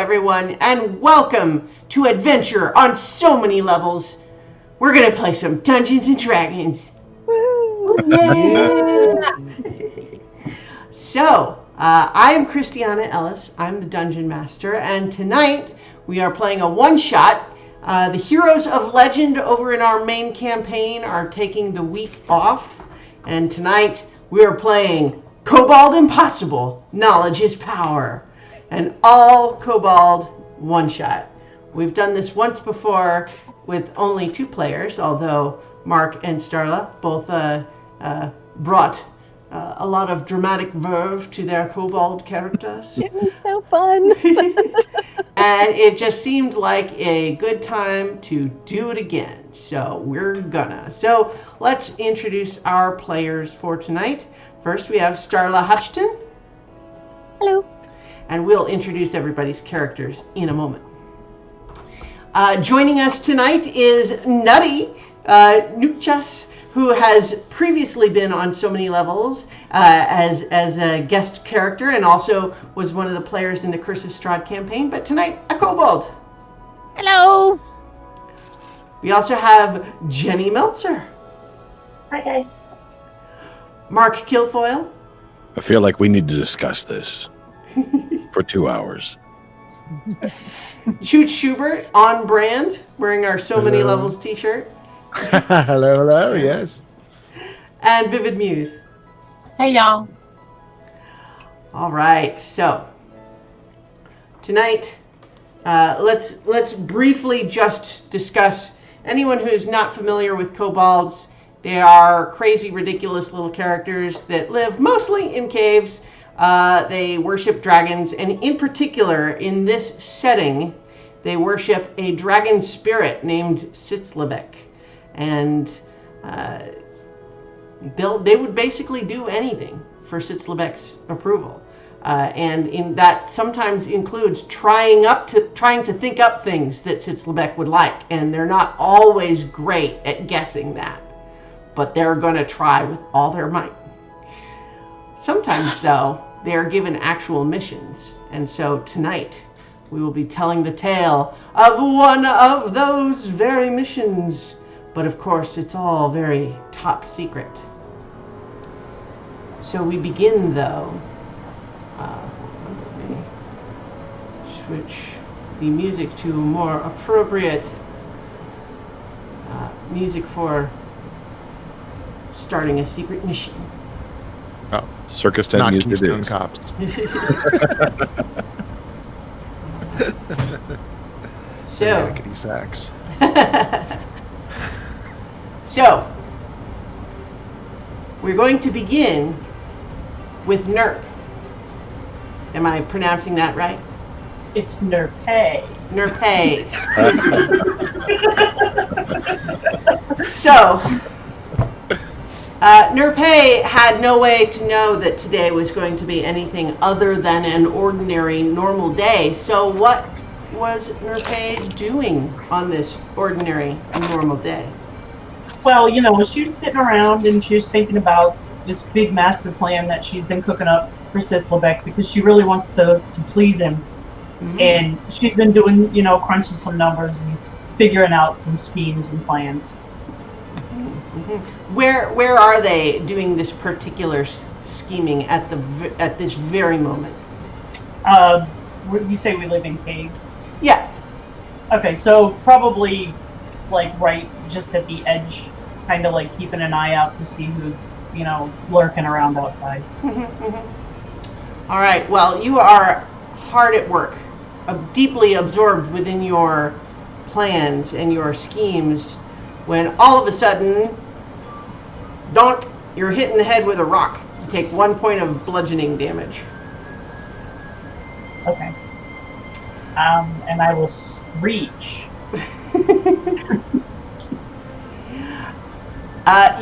everyone, and welcome to Adventure on So Many Levels. We're going to play some Dungeons and Dragons. Woo! Yeah! So, I am Christiana Ellis. I'm the Dungeon Master, and tonight we are playing a one-shot. The heroes of legend over in our main campaign are taking the week off, and tonight we are playing Kobold Impossible, Knowledge is Power, an all Kobold one-shot. We've done this once before with only 2 players, although Mark and Starla both brought a lot of dramatic verve to their Kobold characters. It was so fun. And it just seemed like a good time to do it again. So we're gonna. So let's introduce our players for tonight. First we have Starla Hutchton. Hello. And we'll introduce everybody's characters in a moment. Joining us tonight is Nutty Nuchas, who has previously been on So Many Levels as a guest character and also was one of the players in the Curse of Strahd campaign, but tonight, a kobold. Hello. We also have Jenny Meltzer. Hi, guys. Mark Kilfoyle. I feel like we need to discuss this for 2 hours. Chooch Schubert, on brand, wearing our So Many Levels t-shirt. hello, yes. And Vivid Muse. Hey, y'all. All right, so tonight, let's briefly just discuss anyone who's not familiar with kobolds. They are crazy, ridiculous little characters that live mostly in caves. They worship dragons, and in particular, in this setting, they worship a dragon spirit named Sitzlebek. And they would basically do anything for Sitzlebek's approval. And in that sometimes includes trying to think up things that Sitzlebek would like. And they're not always great at guessing that. But they're going to try with all their might. Sometimes, though, they are given actual missions. And so tonight, we will be telling the tale of one of those very missions. But of course, it's all very top secret. So we begin, though. Let me switch the music to more appropriate music for starting a secret mission. Oh, circus tent Not music. Keystone Cops. So, Yakety sax. so, we're going to begin with Nerp. Am I pronouncing that right? It's Nerpay. Nerpay. So, Nerpay had no way to know that today was going to be anything other than an ordinary, normal day. So what was Nerpay doing on this ordinary, normal day? Well, she was sitting around and she was thinking about this big master plan that she's been cooking up for Sitzlebek because she really wants to please him. Mm-hmm. And she's been doing, crunching some numbers and figuring out some schemes and plans. Mm-hmm. Where are they doing this particular scheming at this very moment? You say we live in caves? Yeah. Okay, so probably like right just at the edge, kind of like keeping an eye out to see who's lurking around outside. Mm-hmm, mm-hmm. All right. Well, you are hard at work, deeply absorbed within your plans and your schemes, when all of a sudden, donk, you're hit in the head with a rock. You take 1 point of bludgeoning damage. Okay. And I will screech.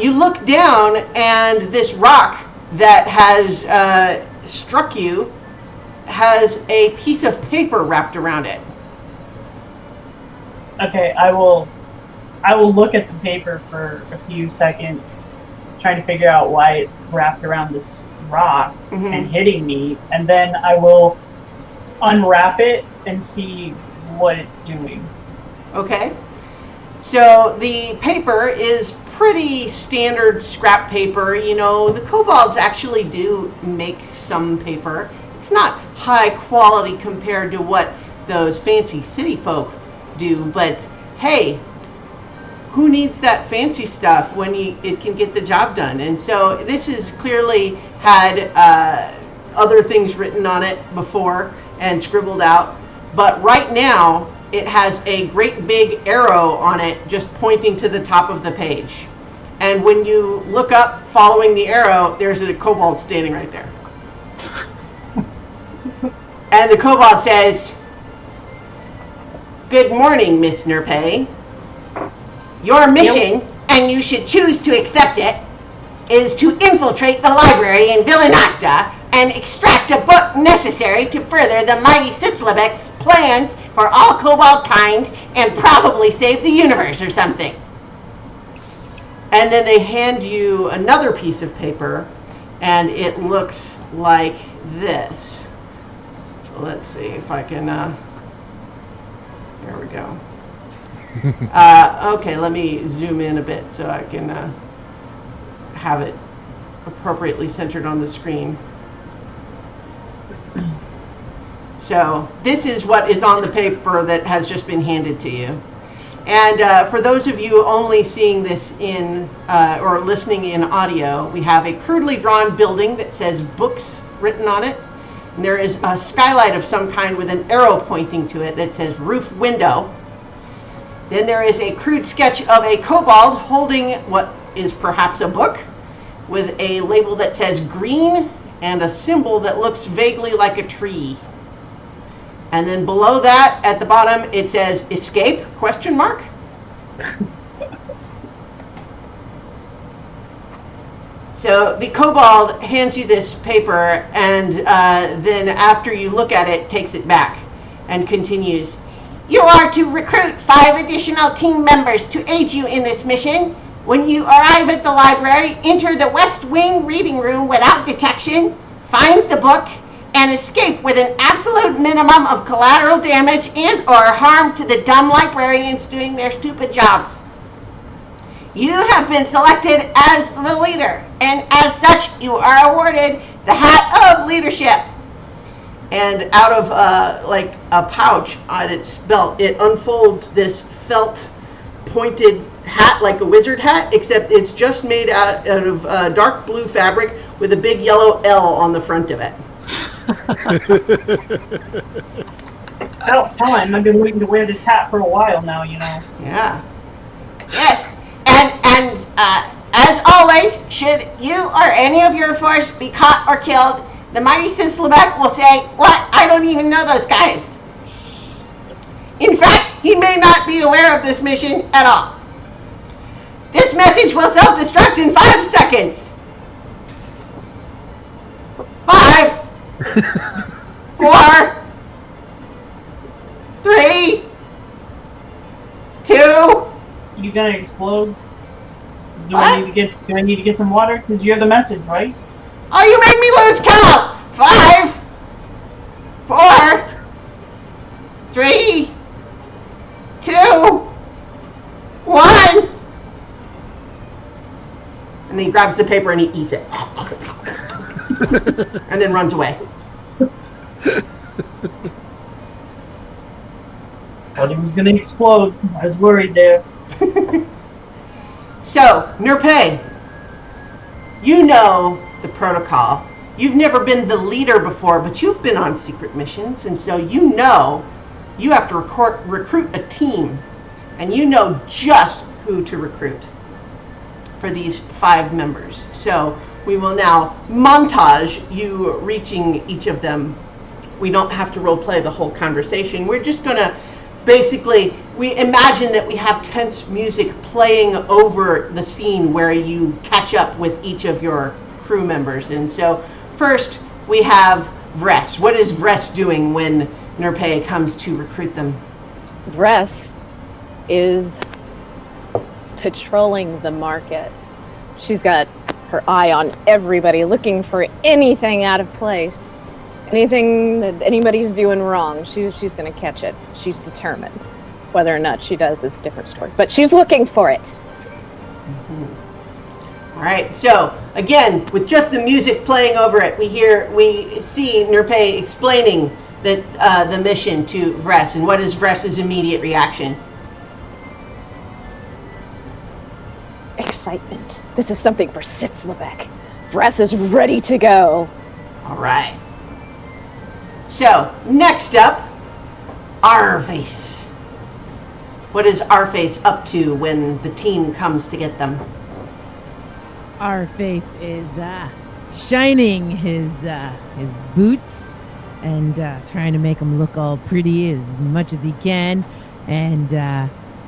You look down, and this rock that has struck you has a piece of paper wrapped around it. Okay, I will look at the paper for a few seconds, trying to figure out why it's wrapped around this rock and hitting me, and then I will unwrap it and see what it's doing. Okay. So the paper is pretty standard scrap paper. You know, the kobolds actually do make some paper. It's not high quality compared to what those fancy city folk do, but hey, who needs that fancy stuff when it can get the job done? And so this has clearly had other things written on it before and scribbled out, but right now it has a great big arrow on it just pointing to the top of the page. And when you look up following the arrow, there's a kobold standing right there. And the kobold says, "Good morning, Miss Nerpay. Your mission, and you should choose to accept it, is to infiltrate the library in Villanacta and extract a book necessary to further the mighty Sitzlebek's plans for all kobold kind and probably save the universe or something." And then they hand you another piece of paper, and it looks like this. So let's see if I can, there we go. Okay, let me zoom in a bit so I can have it appropriately centered on the screen. So this is what is on the paper that has just been handed to you. And for those of you only seeing this in or listening in audio, we have a crudely drawn building that says books written on it. And there is a skylight of some kind with an arrow pointing to it that says roof window. Then there is a crude sketch of a kobold holding what is perhaps a book with a label that says green and a symbol that looks vaguely like a tree. And then below that, at the bottom, it says escape, ? So the kobold hands you this paper, and then after you look at it, takes it back and continues. "You are to recruit 5 additional team members to aid you in this mission. When you arrive at the library, enter the West Wing reading room without detection, find the book, and escape with an absolute minimum of collateral damage and or harm to the dumb librarians doing their stupid jobs. You have been selected as the leader, and as such, you are awarded the Hat of Leadership." And out of like a pouch on its belt, it unfolds this felt pointed hat, like a wizard hat, except it's just made out of dark blue fabric with a big yellow L on the front of it. About time. I've been waiting to wear this hat for a while now, you know. Yeah. Yes. And as always, should you or any of your force be caught or killed, the mighty Sitzlebek will say, "What? I don't even know those guys." In fact, he may not be aware of this mission at all. This message will self-destruct in 5 seconds. 5, 4, 3, 2. You gonna explode? Do What? I need to get some water? Because you have the message, right? Oh, you made me lose count! 5, 4, 3, 2, 1. And then he grabs the paper and he eats it. And then runs away. Thought it was gonna explode. I was worried there. So, Nerpay, you know the protocol. You've never been the leader before, but you've been on secret missions, and so you know you have to recruit a team, and you know just who to recruit for these 5 members. So we will now montage you reaching each of them. We don't have to role play the whole conversation. We're just gonna basically, we imagine that we have tense music playing over the scene where you catch up with each of your crew members. And so first we have Vress. What is Vress doing when Nerpay comes to recruit them? Vress is patrolling the market. She's got her eye on everybody, looking for anything out of place. Anything that anybody's doing wrong, she's going to catch it. She's determined. Whether or not she does is a different story. But she's looking for it. All right, so again, with just the music playing over it, we see Nerpei explaining the mission to Vress, and what is Vress's immediate reaction? Excitement. This is something for Sitzlebek. Vress is ready to go. All right. So, next up, Arface. What is Arface up to when the team comes to get them? Arface is shining his boots and trying to make them look all pretty as much as he can. And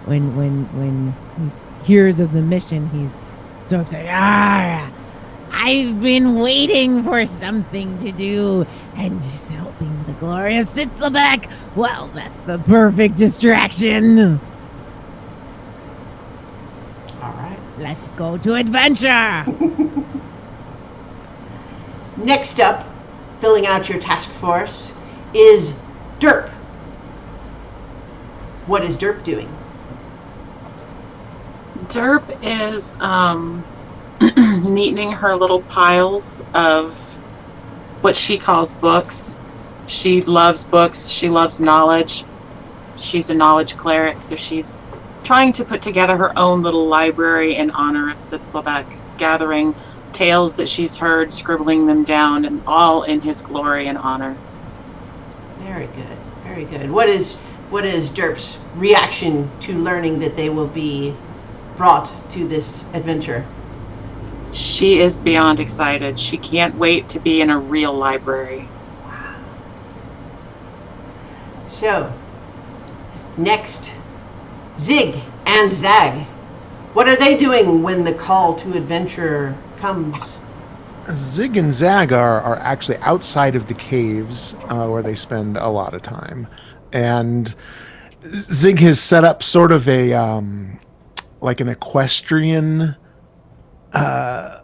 when he hears of the mission, he's so excited. I've been waiting for something to do, and just helping the glory of Sitzlebek. Well, that's the perfect distraction. All right. Let's go to adventure. Next up, filling out your task force, is Derp. What is Derp doing? Derp is neatening her little piles of what she calls books. She loves books. She loves knowledge. She's a knowledge cleric, so she's trying to put together her own little library in honor of Sitzlebek, gathering tales that she's heard, scribbling them down, and all in his glory and honor. Very good, very good. What is Derp's reaction to learning that they will be brought to this adventure? She is beyond excited. She can't wait to be in a real library. So, next, Zig and Zag. What are they doing when the call to adventure comes? Zig and Zag are actually outside of the caves where they spend a lot of time. And Zig has set up sort of a like an equestrian I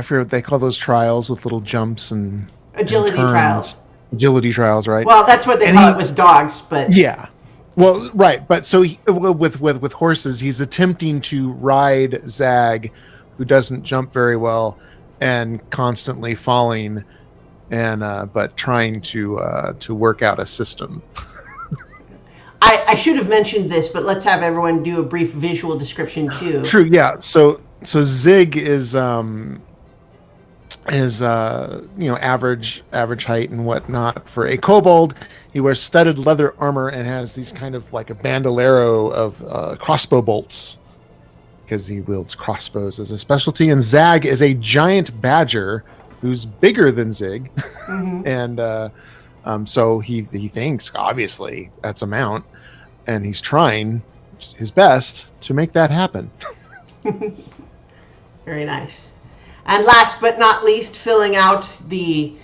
forget what they call those trials with little jumps and Agility turns. trials. Agility trials, right? Well, that's what they call it with dogs, but yeah. Well, right, but so with horses, he's attempting to ride Zag, who doesn't jump very well, and constantly falling, and but trying to work out a system. I should have mentioned this, but let's have everyone do a brief visual description too. True, yeah. So Zig is average height and whatnot for a kobold. He wears studded leather armor and has these kind of like a bandolero of crossbow bolts because he wields crossbows as a specialty. And Zag is a giant badger who's bigger than Zig, and so he thinks obviously that's a mount, and he's trying his best to make that happen. Very nice. And last but not least, filling out the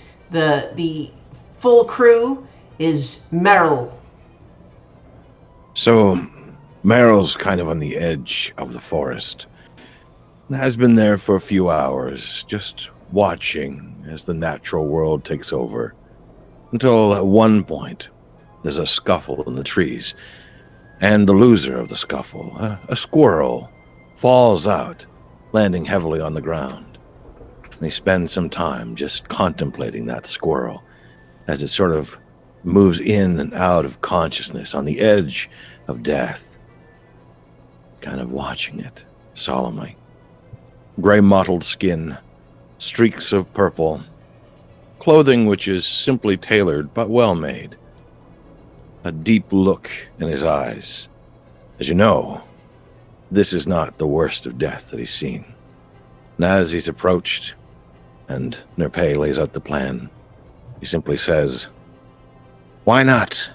full crew is Merrill. So, Meryl's kind of on the edge of the forest. Has been there for a few hours, just watching as the natural world takes over. Until at one point, there's a scuffle in the trees. And the loser of the scuffle, a squirrel, falls out, landing heavily on the ground. And he spends some time just contemplating that squirrel as it sort of moves in and out of consciousness on the edge of death. Kind of watching it solemnly. Gray mottled skin, streaks of purple, clothing which is simply tailored but well made. A deep look in his eyes. As you know, this is not the worst of death that he's seen. And as he's approached, and Nerpei lays out the plan, he simply says, "Why not?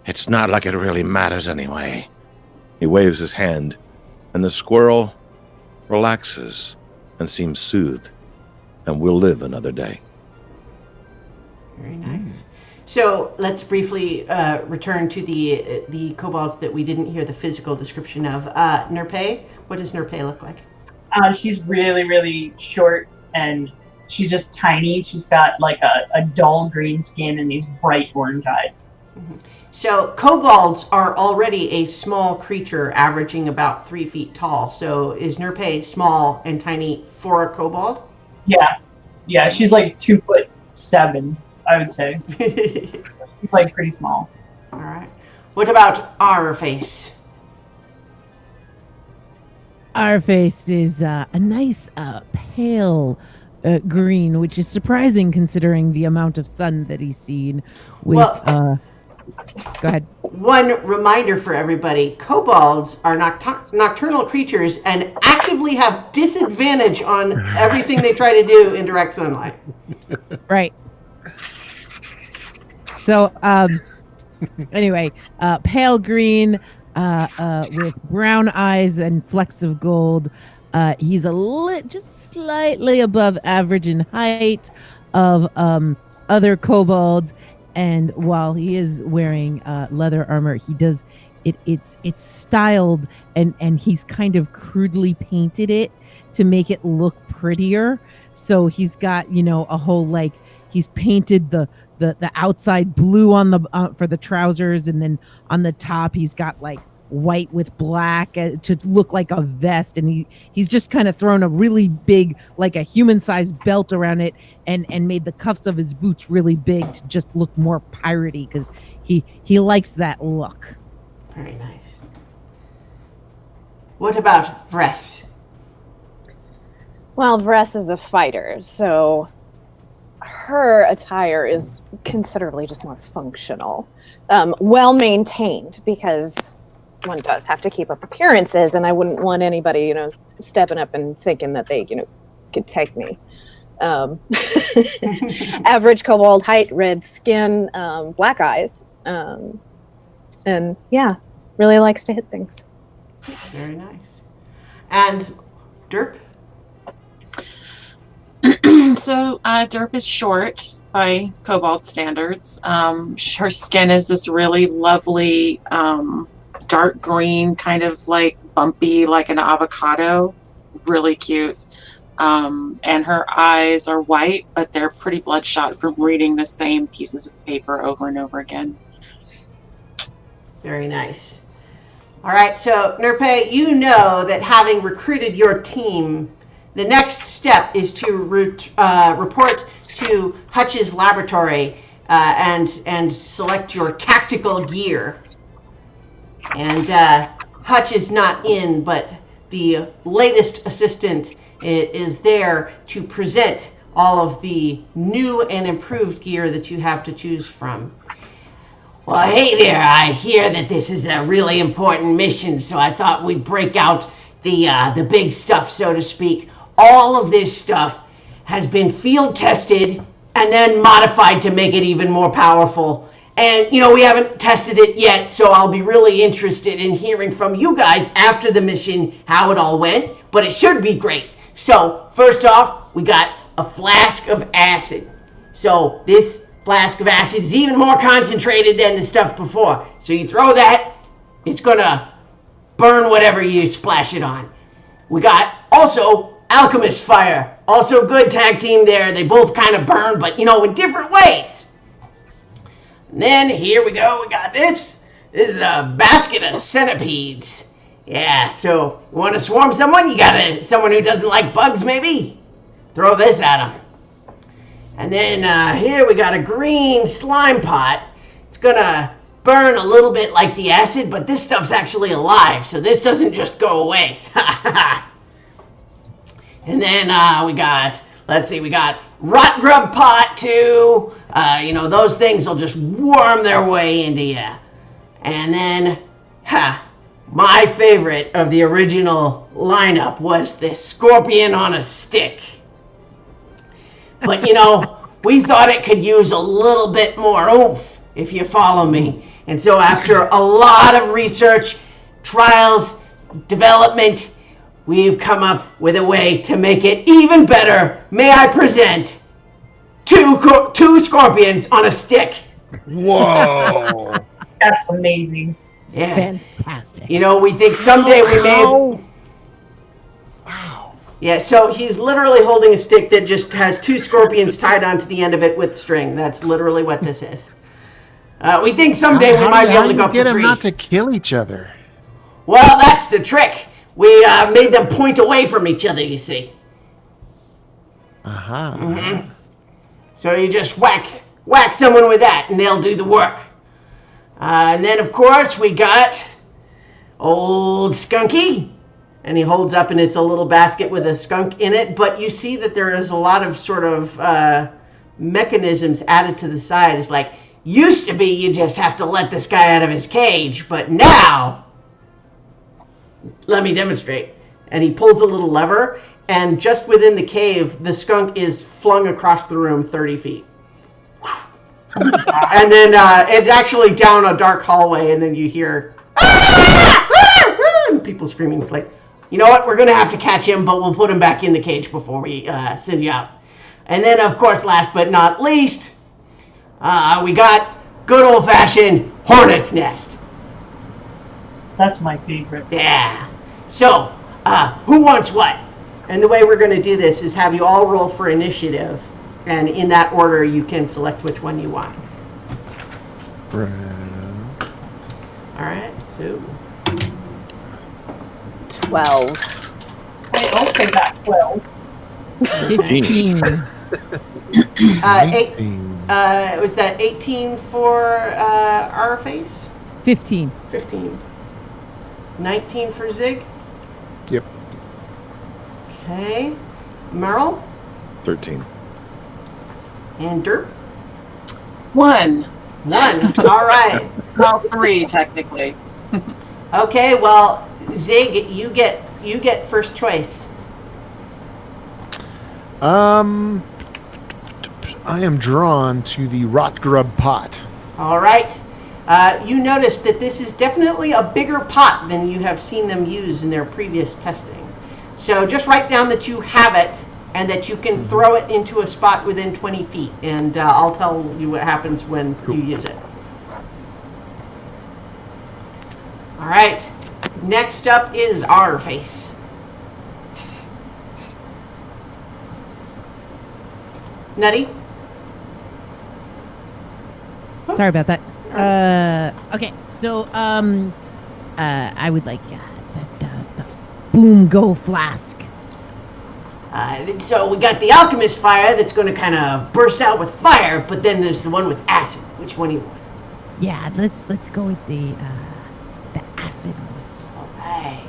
It's not like it really matters anyway." He waves his hand, and the squirrel relaxes and seems soothed, and will live another day. Very nice. So let's briefly return to the kobolds that we didn't hear the physical description of. Nerpei, what does Nerpei look like? She's really, really short and she's just tiny. She's got like a dull green skin and these bright orange eyes. So kobolds are already a small creature, averaging about 3 feet tall. So is Nerpe small and tiny for a kobold? Yeah, she's like 2'7", I would say. She's like pretty small. All right. What about our face? Our face is a nice pale green, which is surprising considering the amount of sun that he's seen. With go ahead. One reminder for everybody, kobolds are nocturnal creatures and actively have disadvantage on everything they try to do in direct sunlight. Right. So, anyway, pale green with brown eyes and flecks of gold. He's just slightly above average in height of other kobolds. And while he is wearing leather armor, he does it's styled and he's kind of crudely painted it to make it look prettier. So he's got, a whole he's painted the outside blue on the for the trousers, and then on the top he's got white with black to look like a vest, and he's just kind of thrown a really big, like a human-sized belt around it, and made the cuffs of his boots really big to just look more piratey, because he likes that look. Very nice. What about Vress? Well, Vress is a fighter, so her attire is considerably just more functional, well maintained, because one does have to keep up appearances, and I wouldn't want anybody, stepping up and thinking that they, could take me. Average kobold height, red skin, black eyes, and yeah, really likes to hit things. Very nice. And Derp? So Derp is short by kobold standards. Her skin is this really lovely dark green, kind of like bumpy, like an avocado. Really cute. And her eyes are white, but they're pretty bloodshot from reading the same pieces of paper over and over again. Very nice. All right, so Nerpe, you know that having recruited your team, the next step is to report to Hutch's laboratory and select your tactical gear. And Hutch is not in, but the latest assistant is there to present all of the new and improved gear that you have to choose from. Well, hey there, I hear that this is a really important mission, so I thought we'd break out the big stuff, so to speak. All of this stuff has been field tested and then modified to make it even more powerful. And, we haven't tested it yet, so I'll be really interested in hearing from you guys after the mission how it all went, but it should be great. So, first off, we got a flask of acid. So, this flask of acid is even more concentrated than the stuff before. So you throw that, it's gonna burn whatever you splash it on. We got also alchemist fire. Also good tag team there. They both kind of burn, but in different ways. And then here we go. We got this. This is a basket of centipedes. Yeah, so you want to swarm someone? You got someone who doesn't like bugs, maybe? Throw this at them. And then here we got a green slime pot. It's gonna burn a little bit like the acid, but this stuff's actually alive, so this doesn't just go away. And then we got rot grub pot too. Those things will just worm their way into you. And then, my favorite of the original lineup was the scorpion on a stick. But, we thought it could use a little bit more oomph, if you follow me. And so after a lot of research, trials, development, we've come up with a way to make it even better. May I present two scorpions on a stick? Whoa! That's amazing. Yeah. Fantastic. We think someday we may... Wow. Yeah, so he's literally holding a stick that just has 2 scorpions tied onto the end of it with string. That's literally what this is. We think someday we might be able to go up get to them 3. not to kill each other? Well, that's the trick. We made them point away from each other, you see. Aha. So you just whack someone with that, and they'll do the work. And then, of course, we got old Skunky. And he holds up, and it's a little basket with a skunk in it. But you see that there is a lot of sort of mechanisms added to the side. It's like, used to be you just have to let this guy out of his cage. But now, let me demonstrate. And he pulls a little lever, and just within the cave, the skunk is flung across the room 30 feet. And then it's actually down a dark hallway, and then you hear, and people screaming. It's like, you know what? We're going to have to catch him, but we'll put him back in the cage before we send you out. And then, of course, last but not least, we got good old-fashioned hornet's nest. That's my favorite. Yeah. So, who wants what? And the way we're going to do this is have you all roll for initiative, and in that order, you can select which one you want. Right. All right, so 12. I also got 12. 15. 8. Was that 18 for our face? 15. 15. 19 for Zig. Yep. Okay. Merrill 13. and Derp. 1. 1. All right. Well, 3 technically. Okay. Well, Zig, you get first choice. I am drawn to the rot grub pot. All right. You notice that this is definitely a bigger pot than you have seen them use in their previous testing. So just write down that you have it and that you can throw it into a spot within 20 feet. And I'll tell you what happens when you use it. All right. Next up is our face. Nutty? Sorry about that. Okay, so I would like the boom go flask. So we got the alchemist fire that's going to kind of burst out with fire, but then there's the one with acid. Which one do you want? Yeah, let's go with the acid one. All right.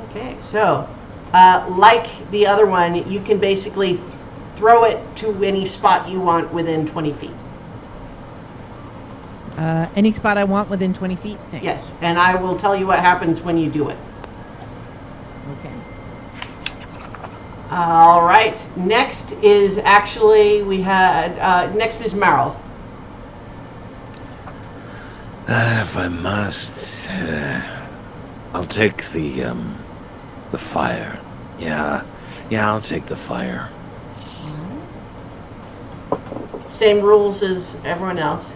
Okay, so like the other one, you can basically throw it to any spot you want within 20 feet. Any spot I want within 20 feet? Thanks. Yes, and I will tell you what happens when you do it. Okay. All right. Next is actually next is Merrill. If I must, I'll take the fire. Yeah, I'll take the fire. Same rules as everyone else.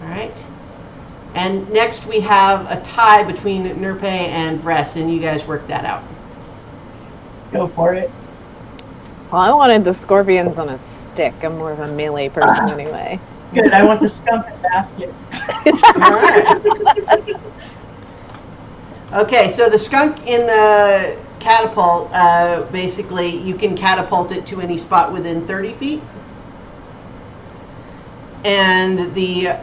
All right. And next we have a tie between Nurpe and Vress, and you guys work that out. Go for it. Well, I wanted the scorpions on a stick. I'm more of a melee person anyway. Good. I want the skunk in basket. All right. Okay, so the skunk in the catapult, basically, you can catapult it to any spot within 30 feet. And the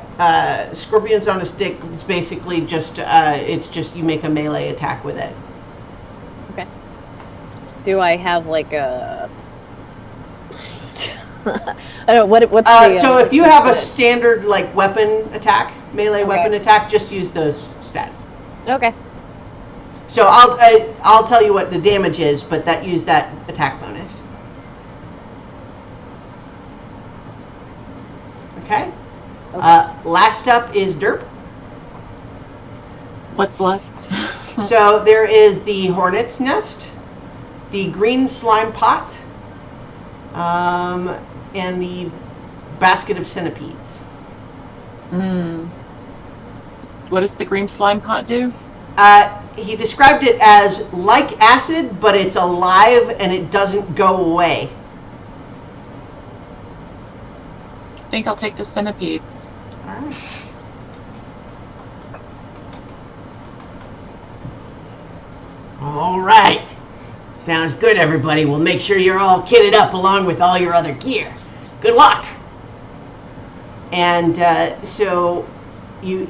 scorpions on a stick is basically just, it's just you make a melee attack with it. Okay. Do I have like a... I don't know, what's the... So if you have a standard like weapon attack, melee Okay. weapon attack, just use those stats. Okay. So I'll tell you what the damage is, but use that attack bonus. Okay. Last up is Derp. What's left? So there is the hornet's nest, the green slime pot, and the basket of centipedes. What does the green slime pot do? he described it as like acid, but it's alive and it doesn't go away. I think I'll take the centipedes. All right. All right. Sounds good, everybody. We'll make sure you're all kitted up along with all your other gear. Good luck. And so you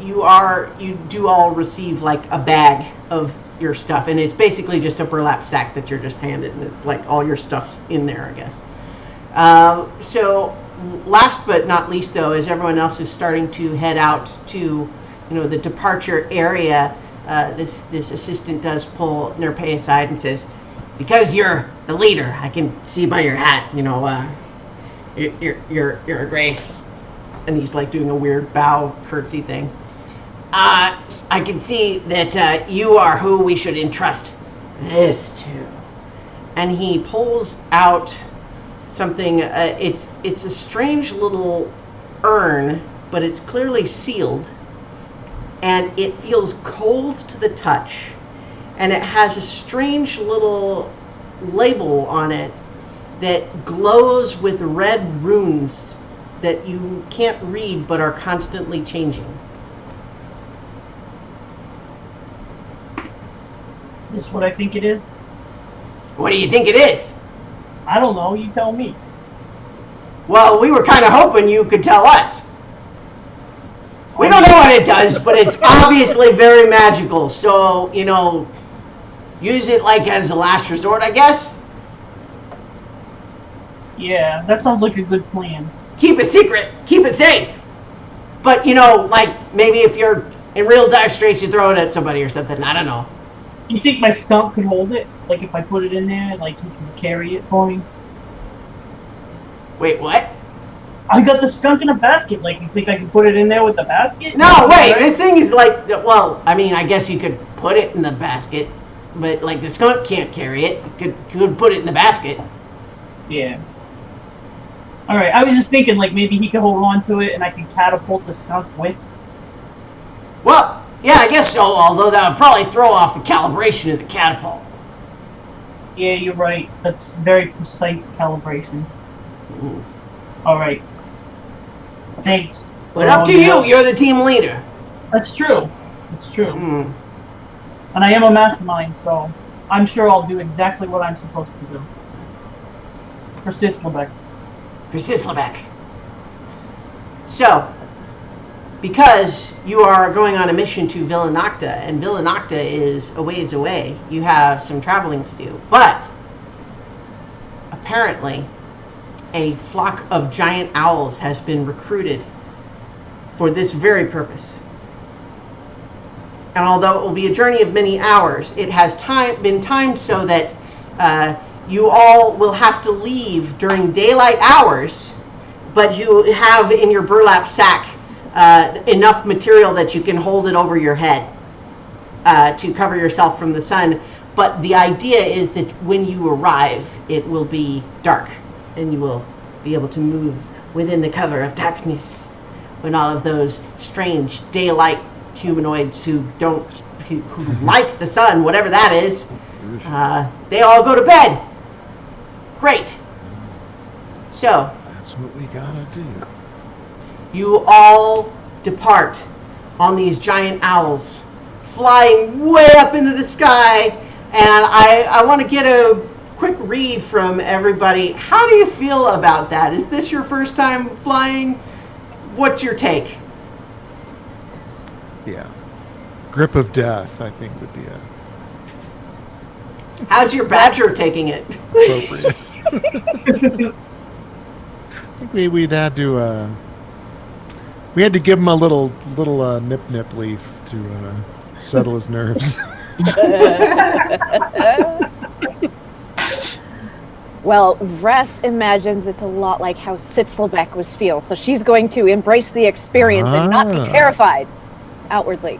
do all receive like a bag of your stuff, and it's basically just a burlap sack that you're just handed, and it's like all your stuff's in there, I guess. So last but not least, though, as everyone else is starting to head out to, the departure area, this assistant does pull Nerpei aside and says, "Because you're the leader, I can see by your hat, you're a grace." And he's like doing a weird bow curtsy thing. I can see that you are who we should entrust this to. And he pulls out something. It's a strange little urn, but it's clearly sealed, and it feels cold to the touch. And it has a strange little label on it that glows with red runes that you can't read but are constantly changing. Is this what I think it is? What do you think it is? I don't know. You tell me. Well, we were kind of hoping you could tell us. We don't know what it does, but it's obviously very magical. So, use it like as a last resort, I guess. Yeah, that sounds like a good plan. Keep it secret. Keep it safe. But, like maybe if you're in real dire straits, you throw it at somebody or something. I don't know. You think my skunk could hold it? Like if I put it in there, like he can carry it for me? Wait, what? I got the skunk in a basket. Like, you think I can put it in there with the basket? No, wait. This thing is like, well, I mean, I guess you could put it in the basket, but like the skunk can't carry it. You could put it in the basket. Yeah. All right. I was just thinking, like, maybe he could hold on to it and I could catapult the skunk with. Well, yeah, I guess so, although that would probably throw off the calibration of the catapult. Yeah, you're right. That's very precise calibration. Mm. All right. Thanks. But up to you. You're the team leader. That's true. It's true. Mm. And I am a mastermind, so I'm sure I'll do exactly what I'm supposed to do. For Sitzlebeck. For Sitzlebeck. So, because you are going on a mission to Villanocta, and Villanocta is a ways away, you have some traveling to do. But, apparently, a flock of giant owls has been recruited for this very purpose. And although it will be a journey of many hours, it has been timed so that you all will have to leave during daylight hours, but you have in your burlap sack enough material that you can hold it over your head to cover yourself from the sun. But the idea is that when you arrive, it will be dark, and you will be able to move within the cover of darkness when all of those strange daylight humanoids who like the sun, whatever that is, they all go to bed. Great. So, That's what we gotta do. you all depart on these giant owls, flying way up into the sky, and I want to get a quick read from everybody. How do you feel about that? Is this your first time flying? What's your take? Yeah. Grip of death, I think, would be How's your badger taking it? appropriate. I think we'd had to we had to give him a little nip leaf to settle his nerves. Well, Vress imagines it's a lot like how Sitzlebeck was feel, so she's going to embrace the experience and not be terrified outwardly.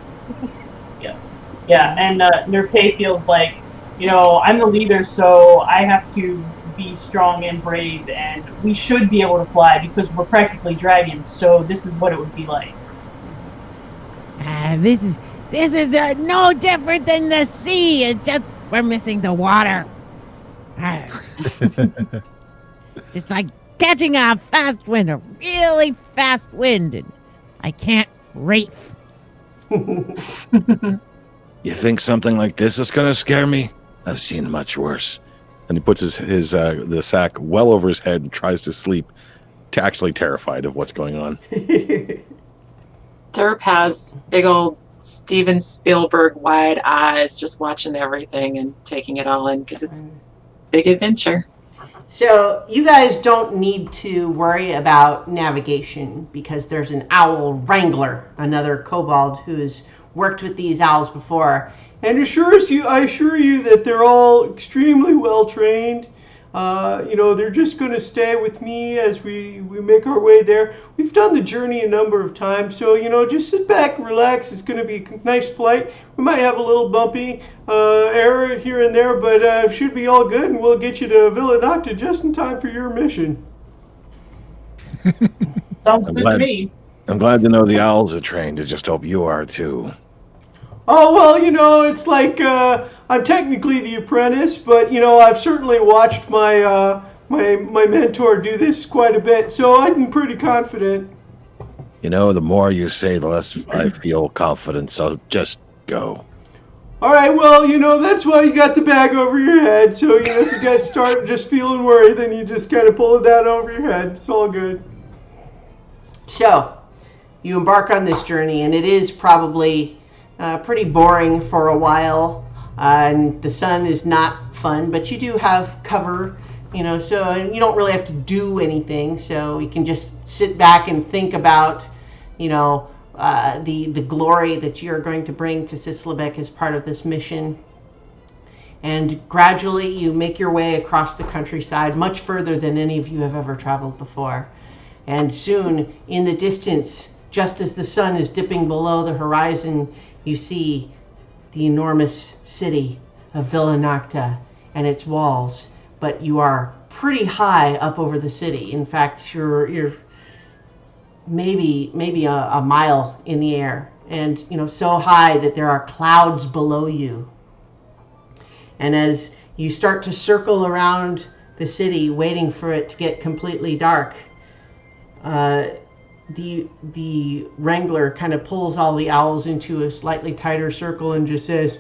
Yeah, and Nerpei feels like, I'm the leader, so I have to be strong and brave, and we should be able to fly because we're practically dragons, so this is what it would be like. This This is no different than the sea. It's just we're missing the water. Arr. Just like catching a fast wind, a really fast wind, and I can't reef. You think something like this is gonna scare me? I've seen much worse. And he puts his the sack well over his head and tries to sleep, actually terrified of what's going on. Derp has big old Steven Spielberg wide eyes, just watching everything and taking it all in because it's big adventure. So you guys don't need to worry about navigation because there's an owl wrangler, another kobold who's worked with these owls before, and I assure you that they're all extremely well trained. They're just going to stay with me as we make our way there. We've done the journey a number of times, so, just sit back, relax. It's going to be a nice flight. We might have a little bumpy error here and there, but it should be all good, and we'll get you to Villa Nocta just in time for your mission. Sounds good to me. I'm glad to know the owls are trained. I just hope you are, too. Oh, well, it's like I'm technically the apprentice, but, I've certainly watched my mentor do this quite a bit, so I'm pretty confident. The more you say, the less I feel confident, so just go. All right, well, that's why you got the bag over your head, so, if you get started just feeling worried, then you just kind of pull it down over your head. It's all good. So, you embark on this journey, and it is probably pretty boring for a while, and the sun is not fun, but you do have cover, so you don't really have to do anything, so you can just sit back and think about, the glory that you're going to bring to Sitzlebek as part of this mission. And gradually you make your way across the countryside, much further than any of you have ever traveled before. And soon, in the distance, just as the sun is dipping below the horizon, you see the enormous city of Villa Nocta and its walls, but you are pretty high up over the city. In fact, you're maybe a mile in the air, and so high that there are clouds below you. And as you start to circle around the city, waiting for it to get completely dark, the wrangler kind of pulls all the owls into a slightly tighter circle and just says,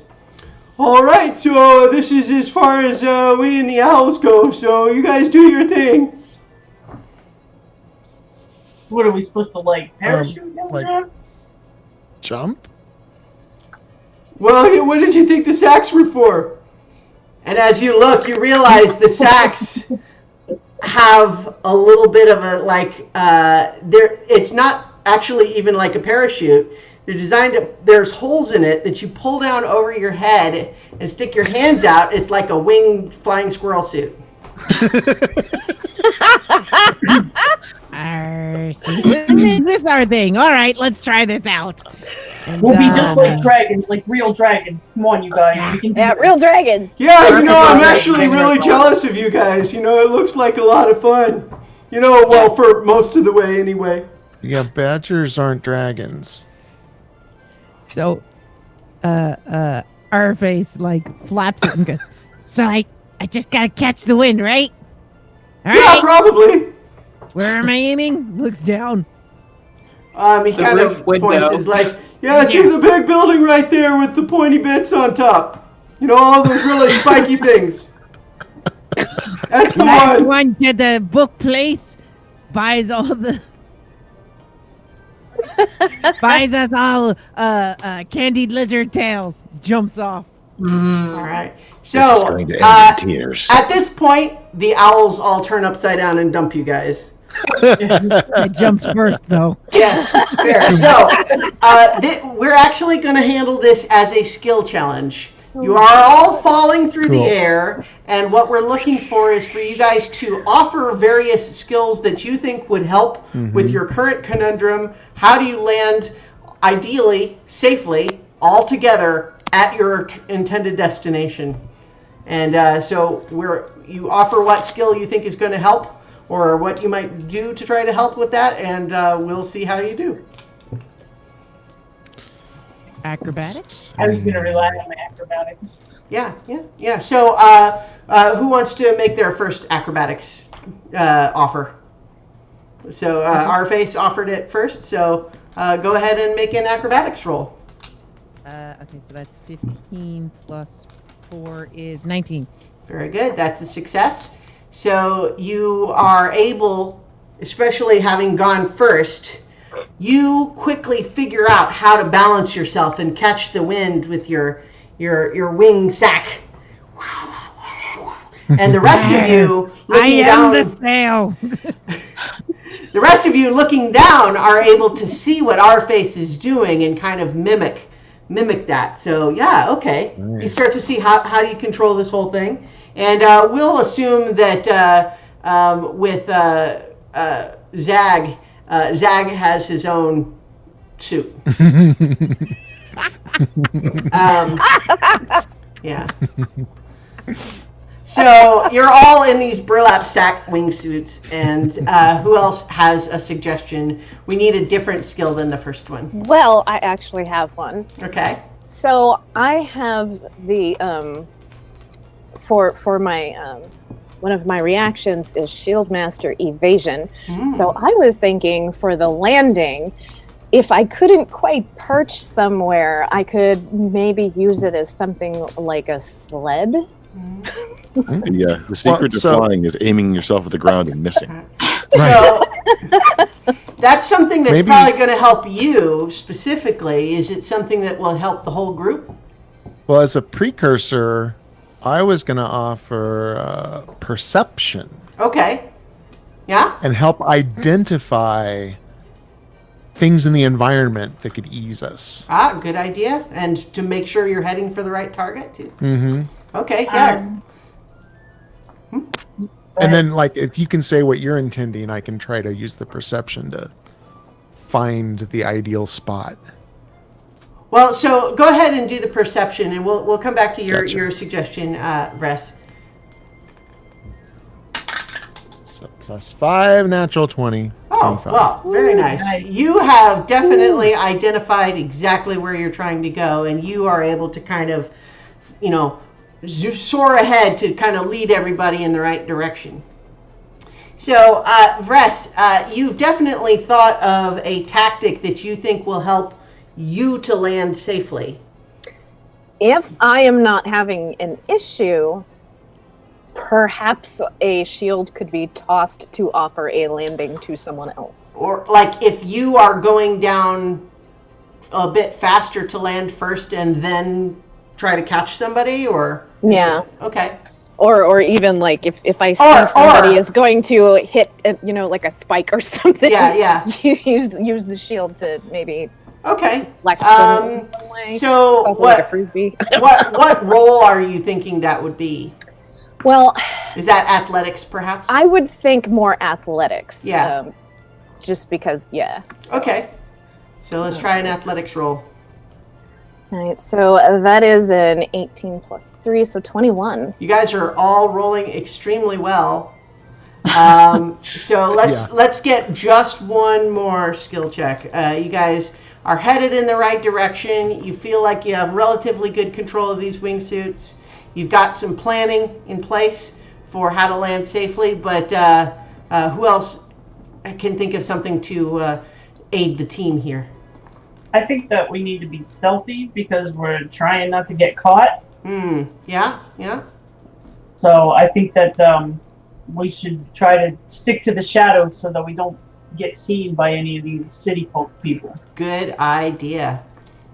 all right, so this is as far as we and the owls go, so you guys do your thing. What are we supposed to, parachute down there? Jump? Well, what did you think the sacks were for? And as you look, you realize the sacks have a little bit of it's not actually even like a parachute. They're designed to, there's holes in it that you pull down over your head and stick your hands out. It's like a winged flying squirrel suit. Make this our thing. All right, let's try this out. And, we'll be just like dragons, like real dragons. Come on, you guys. We can do this. Real dragons. Yeah, I'm actually really jealous of you guys. It looks like a lot of fun. Well, for most of the way anyway. Yeah, badgers aren't dragons. So, our face flaps it and goes, so I just gotta catch the wind, right? All right. Yeah, probably. Where am I aiming? Looks down. He kind of points his yeah, see the big building right there with the pointy bits on top. All those really spiky things. That's the Last one. one to the book place buys all the buys us all candied lizard tails. Jumps off. All right. This is So going to end in tears. at this point, the owls all turn upside down and dump you guys. I jumped first, though. Yes, fair. So we're actually going to handle this as a skill challenge. You are all falling through the air, and what we're looking for is for you guys to offer various skills that you think would help with your current conundrum. How do you land, ideally, safely, all together at your intended destination? And so you offer what skill you think is going to help, or what you might do to try to help with that, and we'll see how you do. Acrobatics? I was going to rely on my acrobatics. Yeah. So, who wants to make their first acrobatics offer? So, Arface offered it first. So, go ahead and make an acrobatics roll. Okay, so that's 15 plus 4 is 19. Very good. That's a success. So you are able, especially having gone first, you quickly figure out how to balance yourself and catch the wind with your wing sack. And the rest of you looking down, the sail. the rest of you looking down are able to see what Arface is doing and kind of mimic that. So yeah, okay. Nice. You start to see how do you control this whole thing. And we'll assume that with Zag, Zag has his own suit. Yeah. So you're all in these burlap sack wingsuits, and who else has a suggestion? We need a different skill than the first one. Well, I actually have one. Okay. So I have the for my one of my reactions is Shield Master Evasion. So I was thinking for the landing, if I couldn't quite perch somewhere, I could maybe use it as something like a sled. The secret to flying is aiming yourself at the ground and missing. So that's something that's Maybe- probably going to help you specifically. Is it something that will help the whole group? Well, as a precursor, I was going to offer perception Okay. Yeah? and help identify things in the environment that could ease us. Good idea. And to make sure you're heading for the right target, too. Mm-hmm. Okay, yeah. And then, like, if you can say what you're intending, I can try to use the perception to find the ideal spot. Well, so go ahead and do the perception, and we'll come back to your, Gotcha. your suggestion, Ress. So +5, natural 20. Oh, 25. well, very nice. nice. You have definitely identified exactly where you're trying to go, and you are able to kind of, soar ahead to kind of lead everybody in the right direction. So, Vress, you've definitely thought of a tactic that you think will help you to land safely. If I am not having an issue, perhaps a shield could be tossed to offer a landing to someone else. Or, like, if you are going down a bit faster to land first and then try to catch somebody, or... Yeah. Okay. Or even like if I see somebody is going to hit, like a spike or something. Yeah. You use the shield to maybe Okay. flex them in some way. So Also like a frisbee. what role are you thinking that would be? Well, Is that athletics, perhaps? I would think more athletics. Yeah. Just because, yeah. Okay. So let's try an athletics roll. All right, so that is an 18 plus 3, so 21. You guys are all rolling extremely well. So let's get just one more skill check. You guys are headed in the right direction. You feel like you have relatively good control of these wingsuits. You've got some planning in place for how to land safely, but who else can think of something to aid the team here? I think that we need to be stealthy because we're trying not to get caught. Yeah. So I think that we should try to stick to the shadows so that we don't get seen by any of these city folk people. Good idea.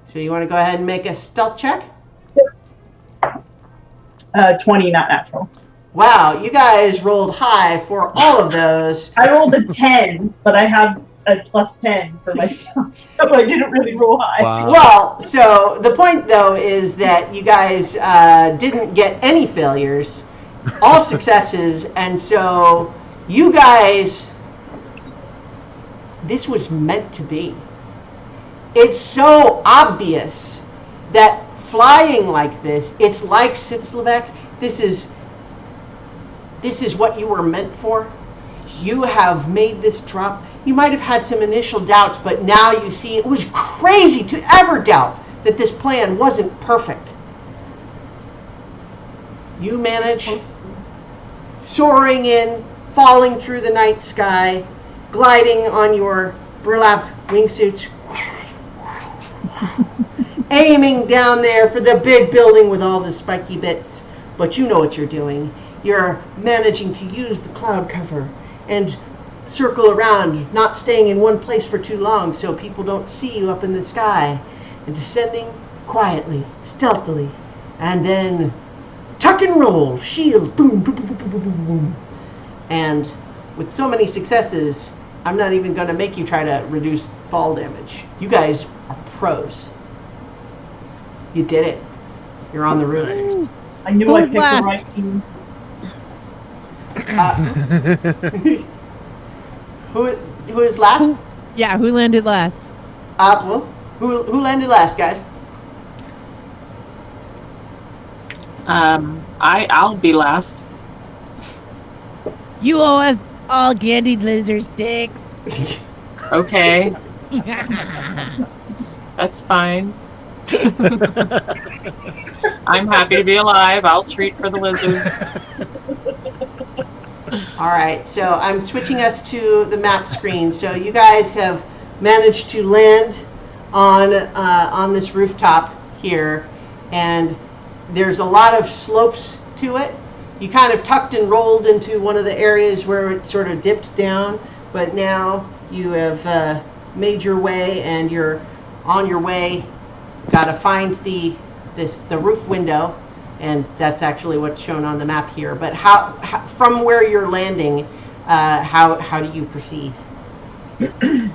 So you want to go ahead and make a stealth check? 20, not natural. Wow, you guys rolled high for all of those. I rolled a 10, but I have a plus 10 for myself, so I didn't really roll high. Wow. Well, so the point though is that you guys didn't get any failures, all successes, and so you guys, this was meant to be. It's so obvious that flying like this, it's like Sitzlevek, this is what you were meant for. You have made this drop. You might have had some initial doubts, but now you see it was crazy to ever doubt that this plan wasn't perfect. You manage soaring in, falling through the night sky, gliding on your burlap wingsuits, aiming down there for the big building with all the spiky bits. But you know what you're doing. You're managing to use the cloud cover and circle around, not staying in one place for too long so people don't see you up in the sky, and descending quietly, stealthily, and then tuck and roll, shield, boom, boom, boom, boom, boom, boom, boom. And with so many successes, I'm not even going to make you try to reduce fall damage. You guys are pros. You did it. You're on the roof. I knew I Who's picked last? the right team. Who is last? Yeah, who landed last? Well, who landed last, guys? I'll be last. You owe us all candied lizard sticks. Okay, that's fine. I'm happy to be alive. I'll treat for the lizard. All right, so I'm switching us to the map screen. So you guys have managed to land on this rooftop here, and there's a lot of slopes to it. You kind of tucked and rolled into one of the areas where it sort of dipped down, but now you have made your way, and you're on your way. Got to find the roof window, and that's actually what's shown on the map here. But how from where you're landing, how do you proceed? Please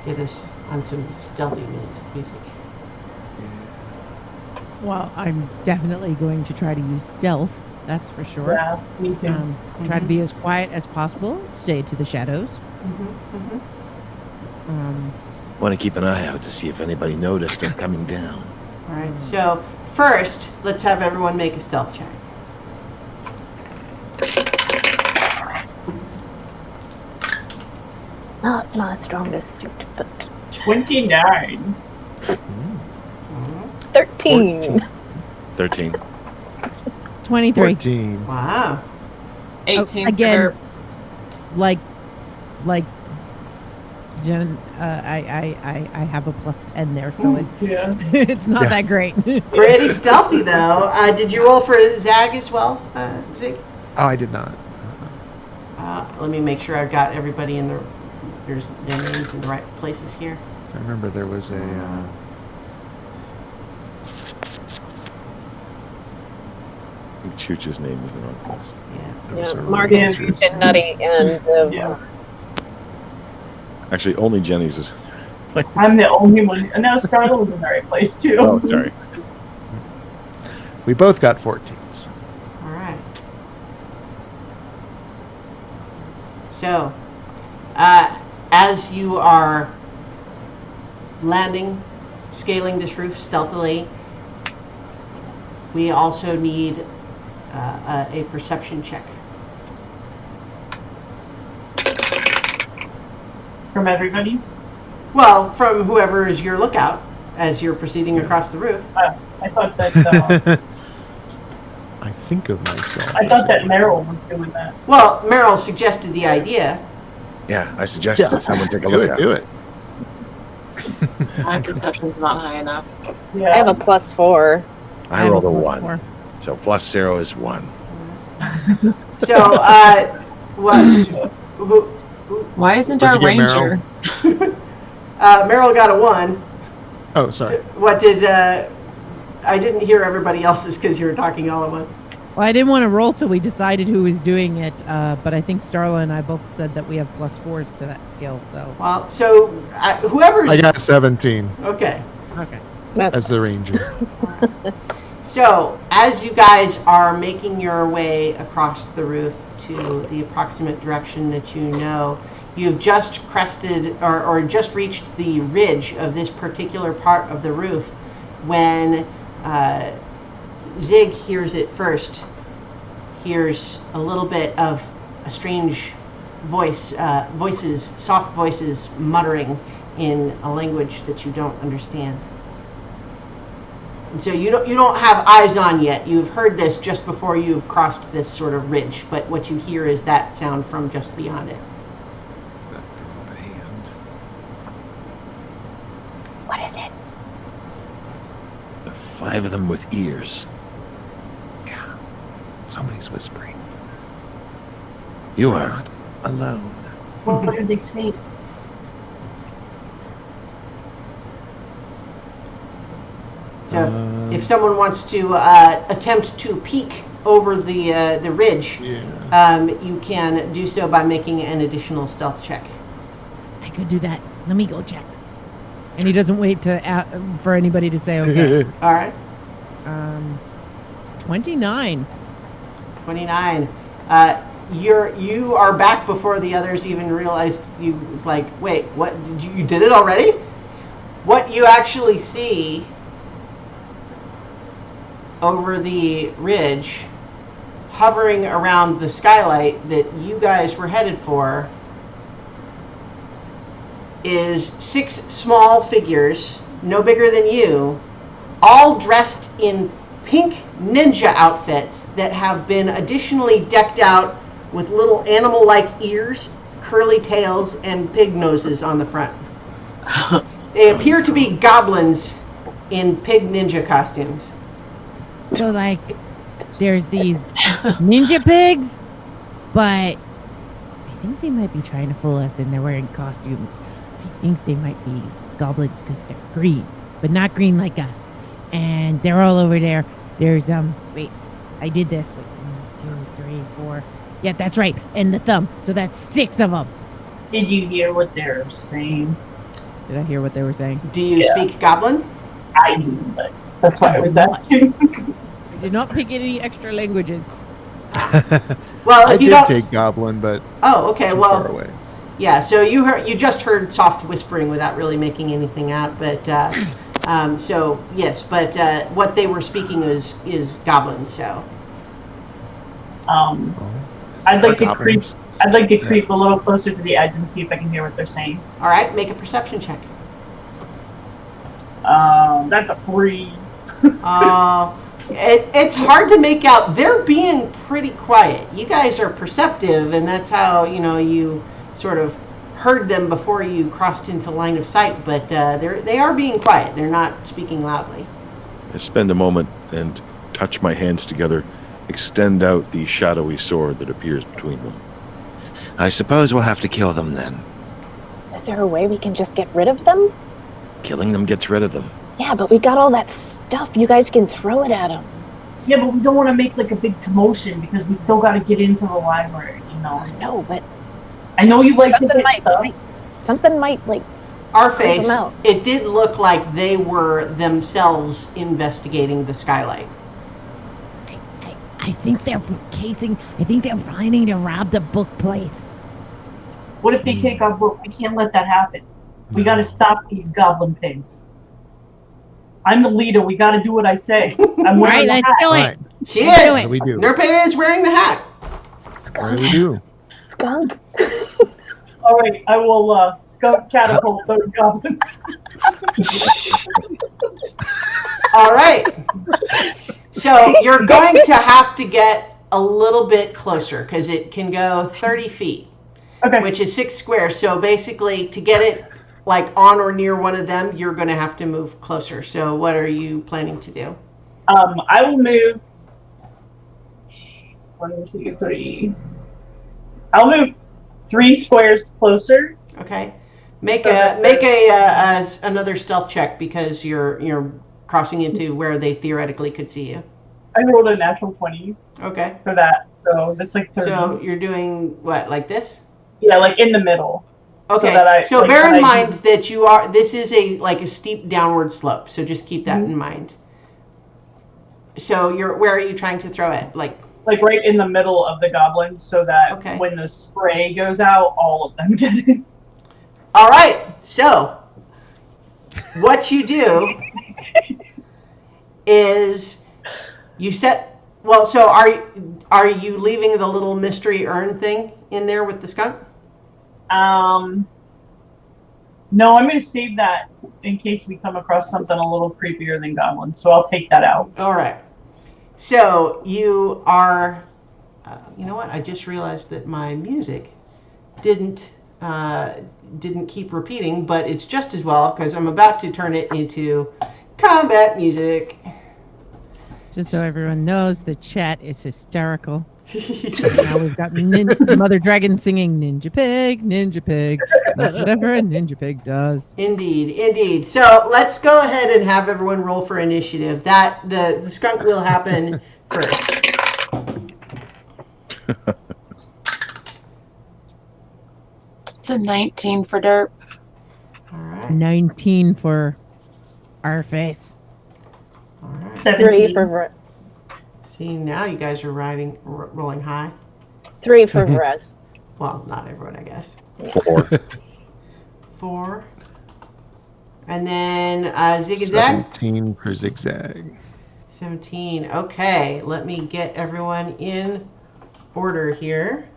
get us on some stealthy music. Well, I'm definitely going to try to use stealth. That's for sure. Yeah, me too. Try to be as quiet as possible. Stay to the shadows. Want to keep an eye out to see if anybody noticed I'm coming down. All right. So first, let's have everyone make a stealth check. Not my strongest suit, but 29. 13. 13. 23. 14. Wow. 18. Again, like Jen, I have a plus 10 there, so Yeah. it's not Yeah. that great. Pretty stealthy though. Did you roll for Zag as well, Zig? Oh, I did not. Let me make sure I've got everybody in their names in the right places here. I remember there was a. I think Chooch's name is in the wrong place. Yeah. there was Yeah, a Mark ranger. and Nutty and Yeah. Actually, only Jenny's is. I'm the only one. No, Startle was in the right place too. Oh, sorry. We both got 14s. All right. So, as you are landing, scaling this roof stealthily, we also need a perception check. From everybody. Well, from whoever is your lookout as you're proceeding across the roof. I thought that I think of myself. I thought that Meryl was doing that. Well, Meryl suggested the idea. Yeah, I suggested someone take a Do look it, at do it. My perception's not high enough. Yeah. I have a +4. I have rolled a plus 1. 4. So plus 0 is 1. So, what? Why isn't What'd our you get, ranger? Meryl got a 1. Oh, sorry. So what did I didn't hear everybody else's because you were talking all at once. Well, I didn't want to roll till we decided who was doing it, but I think Starla and I both said that we have +4s to that skill, so. Well, so whoever's I got 17 okay. Okay. as the ranger. So as you guys are making your way across the roof to the approximate direction that you know, you've just crested or just reached the ridge of this particular part of the roof when Zig hears it first. Hears a little bit of a strange voice, soft voices muttering, in a language that you don't understand. And so you don't have eyes on yet. You've heard this just before you've crossed this sort of ridge, but what you hear is that sound from just beyond it. That throw up a hand. What is it? There are 5 of them with ears. Yeah. Somebody's whispering. You are not alone. What did they say? So if someone wants to attempt to peek over the ridge, Yeah. you can do so by making an additional stealth check. I could do that. Let me go check. And he doesn't wait for anybody to say okay. All right. 29. 29. You are back before the others even realized you. Was like, wait, what? You did it already? What you actually see over the ridge, hovering around the skylight that you guys were headed for, is 6 small figures, no bigger than you, all dressed in pink ninja outfits that have been additionally decked out with little animal-like ears, curly tails, and pig noses on the front. They appear to be goblins in pig ninja costumes. So, like, there's these ninja pigs, but I think they might be trying to fool us and they're wearing costumes. I think they might be goblins because they're green, but not green like us. And they're all over there. There's, wait, I did this. Wait, 1, 2, 3, 4. Yeah, that's right. And the thumb. So that's 6 of them. Did you hear what they're saying? Did I hear what they were saying? Do you speak Goblin? I do, but that's why I was asking. I did not pick any extra languages. Well, I if you did don't. take Goblin, but Oh, okay. too Well, far away. yeah. So you just heard soft whispering without really making anything out, but so yes. But what they were speaking is Goblin. So I'd like to creep. Goblins. I'd like to creep a little closer to the edge and see if I can hear what they're saying. all right, make a perception check. That's a 3. It's hard to make out. They're being pretty quiet. You guys are perceptive, and that's how you sort of heard them before you crossed into line of sight. But they are being quiet. They're not speaking loudly. I spend a moment and touch my hands together, extend out the shadowy sword that appears between them. I suppose we'll have to kill them then. Is there a way we can just get rid of them? Killing them gets rid of them. Yeah, but we got all that stuff. You guys can throw it at them. Yeah, but we don't want to make like a big commotion because we still got to get into the library. No, but I know you like to something get stuff. something might like. Our Take face. them out. It did look like they were themselves investigating the skylight. I think they're casing. I think they're planning to rob the book place. What if they take our book? We can't let that happen. We got to stop these goblin pigs. I'm the leader. We got to do what I say. I'm All wearing right, the let's hat. do All it. right. She Let's do is. What do we do? Nerpe is wearing the hat. What do Skunk. we do? Skunk. All right, I will skunk catapult those goblins. All right. So you're going to have to get a little bit closer because it can go 30 feet, Okay. which is 6 squares. So basically, to get it like on or near one of them, you're going to have to move closer. So what are you planning to do? I will move 1, 2, 3. I'll move 3 squares closer. Okay. Make Okay. another stealth check because you're crossing into where they theoretically could see you. I rolled a natural 20 Okay. for that, so that's like 30. So you're doing what, like this? Yeah, like in the middle. Okay. that So, like, bear that in I- mind that this is a steep downward slope. So just keep that in mind. So where are you trying to throw it? Like, Like right in the middle of the goblins, so that Okay. when the spray goes out, all of them get it. all right. So what you do is you set. Well, so are you leaving the little mystery urn thing in there with the skunk? No, I'm going to save that in case we come across something a little creepier than goblins. So I'll take that out. All right. So you are. You know what? I just realized that my music didn't keep repeating, but it's just as well because I'm about to turn it into combat music. Just so everyone knows, the chat is hysterical. Now we've got Mother Dragon singing Ninja Pig, whatever a Ninja Pig does. Indeed. So let's go ahead and have everyone roll for initiative. That the skunk will happen first. It's a 19 for derp. All right. 19 for our face. All right. 17. 3 for See, now you guys are rolling high. 3 for Perez. Well, not everyone, I guess. 4. 4. And then zigzag. 17 per zigzag. 17. Okay, let me get everyone in order here.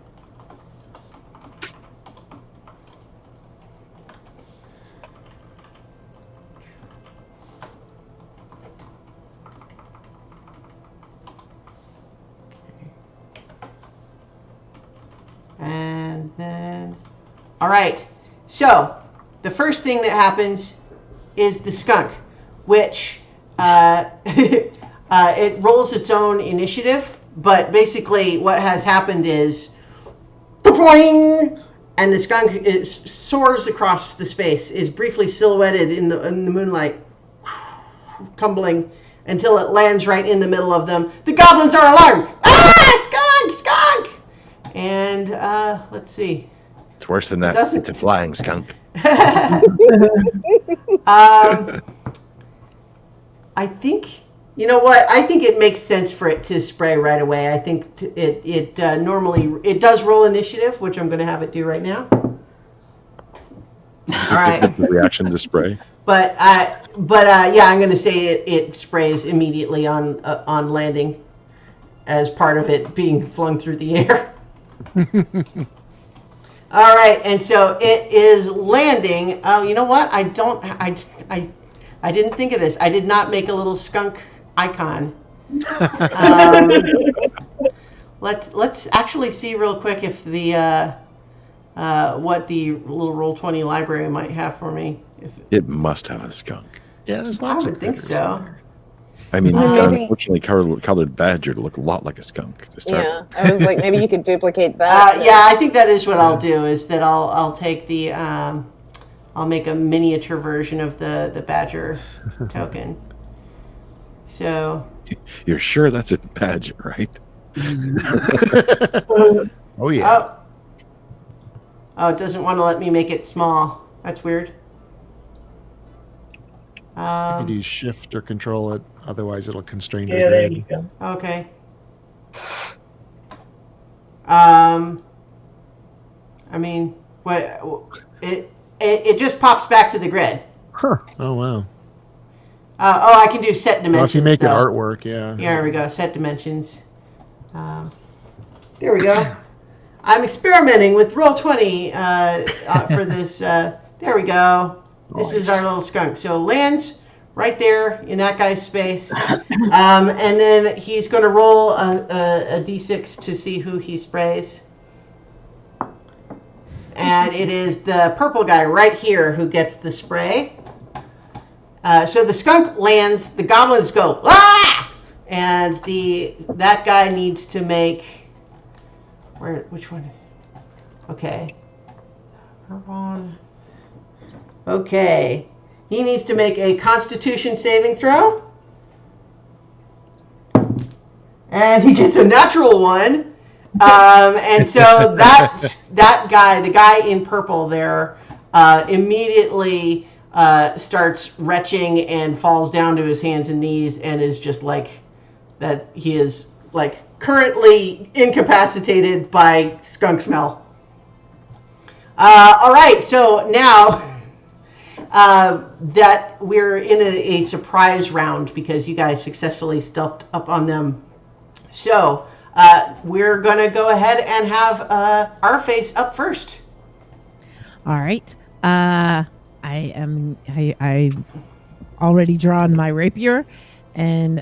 And then, all right. So the first thing that happens is the skunk, which it rolls its own initiative. But basically, what has happened is, boing, and the skunk soars across the space, is briefly silhouetted in the moonlight, tumbling until it lands right in the middle of them. The goblins are alarmed. Ah, skunk! And let's see. It's worse than that. Doesn't- It's a flying skunk. I think, you know what? I think it makes sense for it to spray right away. I think it normally it does roll initiative, which I'm going to have it do right now. All right. Reaction to spray. But yeah, I'm going to say it sprays immediately on landing, as part of it being flung through the air. All right, and so it is landing. Oh, you know what? I didn't think of this. I did not make a little skunk icon. Let's actually see real quick if the what the little Roll20 library might have for me. It must have a skunk. Yeah, there's I lots would of think critters in so. there. I mean, Well, you've got an maybe- unfortunately colored badger to look a lot like a skunk to start. Yeah, I was like, maybe you could duplicate that. Yeah, I think that is what I'll do. Is that I'll take the I'll make a miniature version of the badger token. So You're sure that's a badger, right? Oh yeah. oh, it doesn't want to let me make it small. That's weird. You can do shift or control it, otherwise it'll constrain the Yeah, there you grid. go. Okay. I mean, what it just pops back to the grid. Huh. Oh wow. I can do set dimensions. Well, if you make it though. artwork, yeah. Yeah, there we go. Set dimensions. There we go. I'm experimenting with Roll20 for this. There we go. This is our little skunk. So lands right there in that guy's space. And then he's going to roll a d6 to see who he sprays. And it is the purple guy right here who gets the spray. So the skunk lands, the goblins go, ah! And that guy needs to make, which one? Okay. Okay. He needs to make a Constitution saving throw. And he gets a natural one. And so that guy, the guy in purple there, immediately starts retching and falls down to his hands and knees and is just like that. He is like currently incapacitated by skunk smell. All right, so now that we're in a surprise round because you guys successfully stealthed up on them. So we're going to go ahead and have our face up first. All right. I I've already drawn my rapier, and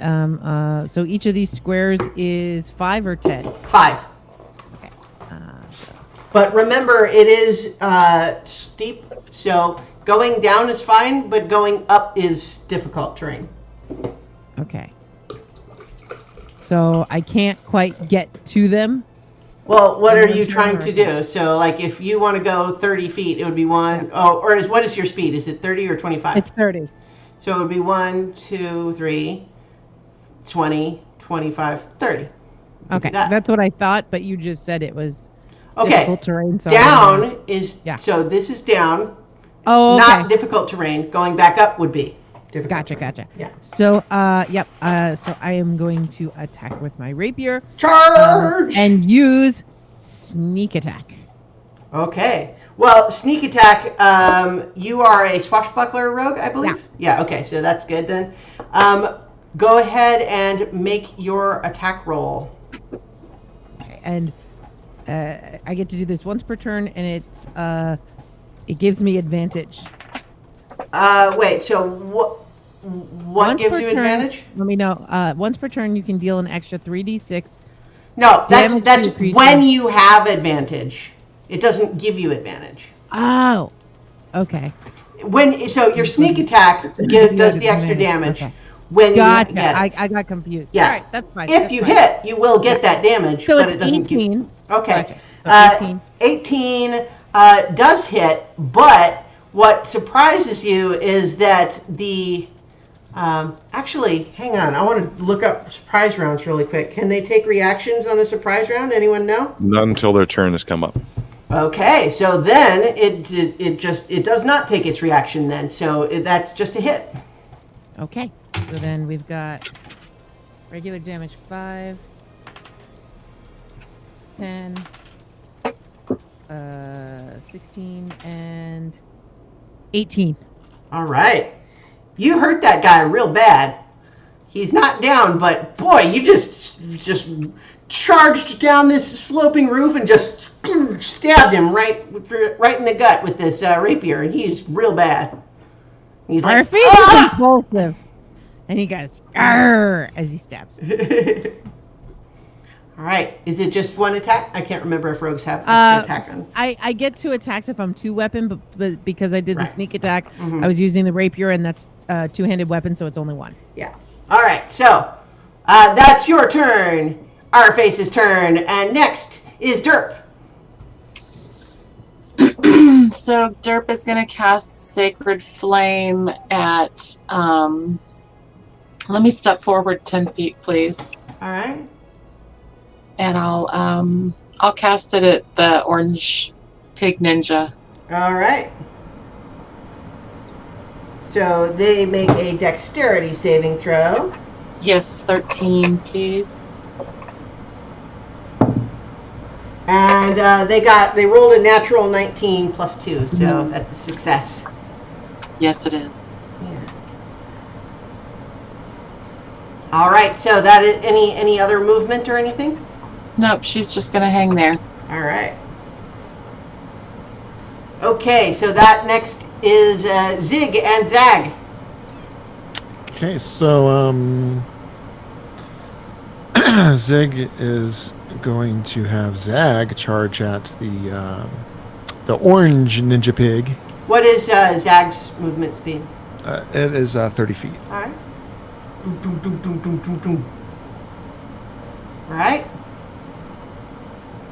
so each of these squares is 5 or 10. 5. Okay. So But remember, it is steep, so going down is fine, but going up is difficult terrain. okay. So I can't quite get to them. Well, what In are one you turn trying or to okay. do? So, like, if you want to go 30 feet, it would be one. Oh, or what is your speed? Is it 30 or 25? It's 30. So it would be 1, 2, 3, 20, 25, 30. You could Okay, do that. that's what I thought, but you just said it was Okay. difficult terrain. So I didn't know. Down is, Yeah. so this is down, Oh, okay. not difficult terrain. Going back up would be difficult terrain. Gotcha. Yeah. So, yep. So I am going to attack with my rapier Charge! and use sneak attack. Okay. Well, sneak attack, you are a swashbuckler rogue, I believe? Yeah, okay, so that's good then. Go ahead and make your attack roll. Okay, and I get to do this once per turn, and it gives me advantage. Wait, so what Once gives per you turn- advantage? Let me know. Once per turn, you can deal an extra 3d6. No, damage that's to a creature. when you have advantage. It doesn't give you advantage. Oh, okay. So your sneak attack does the extra damage Okay. when Gotcha. you get it. I got confused. Yeah. All right, that's fine. If that's you fine. hit, you will get that damage, So but it's it doesn't 18. give. Okay. Gotcha. So 18. 18 does hit, but what surprises you is that the. Actually, hang on. I want to look up surprise rounds really quick. Can they take reactions on a surprise round? Anyone know? Not until their turn has come up. Okay, so then it does not take its reaction then. So that's just a hit. Okay. So then we've got regular damage 5, 10, 16, and 18. All right. You hurt that guy real bad. He's not down, but boy, you just charged down this sloping roof and just stabbed him right in the gut with this rapier, and he's real bad. He's Our like, face is impulsive. And he goes, "Arr!" as he stabs. All right. Is it just one attack? I can't remember if rogues have an attack on. I get 2 attacks if I'm 2-weapon, but because I did the Right. sneak attack, Mhm. I was using the rapier, and that's 2-handed weapon, so it's only 1. Yeah. All right. So that's your turn. Our face's turn, and next is Derp. So Derp is going to cast Sacred Flame at. Let me step forward 10 feet, please, All right. and I'll cast it at the orange pig ninja. All right. So they make a dexterity saving throw. Yes, 13, please. And they rolled a natural 19 plus 2, so that's a success. Yes, it is. Yeah. All right. So that is any other movement or anything? Nope, she's just going to hang there. All right. Okay. So that next is Zig and Zag. Okay, so Zig is going to have Zag charge at the orange ninja pig. What is Zag's movement speed? It is 30 feet. All right. Doom, doom, doom, doom, doom, doom, doom. All right.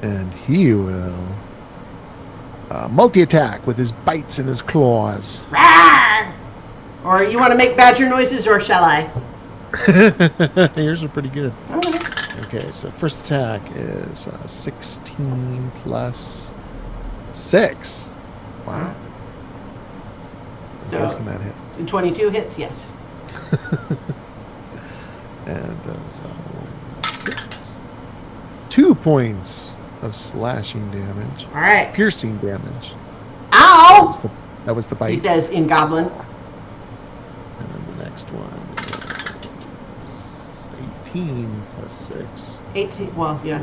And he will multi-attack with his bites and his claws. Rawr! Or you want to make badger noises, or shall I? Yours are pretty good. All right. Okay, so first attack is 16 plus 6. Wow. I'm So- guessing that hits. 22 hits, yes. And does 6. 2 points of slashing damage. All right. Piercing damage. Ow! That was the He bite. says in Goblin. And then the next one is 18 plus 6. 18. Well, yeah.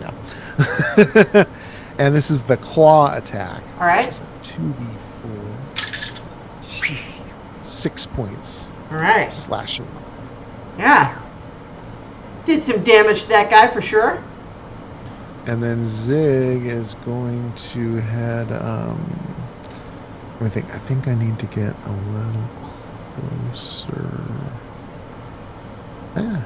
Yeah. And this is the claw attack. All right. Which is a 2d4. 6 points All right. slashing. Yeah. Did some damage to that guy for sure. And then Zig is going to head. I think I need to get a little closer. Yeah.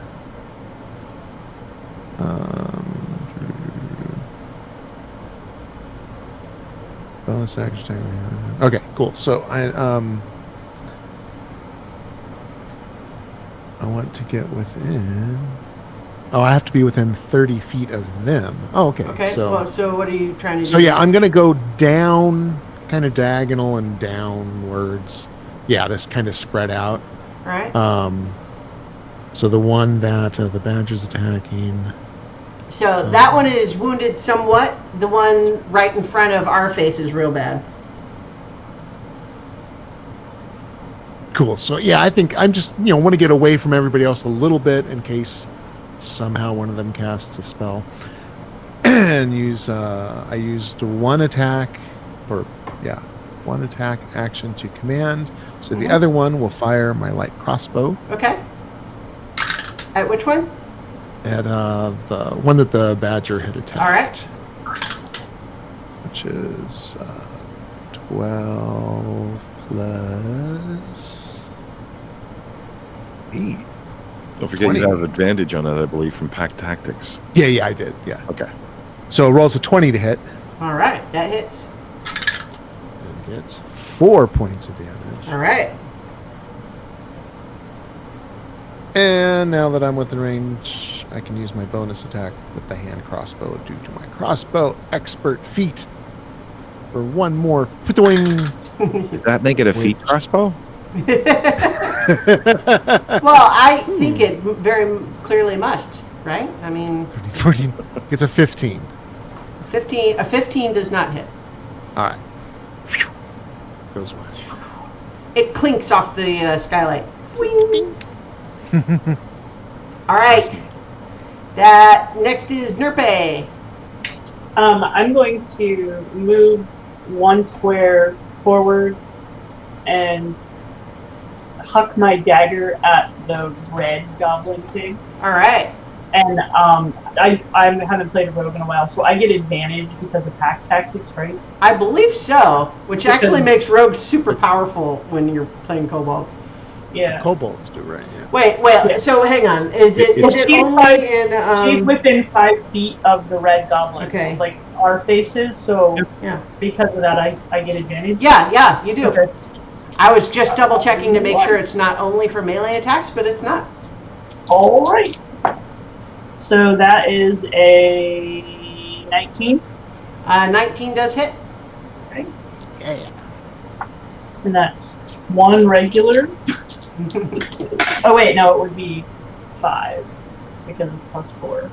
Bonus action. Okay, cool. So I want to get within. Oh, I have to be within 30 feet of them. Oh, okay. Okay. So, Well, so what are you trying to do? so yeah, I'm gonna go down, kind of diagonal and downwards. Yeah, just kind of spread out. All right. So the one that the badger's attacking. So that one is wounded somewhat. The one right in front of our face is real bad. Cool. So yeah, I think I'm just want to get away from everybody else a little bit in case somehow one of them casts a spell. And I used one attack action to command. So the other one will fire my light crossbow. Okay. At which one? At the one that the badger had attacked. All right. Which is 12 plus 8. Don't forget 20. you have advantage on it, I believe, from pack tactics. Yeah, I did. Yeah. Okay. So it rolls a 20 to hit. All right. That hits. And gets 4 points of damage. All right. And now that I'm within range, I can use my bonus attack with the hand crossbow due to my crossbow expert feat for one more twing. Does that make it a feet crossbow? Well, I think it very clearly must, right? I mean, 14. It's a 15. 15. A 15 does not hit. All right. Goes away. It clinks off the skylight. Swing. All right. That next is Nerpe. I'm going to move 1 square forward and huck my dagger at the red goblin pig. All right. And I haven't played a rogue in a while, so I get advantage because of pack tactics, right? I believe so, which actually Because- makes rogues super powerful when you're playing kobolds. Yeah. Kobolds do, right? Yeah. Wait. Yeah. So hang on. Is it She's only five- in? She's within 5 feet of the red goblin, Okay. like our faces. So Yeah. because of that, I get advantage. Yeah, you do. Okay. I was just double checking to make sure it's not only for melee attacks, but it's not. All right. So that is a 19, 19 does hit. Yeah. and that's 1 regular. Oh wait, no, it would be 5 because it's +4.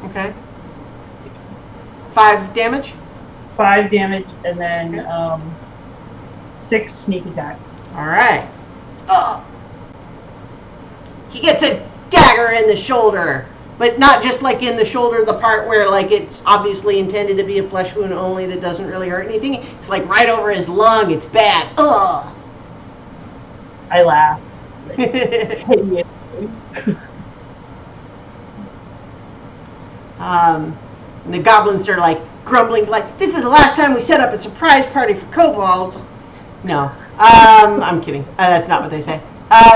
Okay. 5 damage. 5 damage, and then 6 sneak attack. All right. Ugh. He gets a dagger in the shoulder, but not just like in the shoulder, the part where like it's obviously intended to be a flesh wound only that doesn't really hurt anything. It's like right over his lung. It's bad. Ugh. I laugh. Hideous. And the goblins are like grumbling, like, this is the last time we set up a surprise party for kobolds. No, I'm kidding. That's not what they say.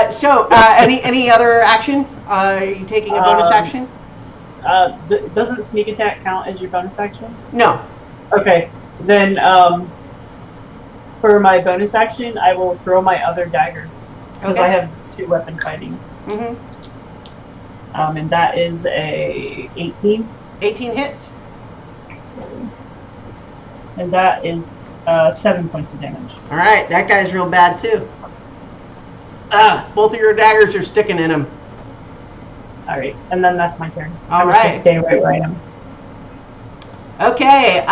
So, any other action? Are you taking a bonus action? Doesn't sneak attack count as your bonus action? No. Okay, then for my bonus action, I will throw my other dagger because Okay. I have 2 weapon fighting. Mm-hmm. And that is a 18, 18 hits. and that is 7 points of damage. All right, that guy's real bad too. Both of your daggers are sticking in him. All right, and then that's my turn. All I'm just gonna right. stay right where I am. Okay,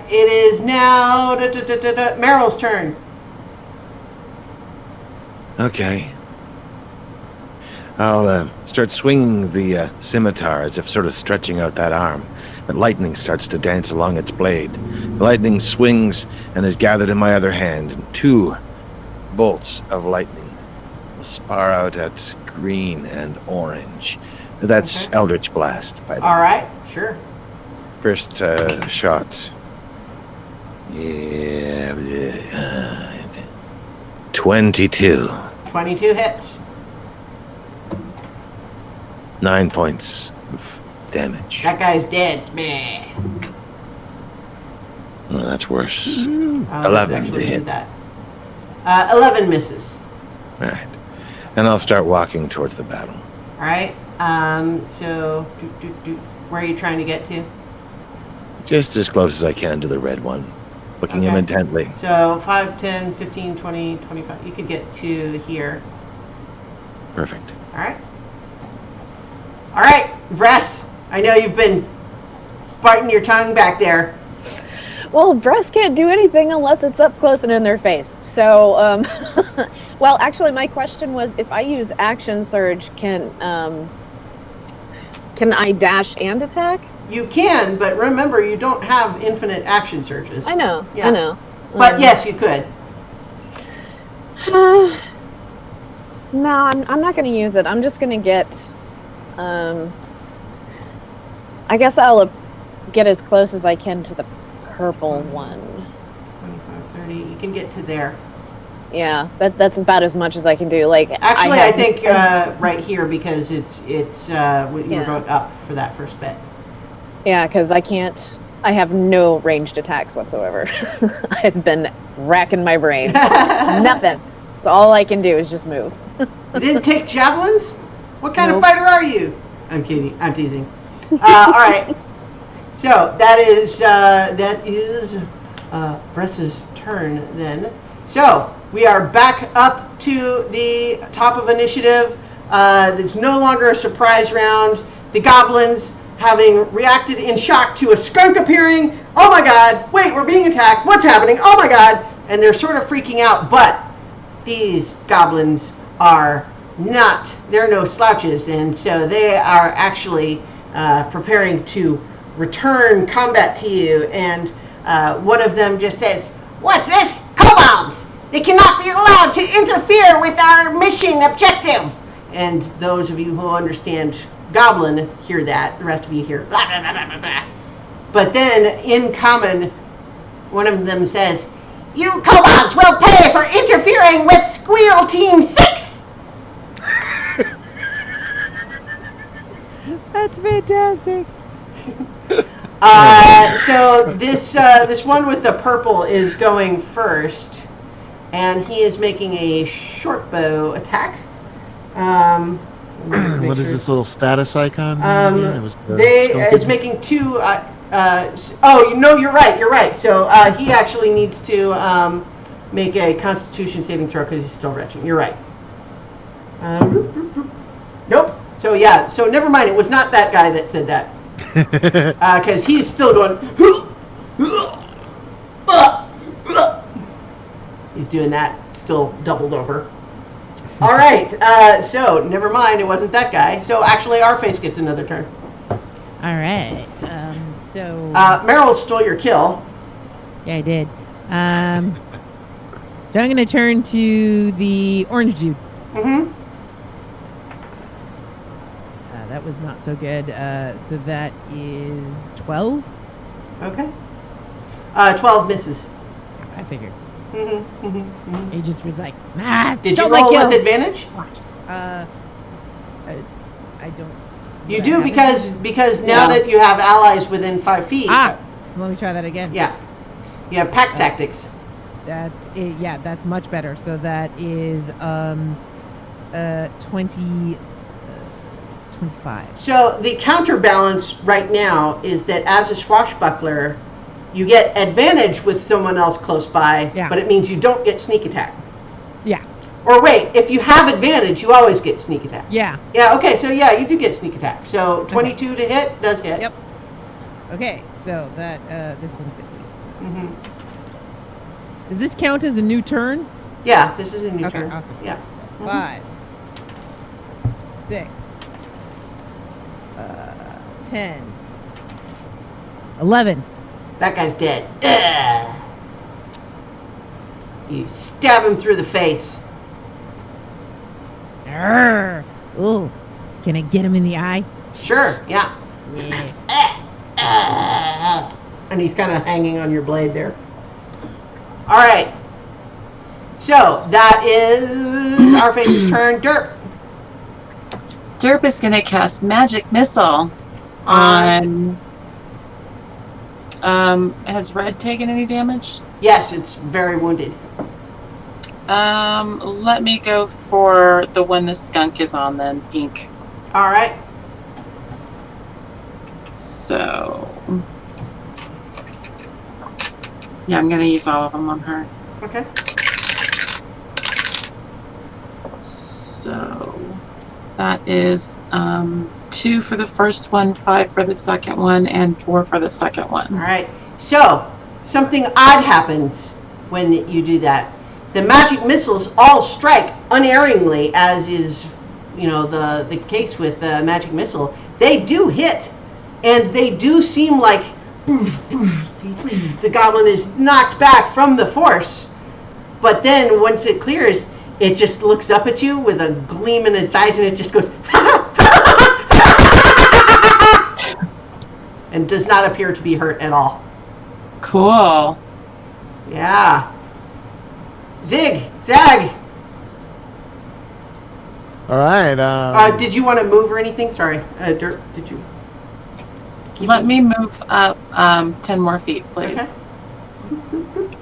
it is now Meryl's turn. Okay. I'll start swinging the scimitar as if sort of stretching out that arm, but lightning starts to dance along its blade. The lightning swings and is gathered in my other hand, and 2 bolts of lightning will spar out at green and orange. That's Okay. Eldritch Blast, by the All way. right, sure. First shot. Yeah. 22. 22 hits. 9 points of damage. That guy's dead. Meh. Oh, that's worse. Let's 11 to actually do hit. that. 11 misses. All right. And I'll start walking towards the battle. All right. So, where are you trying to get to? Just as close as I can to the red one. Looking him Okay. intently. So 5, 10, 15, 20, 25. You could get to here. Perfect. All right. All right, Vress. I know you've been biting your tongue back there. Well, Breast can't do anything unless it's up close and in their face. So, well, actually, my question was, if I use Action Surge, can I dash and attack? You can, but remember, you don't have infinite action surges. I know. Yeah. I know. But yes, you could. No, I'm not going to use it. I'm just going to get. I guess I'll get as close as I can to the purple one. 25, 30. You can get to there. Yeah, that's about as much as I can do. Like, Actually, I have- think right here, because it's you were Yeah. going up for that first bit. Yeah, because I have no ranged attacks whatsoever. I've been racking my brain. Nothing. So all I can do is just move. You didn't take javelins? What kind of Nope. fighter are you? I'm kidding. I'm teasing. All right. So that is Bress's turn then. So we are back up to the top of initiative. It's no longer a surprise round. The goblins, having reacted in shock to a skunk appearing, oh my god, wait, we're being attacked, what's happening, oh my god, and they're sort of freaking out, but these goblins are not, they're no slouches, and so they are actually preparing to return combat to you, and one of them just says, "What's this? Kobolds! They cannot be allowed to interfere with our mission objective!" And those of you who understand Goblin hear that, the rest of you hear blah, blah, blah, blah, blah, blah. But then, in common, one of them says, "You kobolds will pay for interfering with Squeal Team 6! That's fantastic. So this one with the purple is going first, and he is making a short bow attack. What is this little status icon? again? It was the They skunk is kid? making two. Oh, no, you're right. You're right. So he actually needs to make a Constitution saving throw because he's still retching. You're right. Nope. So yeah. So never mind. It was not that guy that said that because he's still going. He's doing that, still doubled over. All right. So never mind. It wasn't that guy. So actually, our face gets another turn. All right. So Meryl stole your kill. yeah, I did. So I'm gonna turn to the orange dude. Mm-hmm. That was not so good. So that is 12. Okay. 12 misses. I figured. Mm-hmm. Mm-hmm. Mm-hmm. He just was like, Did stole you my roll kill. with advantage? I don't. You I do have it? because now Yeah. that you have allies within 5 feet. So let me try that again. Yeah. You have pack tactics. Yeah, that's much better. So that is 20 25. So the counterbalance right now is that as a swashbuckler, you get advantage with someone else close by, Yeah. but it means you don't get sneak attack. Yeah. Or wait, if you have advantage, you always get sneak attack. Yeah. Yeah, okay, so yeah, you do get sneak attack. So 22 to hit does hit. Yep. Okay, so that this one's the 8. Mm-hmm. Does this count as a new turn? Yeah, this is a new Okay, turn. awesome. Yeah. Mhm. 5, 6, 10, 11. That guy's dead. Ugh. You stab him through the face. Arr! Ooh, can I get him in the eye? Sure, yeah. Yeah. And he's kind of hanging on your blade there. All right. So that is our face's turn. Derp. Derp is going to cast Magic Missile on. Has Red taken any damage? Yes, it's very wounded. Let me go for the one the skunk is on then, pink. All right. So, yeah, I'm gonna use all of them on her. Okay. So that is 2 for the first one, 5 for the second one, and 4 for the second All one. right. So something odd happens when you do that. The magic missiles all strike unerringly, as is, the case with the magic missile. They do hit, and they do seem like the goblin is knocked back from the force. But then once it clears, it just looks up at you with a gleam in its eyes, and it just goes and does not appear to be hurt at all. Cool. Yeah. Zag. All right. Did you want to move or anything? Sorry, Dirk, did you? Let me move up 10 more feet, please. Okay.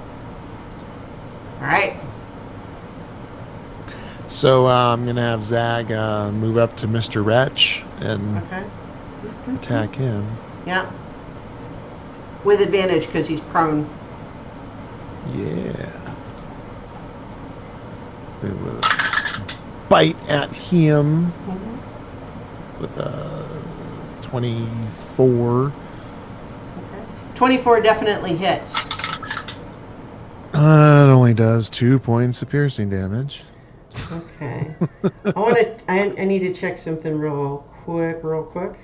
All right. So I'm gonna have Zag move up to Mr. Wretch and Okay. attack him. Yeah. With advantage because he's prone. Yeah. We will bite at him with a 24. Okay. 24 definitely hits. It only does 2 points of piercing damage. Okay. I need to check something real quick.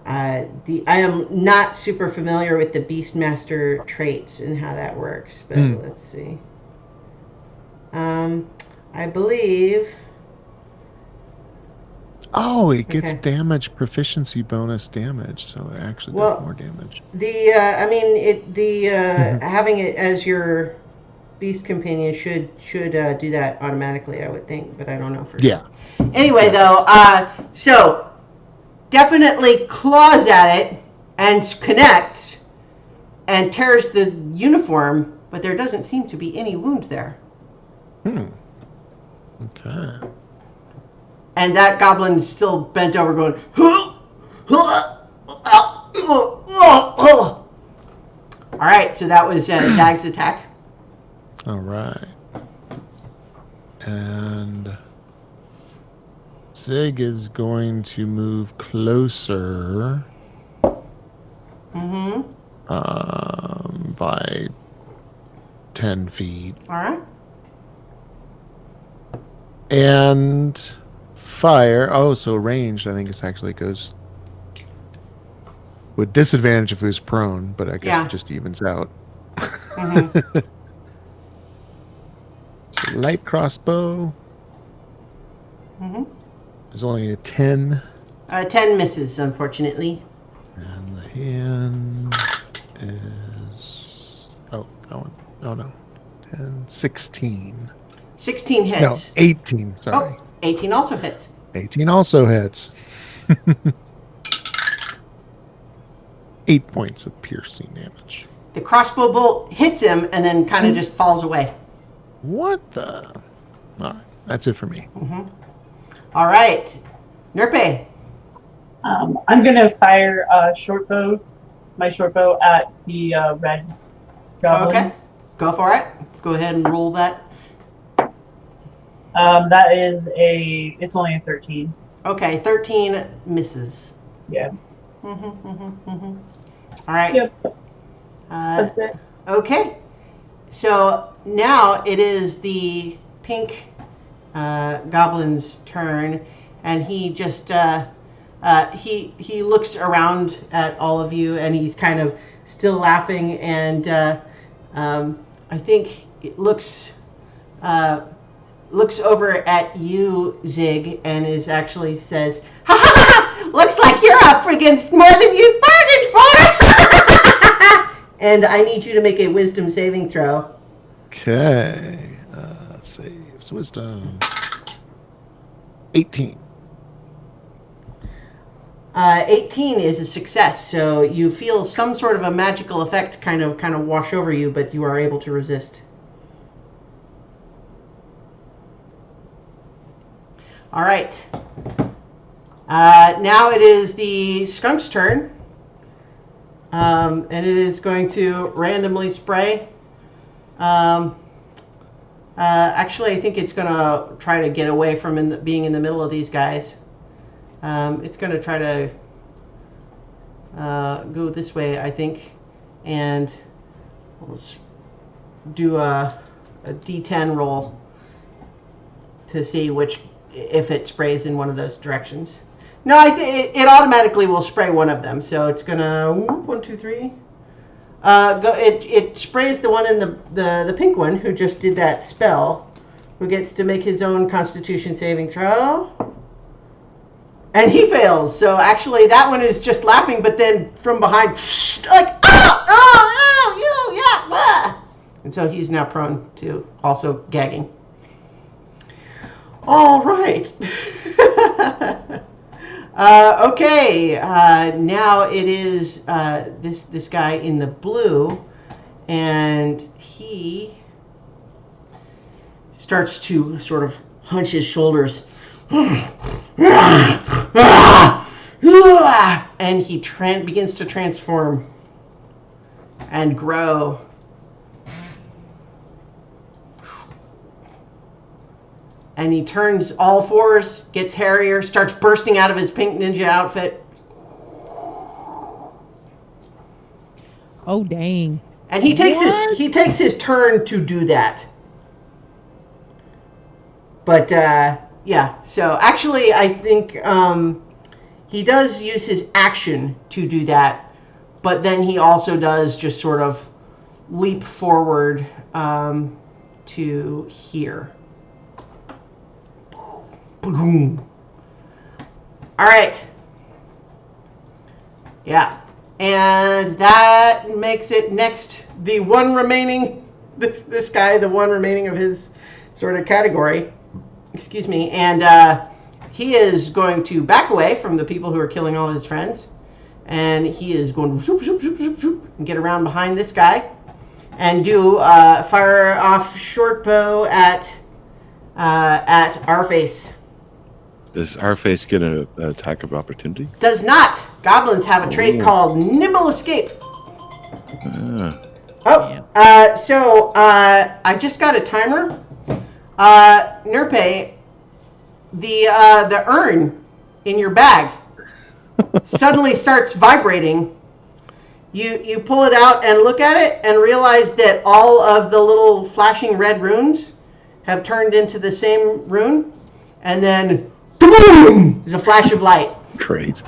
I am not super familiar with the Beastmaster traits and how that works, but let's see. I believe. Oh, it gets Okay. damage proficiency bonus damage, so it actually does more damage. Having it as your beast companion should do that automatically, I would think, but I don't know for sure. Yeah. Anyway, though, so definitely claws at it and connects and tears the uniform, but there doesn't seem to be any wound there. Okay. And that goblin's still bent over going, all right, so that was Zag's attack. All right. And Zig is going to move closer. By 10 feet. All right. And fire. Oh, so ranged, I think it actually goes with disadvantage if it was prone, but I guess Yeah. it just evens out. Mm-hmm. So light crossbow is only a 10. 10 misses, unfortunately. And the hand is... Oh, that one. Oh, no. 10, 16. 16 hits. No, 18, sorry. Oh, 18 also hits. 18 also hits. 8 points of piercing damage. The crossbow bolt hits him and then kind of just falls away. What the? All right, that's it for me. All right. Nerpe. I'm gonna fire my short bow at the red goblin. Okay. Go for it. Go ahead and roll that. That is it's only a 13. Okay, 13 misses. Yeah. All right. Yep. That's it. Okay. So now it is the pink goblin's turn, and he just he looks around at all of you, and he's kind of still laughing, and I think it looks over at you, Zig, and is actually says, "Ha ha ha! Looks like you're up against more than you bargained for." And I need you to make a wisdom saving throw. Okay. Let's see. It's wisdom. 18. 18 is a success, so you feel some sort of a magical effect kind of wash over you, but you are able to resist. All right. Now it is the skunk's turn, and it is going to randomly spray. Actually, I think it's going to try to get away from being in the middle of these guys. It's going to try to go this way, I think, and let's do a D10 roll to see if it sprays in one of those directions. No, it automatically will spray one of them, so it's going to 1, 2, 3. It sprays the one in the pink one who just did that spell, who gets to make his own Constitution saving throw. And he fails. So actually, that one is just laughing, but then from behind, like, yeah. And so he's now prone to also gagging. All right. Okay. Now it is this guy in the blue, and he starts to sort of hunch his shoulders. And he begins to transform and grow. And he turns all fours, gets hairier, starts bursting out of his pink ninja outfit. Oh, dang. And he takes his turn to do that. But yeah, so actually I think he does use his action to do that, but then he also does just sort of leap forward to here. Boom. All right. Yeah. And that makes it next the one remaining, this guy, the one remaining of his sort of category. Excuse me. And he is going to back away from the people who are killing all his friends. And he is going to zoop, zoop, zoop, zoop, zoop, and get around behind this guy and do fire off short bow at our face. Does our face get an attack of opportunity? Does not. Goblins have a trait called Nimble Escape. So I just got a timer. Nurpe, the urn in your bag suddenly starts vibrating. You pull it out and look at it and realize that all of the little flashing red runes have turned into the same rune, and then boom! There's a flash of light. Great.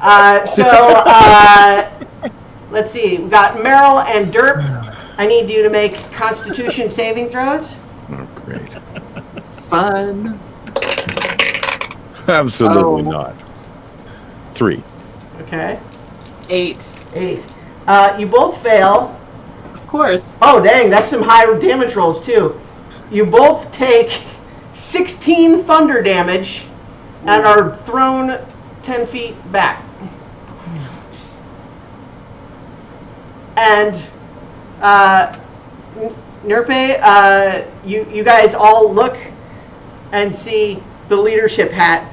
Let's see. We got Meryl and Derp. I need you to make Constitution saving throws. Oh, great. Fun. Absolutely not. 3. Okay. 8. 8. You both fail. Of course. Oh, dang. That's some high damage rolls, too. You both take 16 thunder damage and are thrown 10 feet back. And Nurpe, you guys all look and see the leadership hat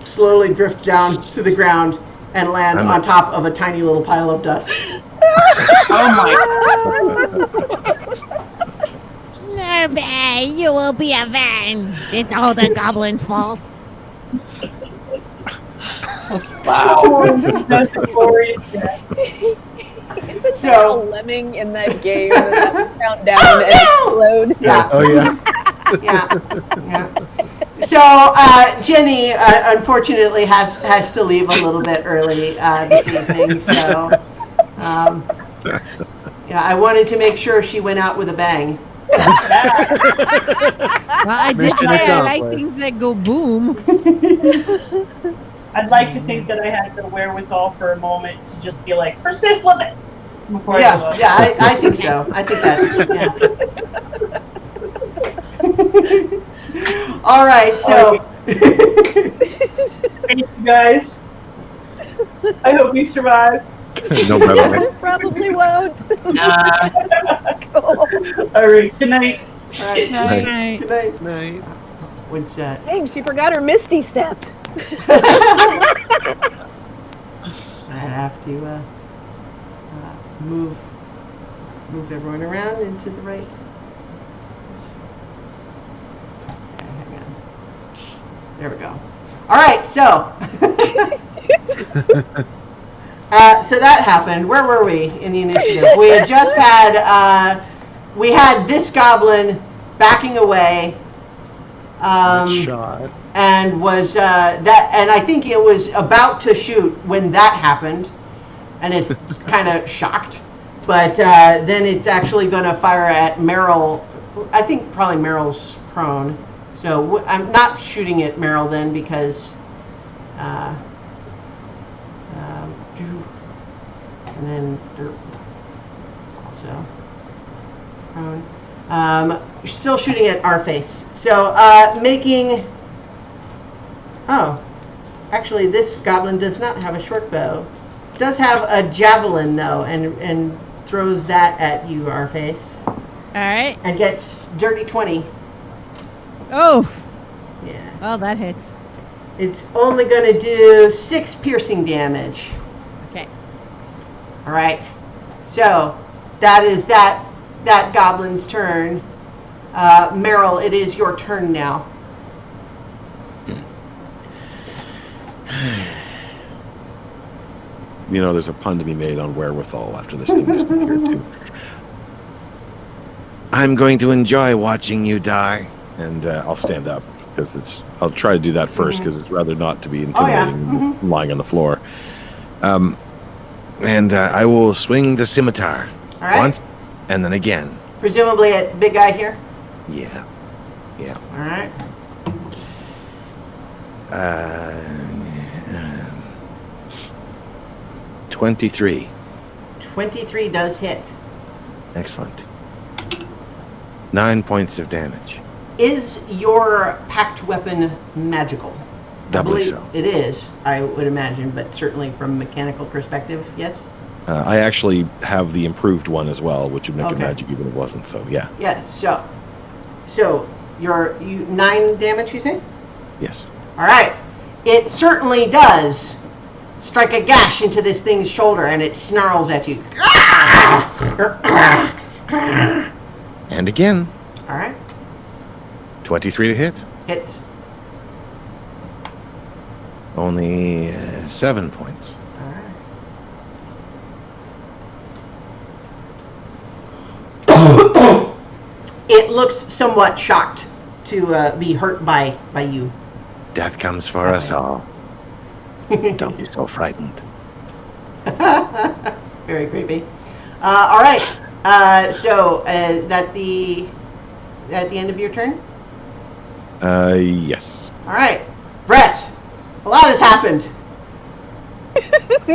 slowly drift down to the ground and land on top of a tiny little pile of dust. Oh my. Nerbe, you will be avenged. It's all the goblin's fault. Wow. That's a glorious death. Isn't there a lemming in that game that has to count down and explode? Yeah. Oh, yeah. Yeah. So Jenny, unfortunately, has to leave a little bit early this evening. So Yeah, I wanted to make sure she went out with a bang. Well, I did Mission say I like accomplished. things that go boom. I'd like to think that I had the wherewithal for a moment to just be like, persist limit! Before I Yeah, go up. yeah, I think so. I think that's, yeah. All right, so. Thank you guys. I hope you survive. No better. Probably won't. Nah. Cool. All right, good night. All right, Night. Right. good night. Night. What's that? Dang, she forgot her Misty Step. I have to move everyone around into the right. Oops. Okay, hang on. There we go. All right, so so that happened. Where were we in the initiative? We had just had we had this goblin backing away. Shot. And was that, and I think it was about to shoot when that happened, and it's kind of shocked, but then it's actually going to fire at Meryl. I think probably Meryl's prone, so I'm not shooting at Meryl then because and then also prone. Still shooting at our face. So making. Oh, actually, this goblin does not have a short bow. Does have a javelin though, and throws that at you, our face, All right. and gets dirty 20. Oh, Yeah. well, that hits. It's only going to do 6 piercing damage. Okay. All right. So that is that goblin's turn. Meryl, it is your turn now. You know, there's a pun to be made on wherewithal after this thing just appeared too. I'm going to enjoy watching you die, and I'll stand up because I'll try to do that first because it's rather not to be intimidating lying on the floor. And I will swing the scimitar All right. once and then again. Presumably at big guy here. Yeah. All right. 23. 23 does hit. Excellent. 9 points of damage. Is your packed weapon magical? Doubly I believe so. It is, I would imagine, but certainly from a mechanical perspective, yes? I actually have the improved one as well, which would make it Okay. magic even if it wasn't. So yeah. Yeah, so you 9 damage, you say? Yes. All right. It certainly does strike a gash into this thing's shoulder, and it snarls at you. And again. All right. 23 to hit. Hits. Only 7 points. All right. It looks somewhat shocked to be hurt by you. Death comes for us all. Don't be so frightened. Very creepy. All right. So at the end of your turn. Yes. All right, Brett. A lot has happened.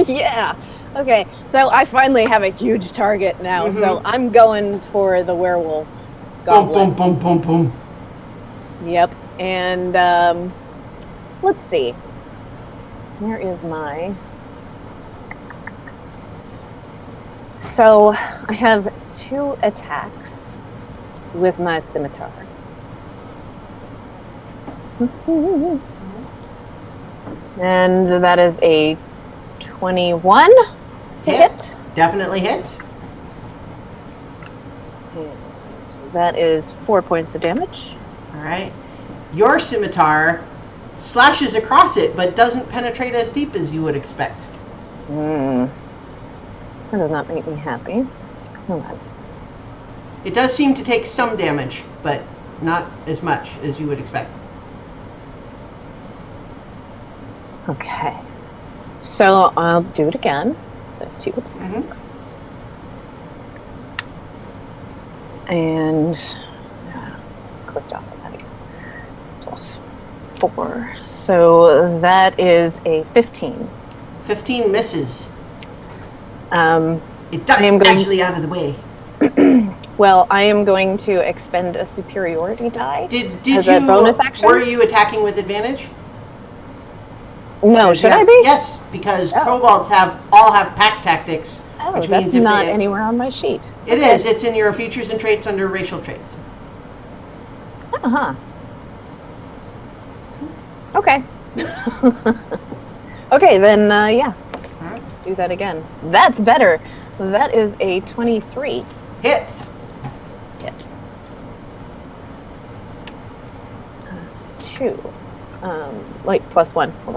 Yeah. Okay. So I finally have a huge target now. So I'm going for the werewolf Boom, goblin. boom, boom, boom, boom. Yep. And let's see. Where is my? So I have 2 attacks with my scimitar. And that is a 21 to hit. Definitely hits. And that is 4 points of damage. All right. Your scimitar slashes across it, but doesn't penetrate as deep as you would expect. That does not make me happy. Hold on. It does seem to take some damage, but not as much as you would expect. Okay. So I'll do it again. So 2 attacks. And clicked off of that again. Plus 4. So that is a 15. 15 misses. It I ducks am going- actually out of the way. Well, I am going to expend a superiority die. Did As you a bonus action? Were you attacking with advantage? No, should I be? Yes, because Oh. kobolds all have pack tactics. Oh, which that's means if not they- anywhere on my sheet. It is. It's in your features and traits under racial traits. Uh-huh. Okay. Okay, then, yeah. Alright. Do that again. That's better. That is a 23 Hits. hit. 2. Wait, plus 1. Hold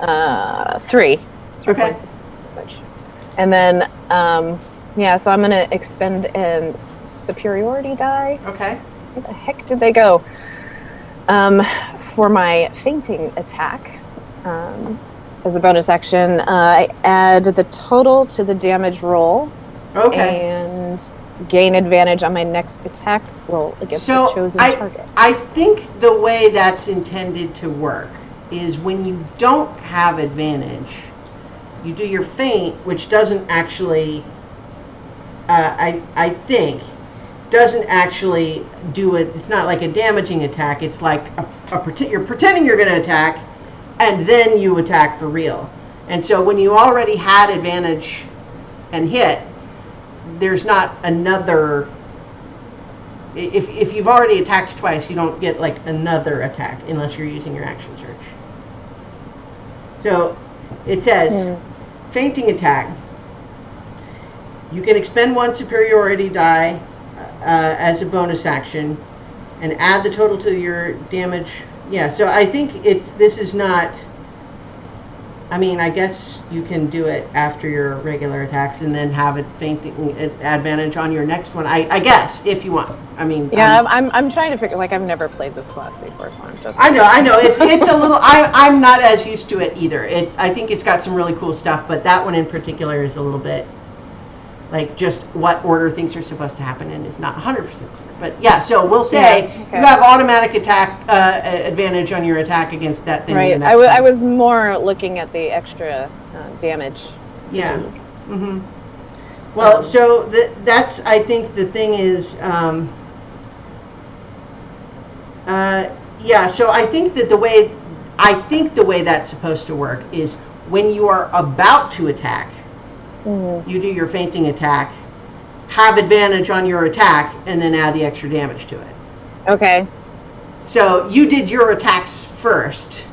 on. 3. 3 Okay. points of damage. And then, yeah, so I'm going to expend a superiority die. Okay. Where the heck did they go? For my fainting attack, as a bonus action, I add the total to the damage roll Okay. and gain advantage on my next attack roll against So, the chosen target. I think the way that's intended to work is when you don't have advantage, you do your feint, which doesn't actually, I think, doesn't actually do it. It's not like a damaging attack. It's like you're pretending you're going to attack, and then you attack for real. And so when you already had advantage and hit, there's not another. If you've already attacked twice, you don't get like another attack unless you're using your action surge. So it says fainting attack. You can expend 1 superiority die as a bonus action and add the total to your damage. Yeah, so I think this is not. I mean, I guess you can do it after your regular attacks and then have it fainting advantage on your next one. I guess if you want. I mean, Yeah, I'm trying to figure. Like, I've never played this class before, so I'm just. I know. It's a little. I'm not as used to it either. I think it's got some really cool stuff, but that one in particular is a little bit like just what order things are supposed to happen in is not 100% clear. But yeah, so we'll say Yeah, okay. you have automatic attack advantage on your attack against that thing. Right. The next I time. was more looking at the extra damage. Yeah. to do. Mm-hmm. Well, so that's I think the thing is. Yeah. So I think that the way that's supposed to work is when you are about to attack, you do your fainting attack, have advantage on your attack, and then add the extra damage to it. Okay. So you did your attacks first,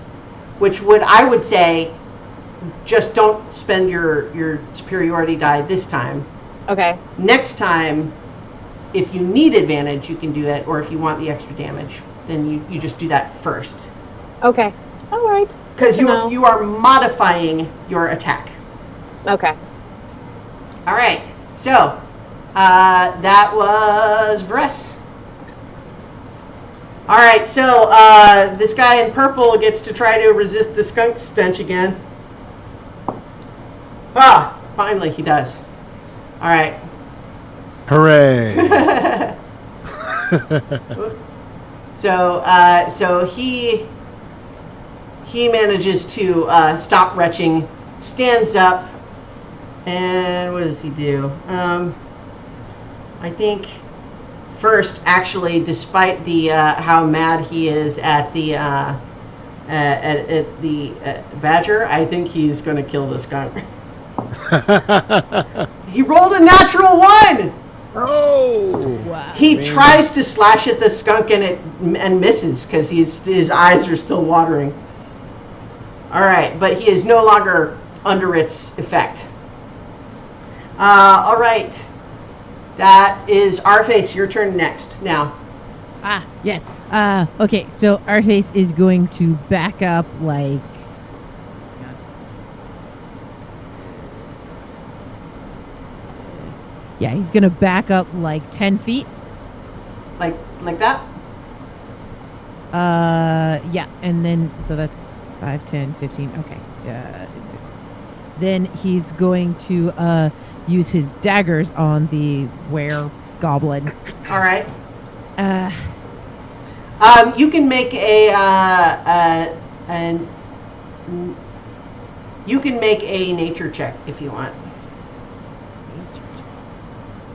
which I would say, just don't spend your superiority die this time. Okay. Next time, if you need advantage, you can do it, or if you want the extra damage, then you just do that first. Okay. All right. Because Good to know. you are modifying your attack. Okay. All right. So that was Vress. All right. So this guy in purple gets to try to resist the skunk stench again. Ah, finally he does. All right. Hooray! So he manages to stop retching, stands up, and what does he do? I think first, actually, despite the how mad he is at the badger, I think he's going to kill the skunk. He rolled a natural 1. Oh! Wow. He Man. tries to slash at the skunk and misses because his eyes are still watering. All right, but he is no longer under its effect. All right, that is Arface. Your turn next. Now, Ah, yes. Okay, so Arface is going to back up like. Yeah, he's going to back up like 10 feet. like that. Yeah, and then, so that's 5, 10, 15. Okay. Then he's going to use his daggers on the goblin. All right. Uh, You can make you can make a nature check if you want.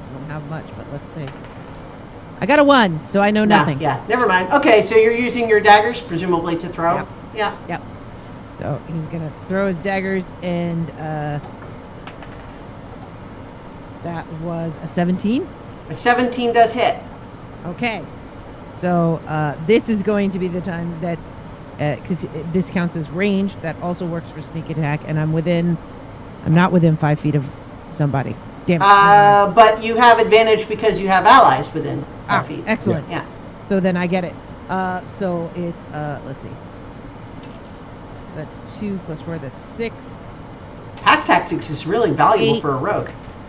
I don't have much, but let's see. I got a 1, so I know nothing. Yeah, never mind. Okay, so you're using your daggers, presumably, to throw? Yep. Yeah. Yep. So he's gonna throw his daggers, and that was a 17. A 17 does hit. Okay. So this is going to be the time that, because this counts as ranged, that also works for sneak attack, and I'm not within 5 feet of somebody. Damn it. But you have advantage because you have allies within 5 feet. Excellent. Yeah. So then I get it. So it's let's see. That's 2 plus 4. That's 6. Pack tactics is really valuable 8. for a rogue.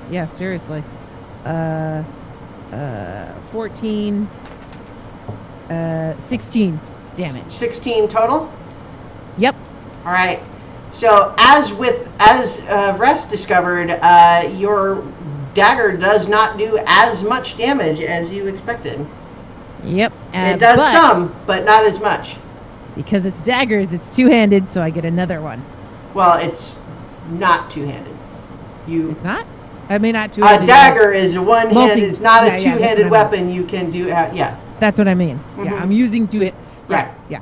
Yeah, seriously. 14. 16 damage. 16 total? Yep. All right. So as Vrest discovered, your dagger does not do as much damage as you expected. Yep. It does some, but not as much. Because it's daggers, it's two-handed, so I get another one. Well, it's not two-handed. It's not? I mean, not two-handed. A dagger is a one-handed. It's not a that's two-handed what I mean. weapon. You can do. Yeah. That's what I mean. Mhm. Yeah, I'm using two-hit. Right. Yeah.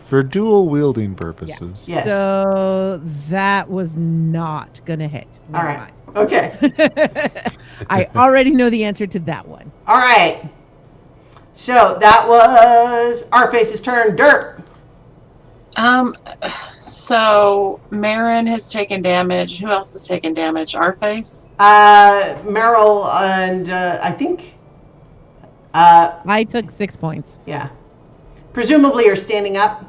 For dual wielding purposes. Yes. So that was not gonna hit. All Never right. Okay. mind. I already know the answer to that one. All right. So that was Arface's turn. Derp. So Marin has taken damage. Who else has taken damage? Our face? Meryl and I think. I took 6 points. Yeah. Presumably you're standing up.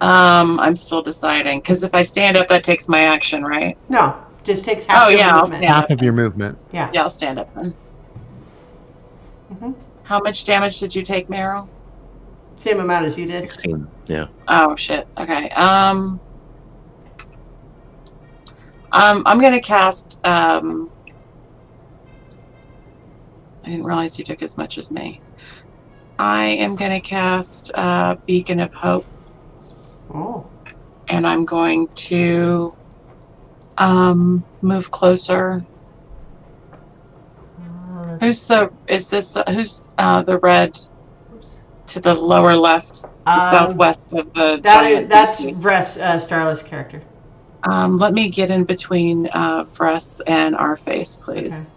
I'm still deciding because if I stand up, that takes my action, right? No, just takes half your yeah, I'll movement. stand Half of your movement. Yeah. Yeah, I'll stand up then. Mhm. How much damage did you take, Meryl? Same amount as you did. 16. Yeah. Oh shit. Okay. I'm gonna cast. I didn't realize you took as much as me. I am gonna cast Beacon of Hope, Oh. and I'm going to move closer. Who's the red to the lower left, the southwest of the giant That's beastie? Vress, Starless character. Let me get in between Vress and our face, please.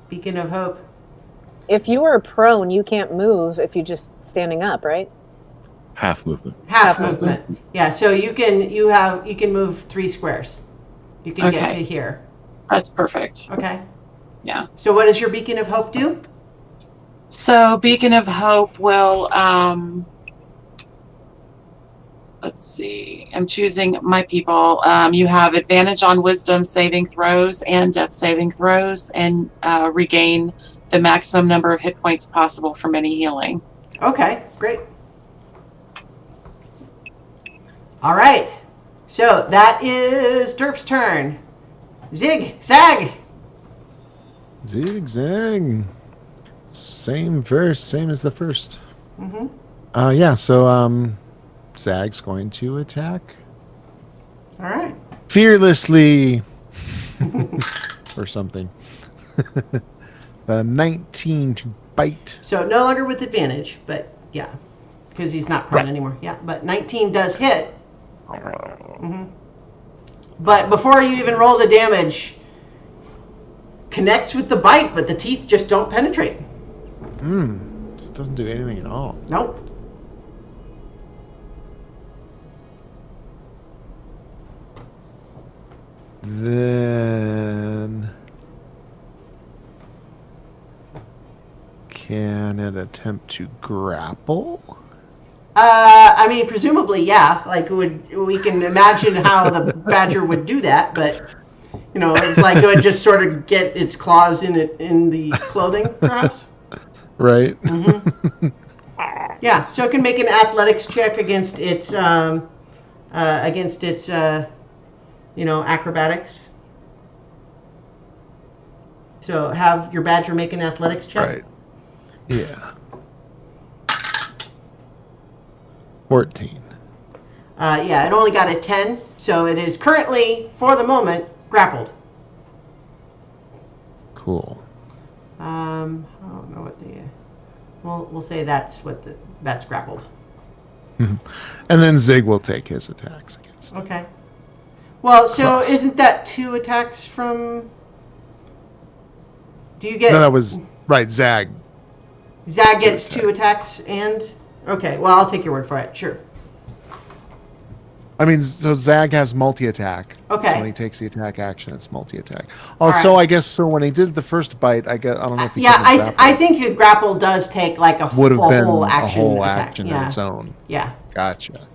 Beacon of Hope. If you are prone, you can't move if you're just standing up, right? Half movement. Half Half movement. Yeah, so you can move 3 squares. You can get Okay. to here. That's perfect. Okay. Yeah. So what does your Beacon of Hope do? So Beacon of Hope will, let's see, I'm choosing my people. You have advantage on wisdom saving throws and death saving throws, and regain the maximum number of hit points possible from any healing. Okay, great. All right. So that is Derp's turn. Zag. Zigzag. Same verse, same as the first. Mm-hmm. Yeah, so Zag's going to attack All right. fearlessly or something. The 19 to bite. So no longer with advantage, but yeah, because he's not prone anymore. Yeah, but 19 does hit. Mm-hmm. But before you even roll the damage, connects with the bite, but the teeth just don't penetrate. It doesn't do anything at all. Nope. Then can it attempt to grapple? I mean, presumably, yeah. Like, we can imagine how the badger would do that, but it's like it would just sort of get its claws in the clothing, perhaps. Right. Mm-hmm. Yeah, so it can make an athletics check against its acrobatics. So have your badger make an athletics check. Right. Yeah. 14. Yeah, it only got a 10, so it is currently, for the moment, grappled. Cool. I don't know what the... we'll say that's that's grappled. And then Zig will take his attacks against it. Okay. Well, so Cross. isn't that 2 attacks from... Do you get... No, that was... Right, Zag. Zag gets 2 attacks and... Okay, well, I'll take your word for it. Sure. I mean, so Zag has multi-attack. Okay. So when he takes the attack action, it's multi-attack. Oh, so right. I guess so when he did the first bite, I don't know if he Yeah, couldn't have I think a grapple does take like a would have been whole a action whole attack. action Yeah. on its own. Yeah. Gotcha.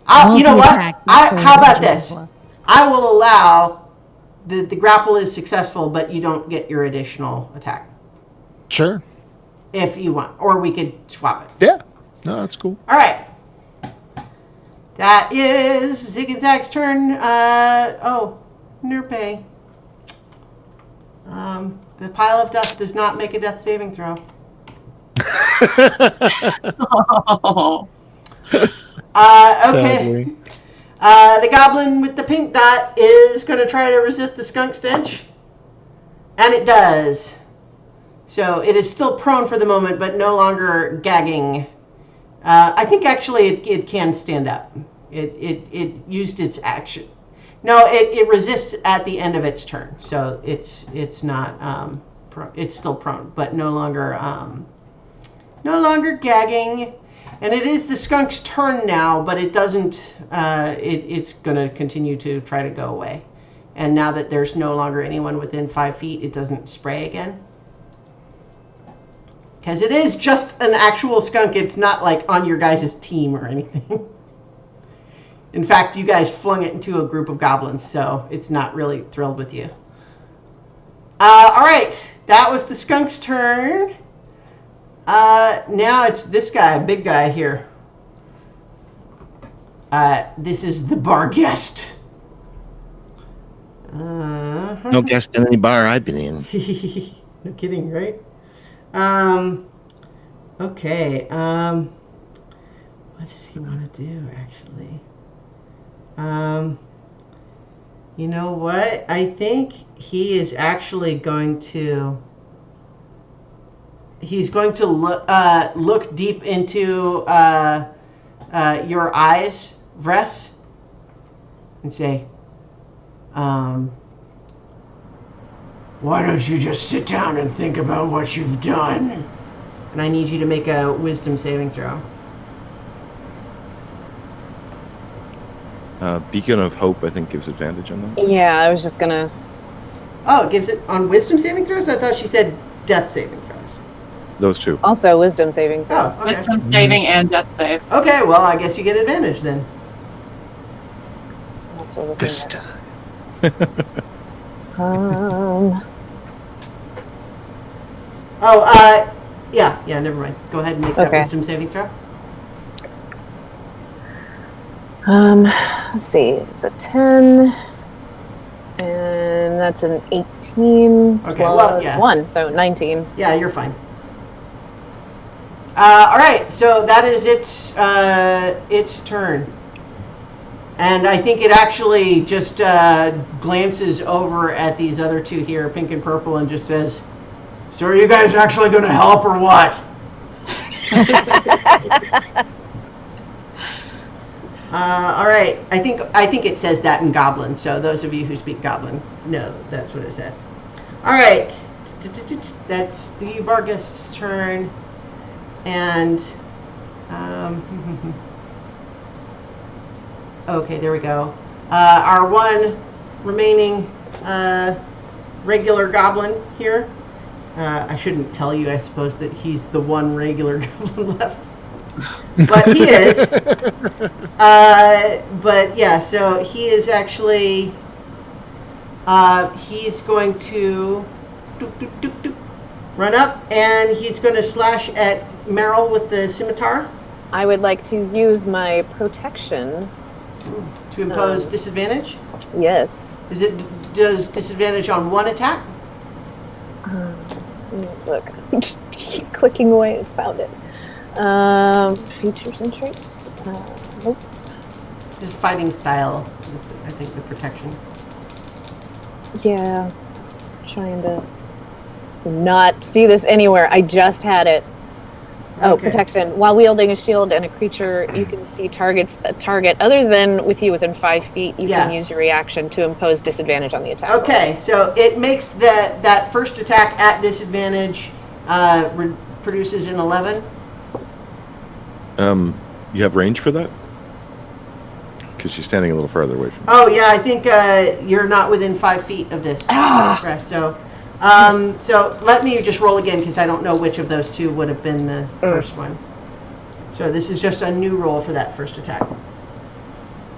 You know what? Multi-attack, How about that's this? what I will allow the grapple is successful, but you don't get your additional attack Sure. if you want, or we could swap it. Yeah. No, that's cool. All right. That is Zig and Zag's turn. Nurpe. The pile of dust does not make a death saving throw. Oh. Okay. Sadly. The goblin with the pink dot is going to try to resist the skunk stench. And it does. So it is still prone for the moment, but no longer gagging. I think actually it can stand up. It used its action. No, it resists at the end of its turn. So it's not it's still prone, but no longer gagging. And it is the skunk's turn now, but it doesn't. It's going to continue to try to go away. And now that there's no longer anyone within 5 feet, it doesn't spray again. Because it is just an actual skunk. It's not like on your guys' team or anything. In fact, you guys flung it into a group of goblins, so it's not really thrilled with you. All right, that was the skunk's turn. Now it's this guy, big guy here. This is the bar guest. No guest in any bar I've been in. No kidding, right? Okay. What does he want to do, actually? You know what? I think he is actually going to... He's going to look deep into your eyes, Vress, and say, why don't you just sit down and think about what you've done? And I need you to make a wisdom saving throw. Beacon of Hope, I think, gives advantage on that. Yeah, I was just gonna. Oh, it gives it on wisdom saving throws? I thought she said death saving throws. Those two. Also, wisdom saving throws. Oh, okay. Wisdom saving and death save. Okay, well, I guess you get advantage then. Absolutely. This time. Yeah, never mind. Go ahead and make that Okay. wisdom saving throw. Let's see. It's a 10, and that's an 18 Okay, well, yeah. 1, so 19. Yeah, you're fine. All right, so that is its turn. And I think it actually just glances over at these other two here, pink and purple, and just says, so are you guys actually going to help or what? All right, I think it says that in Goblin, so those of you who speak Goblin know that's what it said. All right, that's the Barghest's turn. And, okay, there we go. Our one remaining regular goblin here. I shouldn't tell you, I suppose, that he's the one regular goblin left. But he is. But yeah, so he is actually, he's going to run up, and he's going to slash at Meryl with the scimitar. I would like to use my protection. To impose disadvantage? Yes. Does disadvantage on one attack? Look, keep clicking away and found it. Features and traits. Nope. His fighting style is, I think, the protection. Yeah. Trying to not see this anywhere. I just had it. Oh, Okay. protection. While wielding a shield and a creature, you can see a target other than with you within 5 feet. You Yeah. can use your reaction to impose disadvantage on the attack. Okay, so it makes that first attack at disadvantage produces an 11. You have range for that? Because she's standing a little further away from you. Oh yeah, I think you're not within 5 feet of this. Rest, so let me just roll again because I don't know which of those two would have been the first one. So this is just a new roll for that first attack.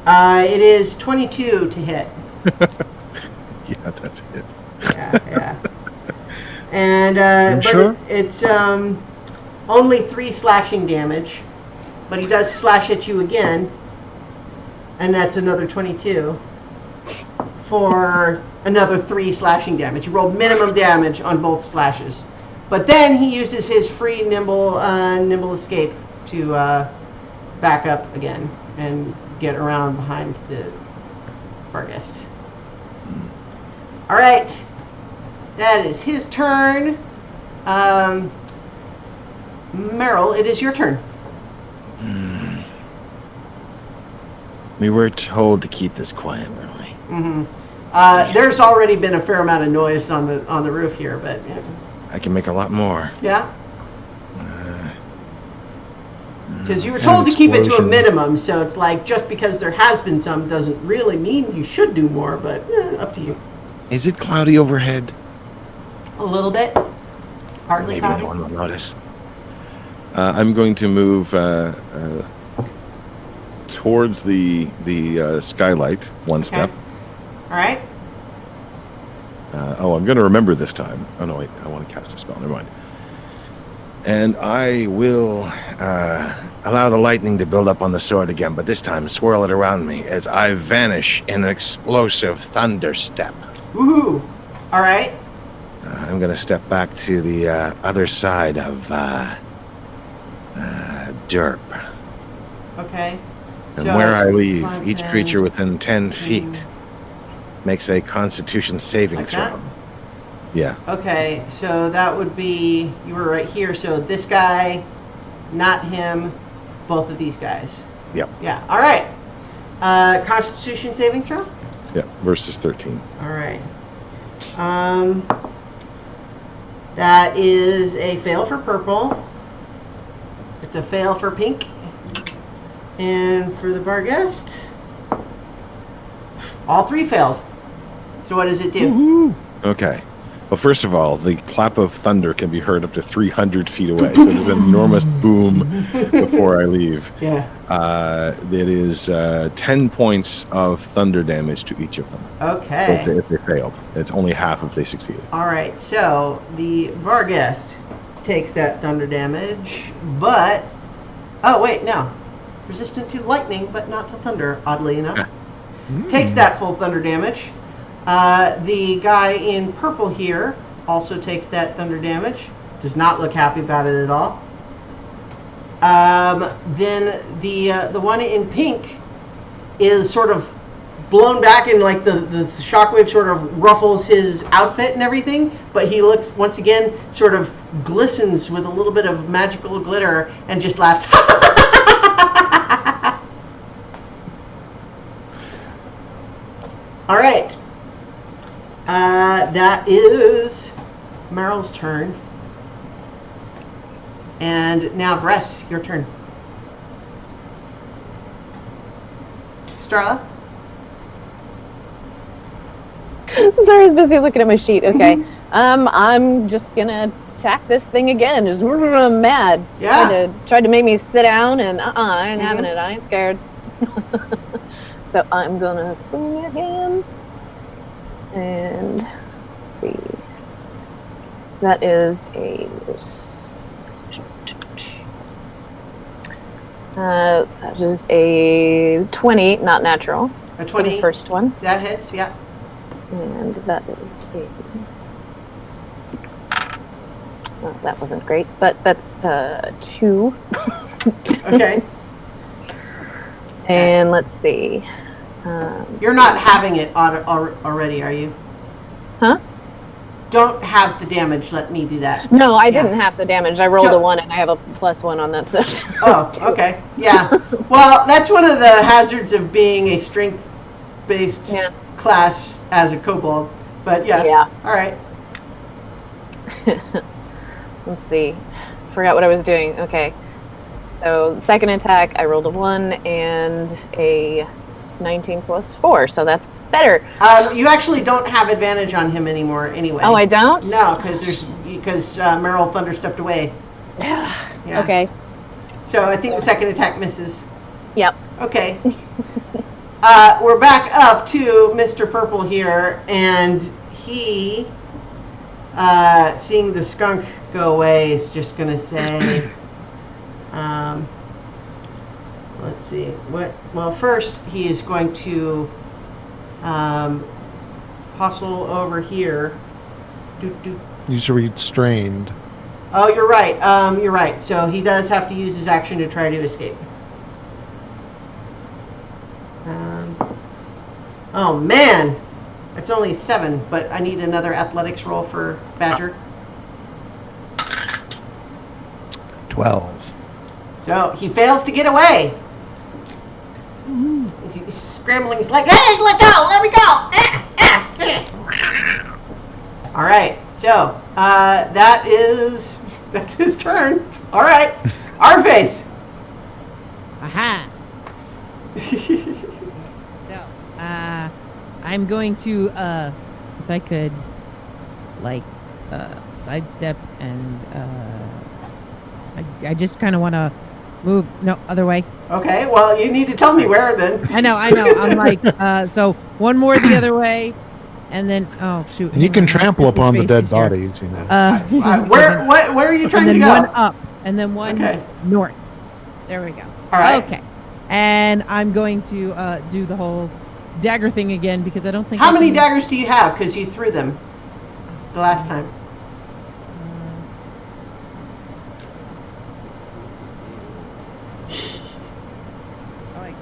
It is 22 to hit. Yeah, that's it. Yeah. And but sure? it's only 3 slashing damage, but he does slash at you again, and that's another 22 for another 3 slashing damage. You rolled minimum damage on both slashes, but then he uses his free nimble escape to back up again and get around behind the Barghest. All right, that is his turn. Meryl, it is your turn. We were told to keep this quiet, weren't we? Mm-hmm. There's already been a fair amount of noise on the roof here, but I can make a lot more. yeah. Because you were told to keep it to a explosion. minimum, so it's like just because there has been some doesn't really mean you should do more, but up to you. Is it cloudy overhead? A little bit. Partly Maybe cloudy. no one will notice. I'm going to move towards the skylight one step. All right. I'm going to remember this time. Oh, no, wait. I want to cast a spell. Never mind. And I will allow the lightning to build up on the sword again, but this time swirl it around me as I vanish in an explosive thunder step. Woohoo! All right. I'm going to step back to the other side of Derp. Okay. And So where I it's leave, 5, each 10, creature within 10 feet makes a Constitution saving like throw. that? Yeah. Okay, so that would be, you were right here, so this guy, not him, both of these guys. Yep. Yeah, all right. Constitution saving throw? Yeah. Versus 13. All right. That is a fail for purple. It's a fail for pink. And for the Barghest, all 3 failed. So what does it do? Woohoo! Okay. Well, first of all, the clap of thunder can be heard up to 300 feet away. So there's an enormous boom before I leave. Yeah. That is 10 points of thunder damage to each of them. Okay. If they failed. It's only half if they succeeded. All right, so the Barghest takes that thunder damage, but... Oh, wait, no. Resistant to lightning, but not to thunder, oddly enough. Takes that full thunder damage. The guy in purple here also takes that thunder damage. Does not look happy about it at all. Then the one in pink is sort of blown back, and like the shockwave sort of ruffles his outfit and everything, but he looks once again sort of glistens with a little bit of magical glitter and just laughs. All right. That is Meryl's turn. And now, Vress, your turn. Starla? Sorry, I was busy looking at my sheet. Okay. I'm just gonna attack this thing again. Just mad. Yeah. Tried to make me sit down, and I ain't having it. I ain't scared. So I'm gonna swing at him. And let's see. That is a that is a 20, not natural. A For the 20. first one. That hits, yeah. And that is a Well, that wasn't great, but that's 2. Okay. And let's see. You're not having it already, are you? Huh? Don't have the damage. Let me do that. No, I Yeah. didn't have the damage. I rolled So- a 1 and I have a +1 on that. So Oh, okay. Yeah. Well, that's one of the hazards of being a strength-based Yeah. class as a kobold. But yeah. Yeah. All right. Let's see. Forgot what I was doing. Okay. So second attack, I rolled a 1 and a 19 + 4. So that's better. You actually don't have advantage on him anymore, anyway. Oh, I don't? No, because Meryl Thunder stepped away. Yeah. Okay. So I think the second attack misses. Yep. Okay. We're back up to Mr. Purple here, and he, seeing the skunk go away, is just going to say, let's see. Well, first he is going to hustle over here. You should read strained. Oh, you're right. You're right. So he does have to use his action to try to escape. Oh man, it's only 7, but I need another athletics roll for Badger. 12. So he fails to get away. He's scrambling. He's like, "Hey, let go! Let me go!" All right. So that's his turn. All right, our face. Aha! So, I'm going to, if I could, sidestep and, I just kind of want to move, no, other way. Okay. Well, you need to tell me where then. I know. I'm like, so one more the other way, and then, oh, shoot. And you can trample Your upon the face dead is here. bodies, you know. Where are you trying and to then go? one up, and then one Okay. north. There we go. All right. Okay. And I'm going to do the whole dagger thing again because I don't think. How I many can- daggers do you have? Because you threw them the last time. I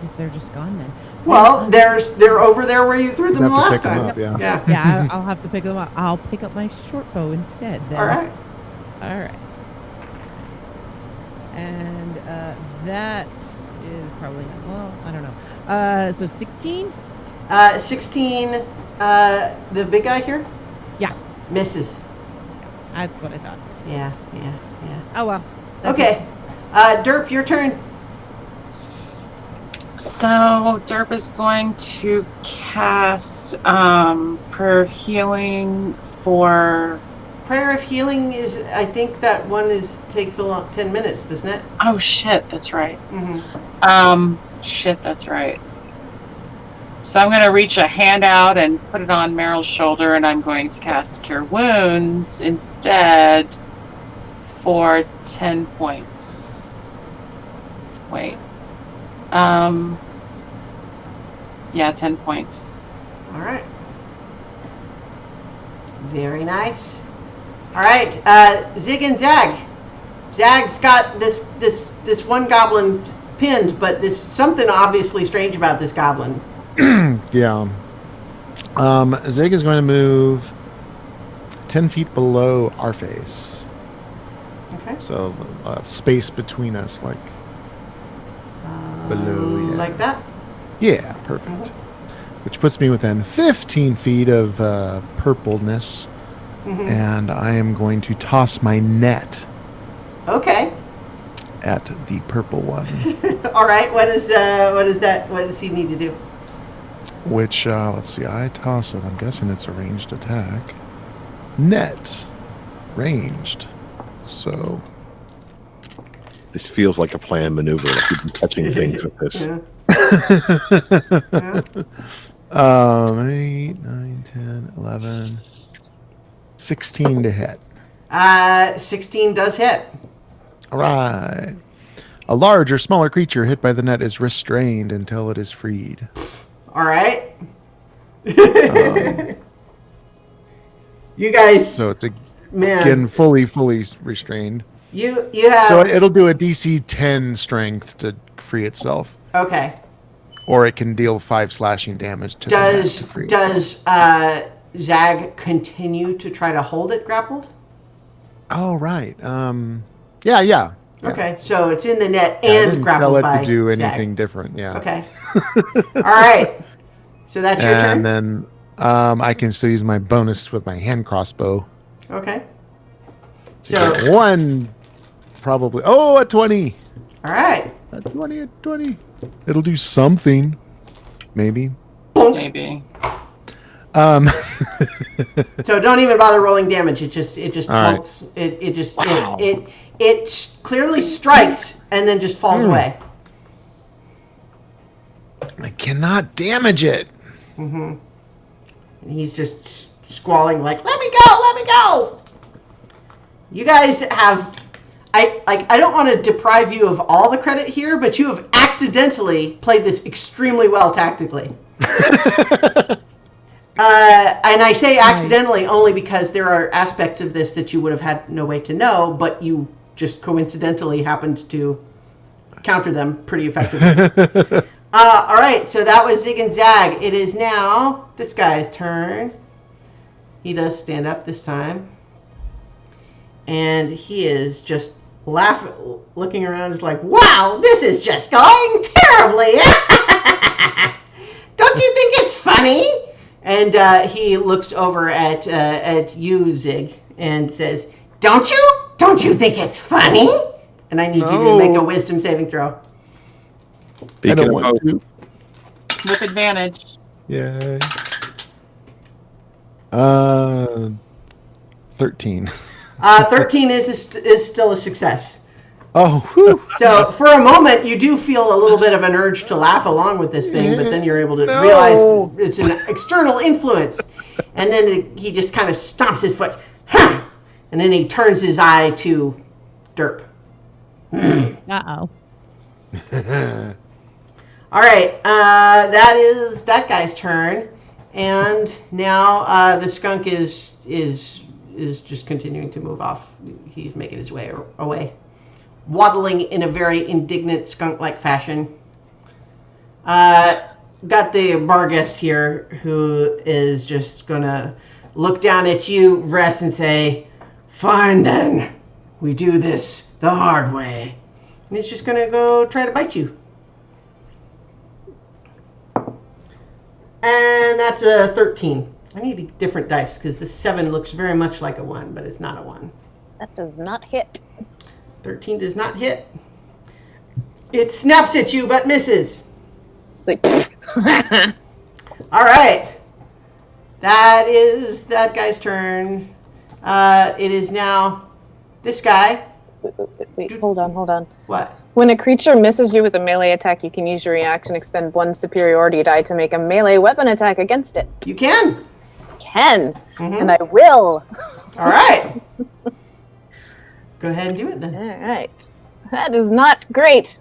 guess they're just gone then. Well, they're over there where you threw them You the have to last pick 'em time. up, yeah. Yeah. Yeah, I'll have to pick them up. I'll pick up my short bow instead. Then. All right. All right. And that is probably not. Well, I don't know. So 16. 16. The big guy here. Yeah. Misses. That's what I thought. Yeah. Oh well. That's Okay. Derp, your turn. So Derp is going to cast Prayer of Healing for. Prayer of Healing is. I think that one takes 10 minutes, doesn't it? Oh shit, that's right. Mm-hmm. Shit, that's right. So I'm going to reach a hand out and put it on Meryl's shoulder, and I'm going to cast Cure Wounds instead for 10 points. Wait. Yeah, 10 points. All right. Very nice. All right, Zig and Zag. Zag's got this one goblin pinned, but there's something obviously strange about this goblin. Yeah. Zig is going to move 10 feet below our face. Okay. So space between us, like below, yeah. Like that. Yeah, perfect. Which puts me within 15 feet of purpleness, Mm-hmm. and I am going to toss my net Okay. at the purple one, All right. What is that? What does he need to do? which, let's see, I toss it. I'm guessing it's a ranged attack. Net. Ranged. So, This feels like a planned maneuver. Like you've been touching things with this. Yeah. 8, 9, 10, 11, 16 to hit. 16 does hit. All right. A large or smaller creature hit by the net is restrained until it is freed. All right. You guys, So it's man, again fully restrained. you have So it'll do a DC 10 strength to free itself, okay. or it can deal 5 slashing damage to the net to free. Does Zag continue to try to hold it grappled? Oh right. Yeah. Okay, so it's in the net Yeah, I and didn't grappled tell it by to do Zag. anything different. Yeah. Okay. All right. So that's your turn. And then I can still use my bonus with my hand crossbow. Okay. To get one, probably. Oh, a 20. All right. A 20. It'll do something, maybe. Maybe. So don't even bother rolling damage. It just All pokes. It clearly strikes and then just falls away. I cannot damage it. Mm-hmm. And he's just squalling like, "Let me go! You guys have, I don't want to deprive you of all the credit here, but you have accidentally played this extremely well tactically. And I say accidentally only because there are aspects of this that you would have had no way to know, but you just coincidentally happened to counter them pretty effectively. All right, so that was Zig and Zag. It is now this guy's turn. He does stand up this time. And he is just looking around, is like, "Wow, this is just going terribly. Don't you think it's funny?" And he looks over at you, Zig, and says, Don't you think it's funny?" And I need you to make a wisdom saving throw. I don't want to. With advantage. Yay. 13. 13 is still a success. Oh, whew. So for a moment, you do feel a little bit of an urge to laugh along with this thing, but then you're able to realize it's an external influence. And then he just kind of stomps his foot. "Huh!" And then he turns his eye to Derp. Uh-oh. All right, that is that guy's turn. And now the skunk is just continuing to move off. He's making his way away, waddling in a very indignant skunk-like fashion. Got the bar guest here who is just gonna look down at you, Vress, and say, "Fine then, we do this the hard way." And he's just gonna go try to bite you. And that's a 13. I need a different dice because the 7 looks very much like a 1, but it's not a 1. That does not hit. 13 does not hit. It snaps at you, but misses. Like, All right. That is that guy's turn. It is now this guy. wait, hold on. What? When a creature misses you with a melee attack, you can use your reaction, expend 1 superiority die to make a melee weapon attack against it. You can. And I will. All right. Go ahead and do it then. All right. That is not great.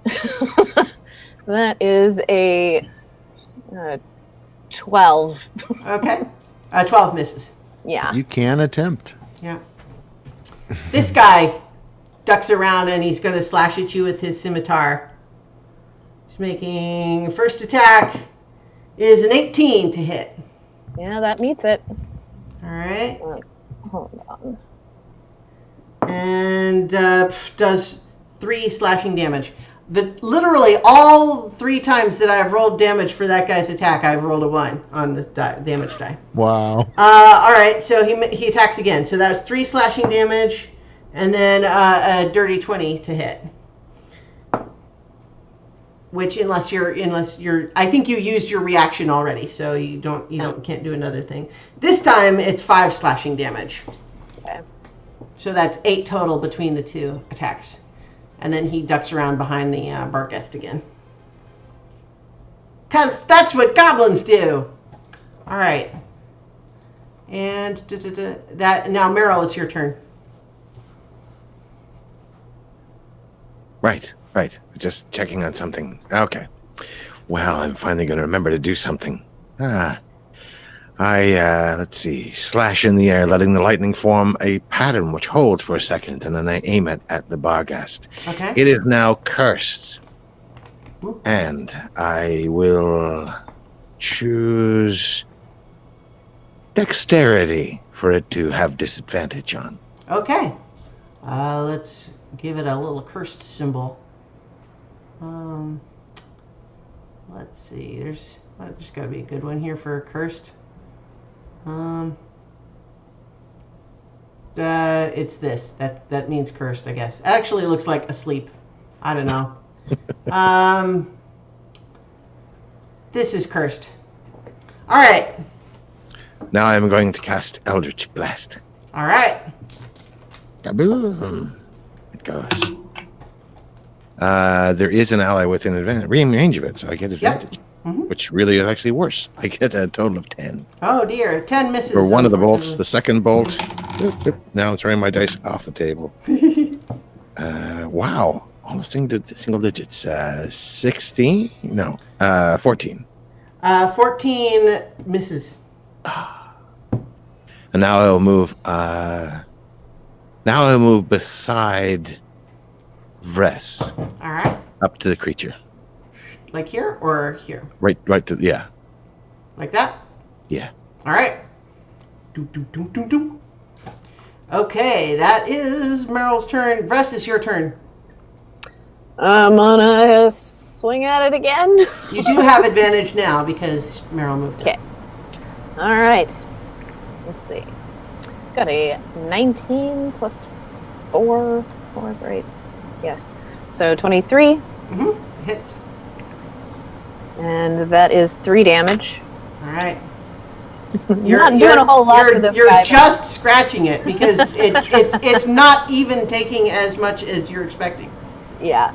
That is a 12. Okay. 12 misses. Yeah. You can attempt. Yeah. This guy ducks around and he's going to slash at you with his scimitar. He's making first attack is an 18 to hit. Yeah, that meets it. All right. Hold on. And does 3 slashing damage. Literally all 3 times that I've rolled damage for that guy's attack, I've rolled a 1 on the damage die. Wow. All right, so he attacks again. So that's 3 slashing damage, and then a dirty 20 to hit. Which, unless you're, I think you used your reaction already, so you can't do another thing. This time it's 5 slashing damage. Okay. So that's 8 total between the 2 attacks. And then he ducks around behind the bar guest again. Because that's what goblins do. All right. And that now, Meryl, it's your turn. Right. Just checking on something. Okay. Well, I'm finally going to remember to do something. let's see, slash in the air, letting the lightning form a pattern which holds for a second, and then I aim it at the Barghast. Okay. It is now cursed. Ooh. And I will choose dexterity for it to have disadvantage on. Okay. Let's give it a little cursed symbol. Let's see. There's got to be a good one here for cursed. It's this. That means cursed, I guess. Actually, it looks like asleep. I don't know. This is cursed. All right. Now I'm going to cast Eldritch Blast. All right. Kaboom! It goes. There is an ally within range of it, so I get advantage. Mhm. Which really is actually worse. I get a total of 10. Oh dear, 10 misses. For one of the bolts, the second bolt. Now I'm throwing my dice off the table. Wow. Almost single digits. 16? No. 14. 14 misses. And now I'll move. Now I'll move beside Vress. All right. Up to the creature. Like here or here? Right to yeah. Like that? Yeah. All right. Okay, that is Meryl's turn. Vress, it's your turn. I'm gonna swing at it again. You do have advantage now because Meryl moved Okay. All right. Let's see. Got a 19 plus 4, right? Yes. So 23, Mm-hmm. Hits. and that is 3 damage. All right. Not doing a whole lot to this You're guy. just scratching it because it's not even taking as much as you're expecting. Yeah.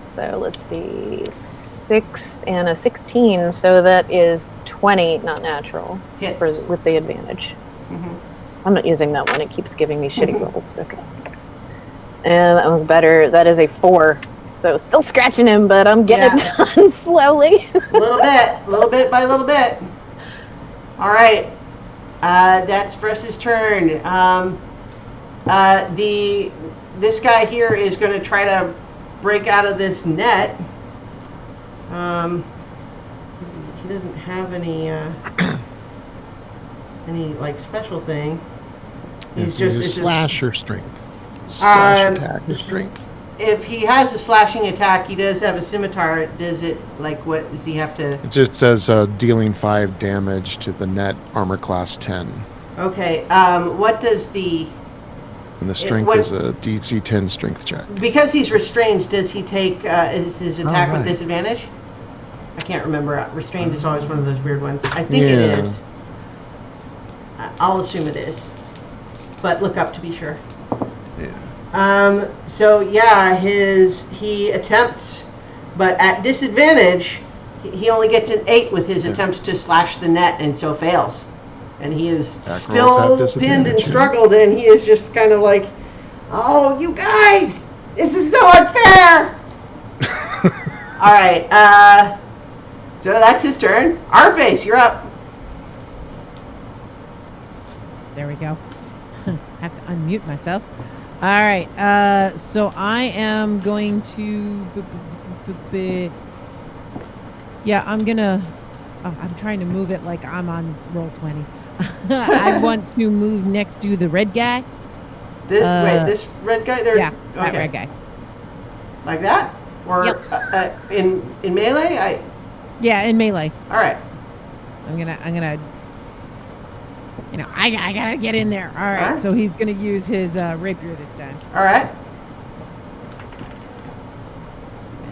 So let's see. 6 and a 16, so that is 20, not natural, Hits. with the advantage. Mm-hmm. I'm not using that one. It keeps giving me shitty rolls. Okay. And that was better. That is a 4. So still scratching him, but I'm getting it done slowly. little bit by little bit. All right. That's Vress's turn. This guy here is going to try to break out of this net. He doesn't have any like special thing. He's just it's slash or strength. Slash attack or strength. If he has a slashing attack, he does have a scimitar. Does it like what does he have to? It just says dealing 5 damage to the net armor class 10. Okay. What does the? And the strength is a DC 10 strength check. Because he's restrained, does he take is his attack with right. disadvantage? I can't remember. Restrained is always one of those weird ones. I think it is. I'll assume it is, but look up to be sure. Yeah. So yeah, he attempts, but at disadvantage, he only gets an 8 with his attempts to slash the net, and so fails. And he is still pinned and struggled, and he is just kind of like, "Oh, you guys, this is so unfair." All right, so that's his turn. Arface, you're up. There we go. Have to unmute myself. All right. So I am going to. Yeah, I'm gonna. I'm trying to move it like I'm on roll 20. I want to move next to the red guy. This red guy there. Yeah, that red guy. Like that, or Yep. In melee. Yeah, in melee. All right. I'm gonna. I gotta get in there. All right. Alright. So he's gonna use his rapier this time, All right.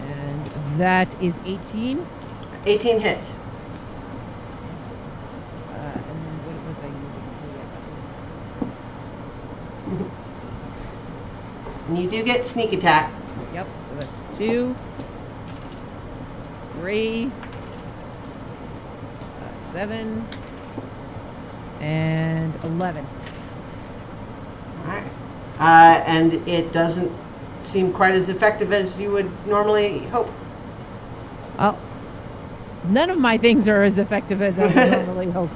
and that is 18. 18 hits. And then what was I using? And you do get sneak attack. Yep. So that's 2, 3, 7, and 11. All right. And it doesn't seem quite as effective as you would normally hope. Oh, none of my things are as effective as I would normally hope.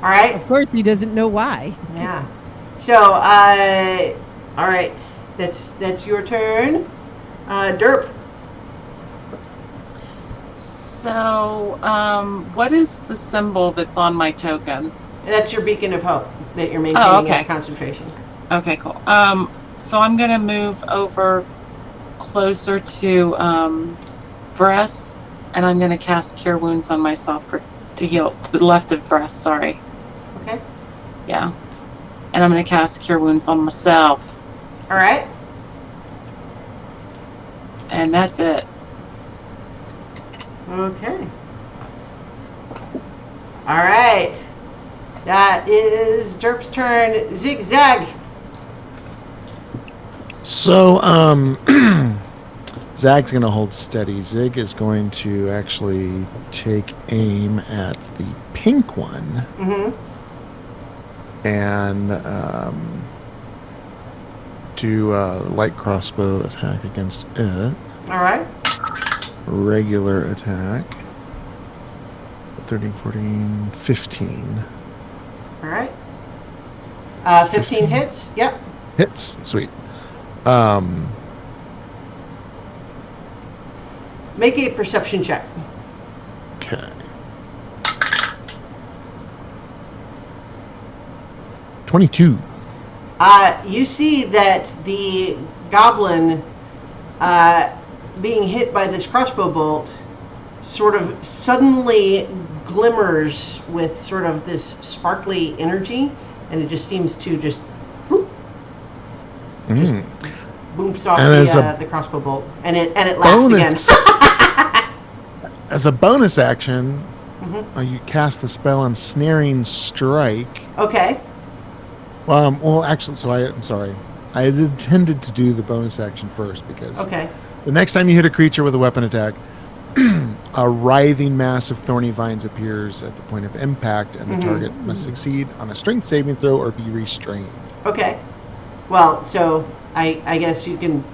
All right. Of course, he doesn't know why. Yeah. So, all right. That's your turn. Derp. So, what is the symbol that's on my token? That's your beacon of hope that you're maintaining okay. as concentration. Okay, cool. So I'm gonna move over closer to Vress, and I'm gonna cast Cure Wounds on myself to heal to the left of Vress. Sorry. Okay. Yeah. And I'm gonna cast Cure Wounds on myself. All right. And that's it. Okay. All right. That is Derp's turn. Zigzag. So, Zag's going to hold steady. Zig is going to actually take aim at the pink one Mm-hmm. and do a light crossbow attack against it. All right. Regular attack. 13, 14, 15. All right. 15 hits. Yep. Hits. Sweet. Make a perception check. Okay. 22. You see that the goblin being hit by this crossbow bolt sort of suddenly glimmers with sort of this sparkly energy, and it just seems to just whoop, just booms off the crossbow bolt, and it laughs again. As a bonus action, you cast the spell Ensnaring Strike. Okay. Well, actually, I'm sorry. I had intended to do the bonus action first because the next time you hit a creature with a weapon attack, a writhing mass of thorny vines appears at the point of impact, and the target must succeed on a strength saving throw or be restrained. Okay. Well, so I guess you can.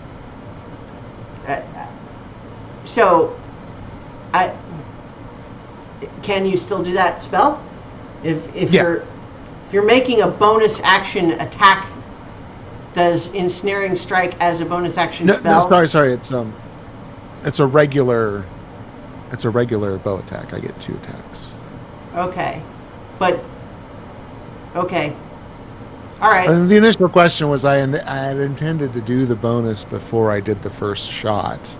Can you still do that spell? If you're making a bonus action attack, does Ensnaring Strike as a bonus action spell? No, sorry. It's a regular bow attack. I get 2 attacks. Okay. But okay. All right. The initial question was I had intended to do the bonus before I did the first shot.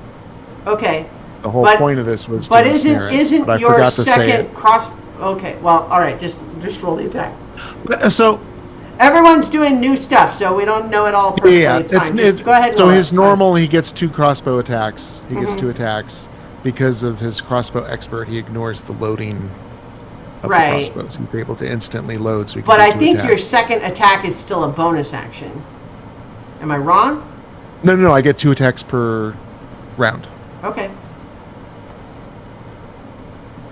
Okay. The whole point of this was but to isn't your second cross? Okay. Well, all right. Just roll the attack. So everyone's doing new stuff, so we don't know it all perfectly. Yeah, it's fine. Just go ahead. And so roll his it. normal, he gets 2 crossbow attacks. He gets 2 attacks because of his crossbow expert. He ignores the loading of the crossbows. He's able to instantly load. So he can but do I 2 think attacks. your second attack is still a bonus action. Am I wrong? No. I get 2 attacks per round. Okay.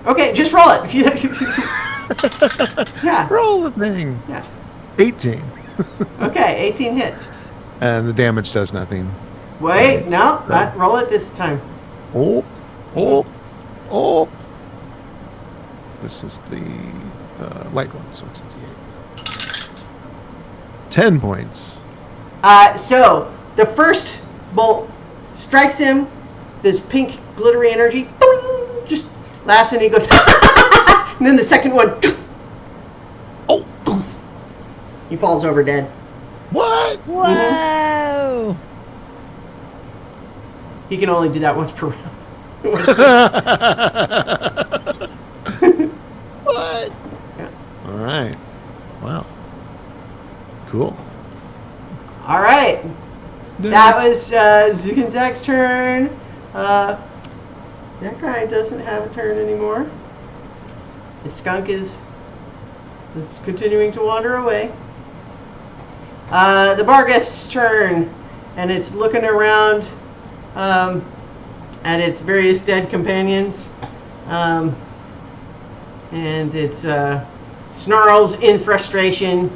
Okay, just roll it. Yeah. Roll the thing. Yeah. 18. Okay, 18 hits. And the damage does nothing. Wait, no, roll it this time. Oh. This is the light one, so it's a D8. 10 points. So the first bolt strikes him. This pink glittery energy, boing, just laughs, and he goes, and then the second one, poof, he falls over dead. What? Whoa! He can only do that once per round. What? Yeah. All right. Wow. Cool. All right. That was Zugenzag's turn. That guy doesn't have a turn anymore. The skunk is continuing to wander away. The Barghest's turn, and it's looking around at its various dead companions, and it snarls in frustration,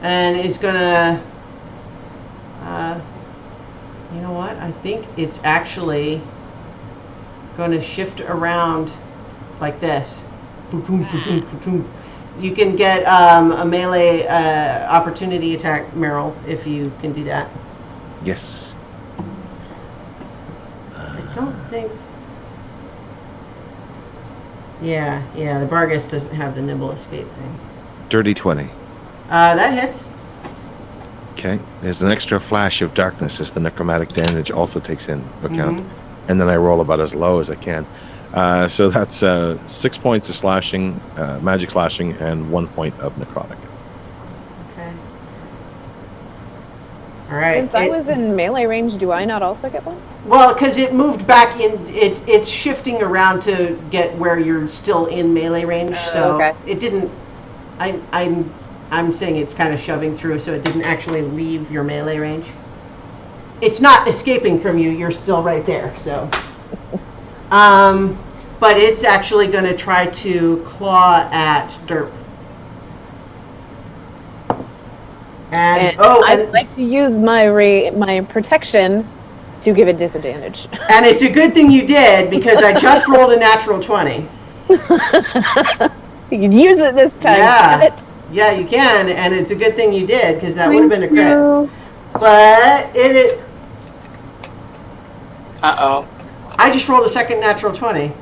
and it's gonna. You know what? I think it's actually going to shift around like this. Pootum, pootum, pootum. You can get a melee opportunity attack, Meryl, if you can do that. Yes. I don't think. Yeah, the Barghest doesn't have the nimble escape thing. Dirty 20. That hits. Okay. There's an extra flash of darkness as the necromantic damage also takes in account. And then I roll about as low as I can. So that's 6 points of slashing, magic slashing, and 1 point of necrotic. Okay. All right. Since I was in melee range, do I not also get one? Well, because it moved back in, it's shifting around to get where you're still in melee range. So okay. it didn't. I'm saying it's kind of shoving through, so it didn't actually leave your melee range. It's not escaping from you. You're still right there. So, but it's actually going to try to claw at Derp. And I'd like to use my protection to give it disadvantage. And it's a good thing you did, because I just rolled a natural 20. You can use it this time. Yeah. Yeah, you can, and it's a good thing you did, because that would have been a crit. But it is. Uh-oh. I just rolled a second natural 20.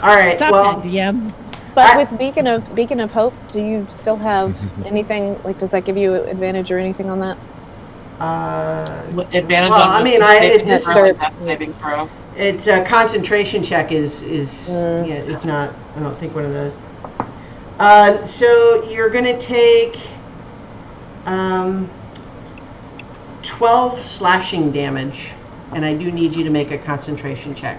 All right. Stop well, that, DM. But with Beacon of Hope, do you still have anything? Like, does that give you advantage or anything on that? Advantage well, on I mean, death saving throw. It's a concentration check is it's not. I don't think one of those. So you're gonna take 12 slashing damage, and I do need you to make a concentration check.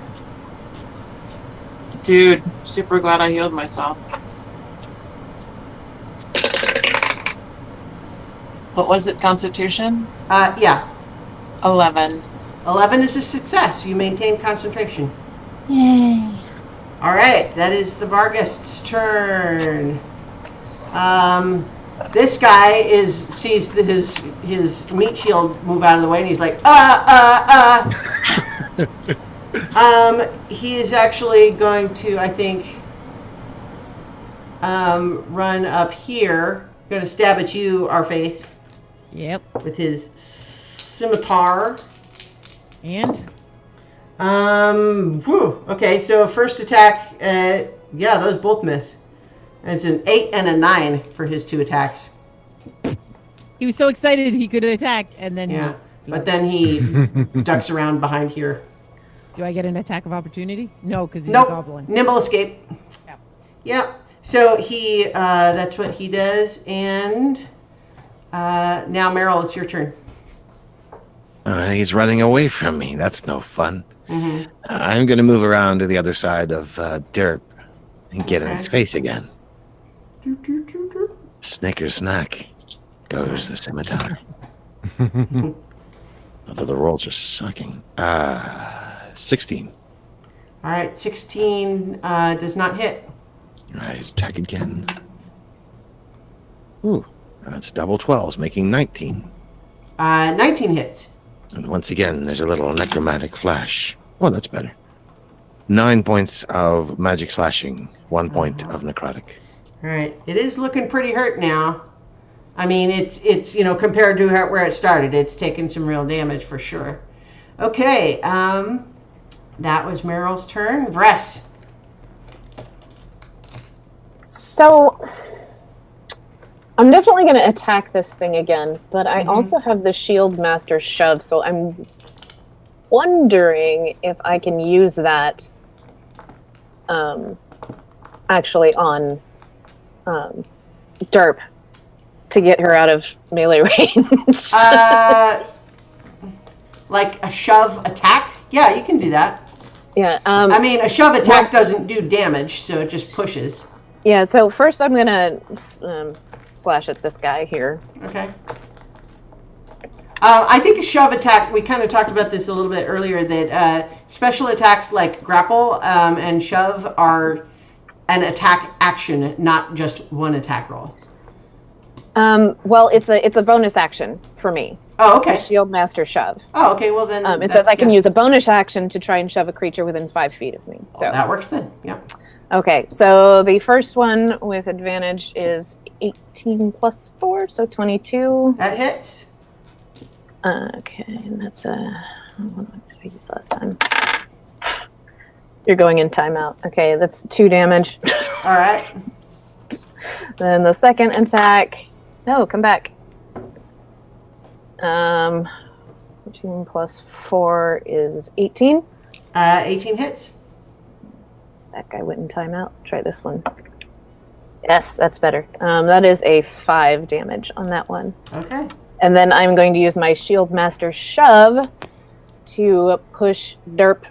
Dude, super glad I healed myself. What was it, Constitution? Yeah. 11. 11 is a success. You maintain concentration. Yay. All right, that is the Barghest's turn. This guy sees his meat shield move out of the way, and he's like, he is actually going to, I think, run up here. Going to stab at you, Arface. Yep. With his scimitar. And? Okay, so first attack, yeah, those both miss. And it's an 8 and a 9 for his 2 attacks. He was so excited he could attack, and then Yeah, but then he ducks around behind here. Do I get an attack of opportunity? No, because he's Nope. a goblin. Nimble escape. Yep. Yep. So he, that's what he does, and now Meryl, it's your turn. He's running away from me. That's no fun. Mm-hmm. I'm going to move around to the other side of Derp and get in its face again. Snicker snack goes the scimitar. Although the rolls are sucking. 16. All right, 16 does not hit. All right, attack again. Ooh, that's double 12s, making 19. 19 hits. And once again, there's a little necromantic flash. Oh, that's better. 9 points of magic slashing, 1 point of necrotic. All right, it is looking pretty hurt now. I mean, it's compared to where it started, it's taken some real damage for sure. Okay, that was Meryl's turn. Vress. So, I'm definitely going to attack this thing again, but I also have the Shield Master Shove, so I'm wondering if I can use that actually on Derp to get her out of melee range. Like a shove attack? Yeah, you can do that. Yeah. I mean, a shove attack doesn't do damage, so it just pushes. Yeah, so first I'm going to slash at this guy here. Okay. I think a shove attack, we kind of talked about this a little bit earlier, that special attacks like grapple and shove are an attack action, not just one attack roll. Well, it's a bonus action for me. Oh, A okay. shield master shove. Oh, okay. Well then. It says I can use a bonus action to try and shove a creature within 5 feet of me. So that works then. Yeah. okay, so the first one with advantage is 18 plus 4, so 22. That hits. Okay, and that's what did I use last time? You're going in timeout. Okay, that's 2 damage. All right. Then the second attack. No, come back. 14 plus 4 is 18. 18 hits. That guy went in timeout. Try this one. Yes, that's better. That is a 5 damage on that one. Okay. And then I'm going to use my Shield Master Shove to push Derp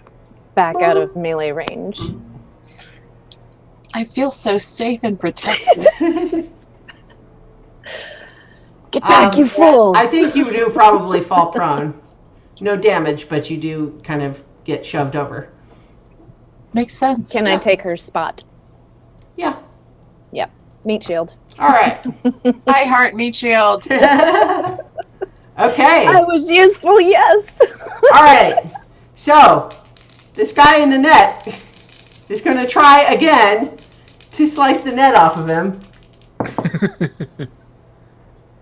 back out of melee range. I feel so safe and protected. Get back, you fool! I think you do probably fall prone. No damage, but you do kind of get shoved over. Makes sense. Can I take her spot? Yeah. Yep. Meat shield. All right. I heart meat shield. Okay. I was useful, yes! All right. So, this guy in the net is going to try again to slice the net off of him.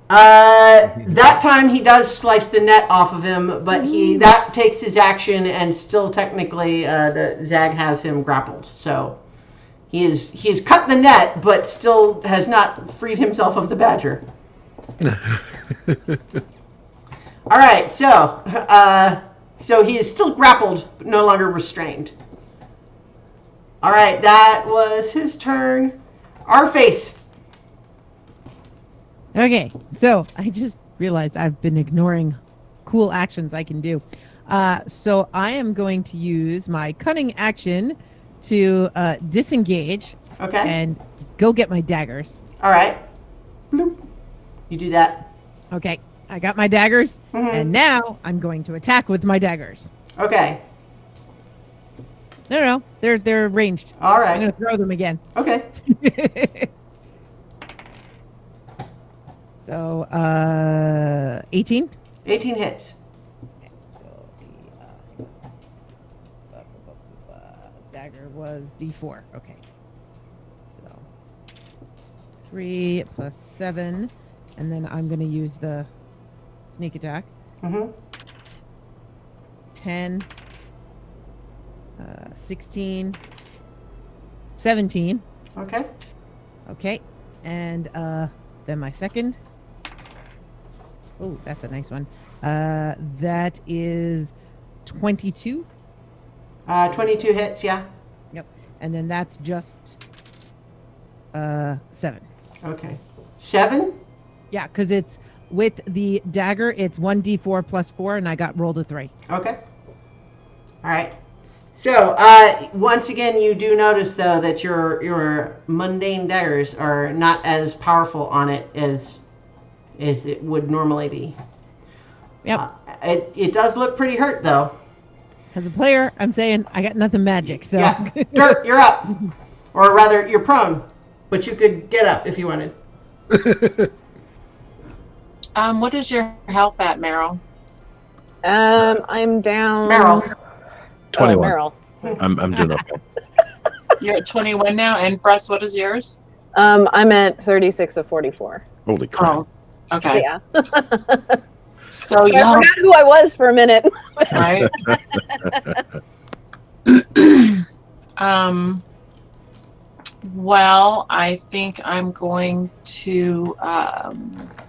That time he does slice the net off of him, but that takes his action, and still technically the Zag has him grappled. So he has cut the net, but still has not freed himself of the badger. All right, so he is still grappled, but no longer restrained. All right, that was his turn. Our face. Okay, so I just realized I've been ignoring cool actions I can do. So I am going to use my cunning action to disengage Okay. and go get my daggers. All right. Bloop. You do that. Okay, I got my daggers, Mhm. and now I'm going to attack with my daggers. Okay. No, they're ranged. All I'm right. going to throw them again. Okay. So, 18? 18 hits. Dagger was D4. Okay. So 3 plus 7, and then I'm going to use the sneak attack. Mm-hmm. 10, 16, 17. Okay. Okay. And then my second. Oh, that's a nice one. That is 22. 22 hits, yeah. Yep. And then that's just 7. Okay. 7? Yeah, because it's with the dagger, it's 1d4 plus 4, and I got rolled a 3. Okay. All right. So, once again, you do notice, though, that your mundane daggers are not as powerful on it as it would normally be. Yep. It does look pretty hurt, though. As a player, I'm saying I got nothing magic, so. Yeah. Dirt, you're up. Or rather, you're prone. But you could get up if you wanted. What is your health at, Meryl? I'm down. Meryl. 21. Meryl. I'm doing okay. You're at 21 now, and Russ, what is yours? I'm at 36 of 44. Holy crap. Oh, okay. Yeah. So I young, forgot who I was for a minute. right? Well, I think I'm going to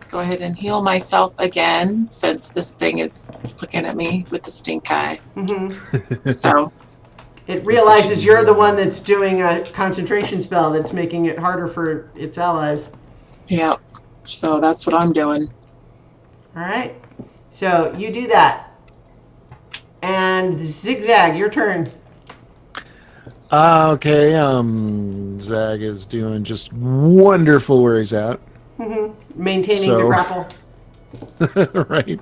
go ahead and heal myself again, since this thing is looking at me with the stink eye. Mm-hmm. So, It realizes you're the one that's doing a concentration spell that's making it harder for its allies. yeah. So that's what I'm doing. All right. So you do that. And Zigzag, your turn. Okay, Zag is doing just wonderful where he's at. Mm-hmm. Maintaining the So- grapple. Right.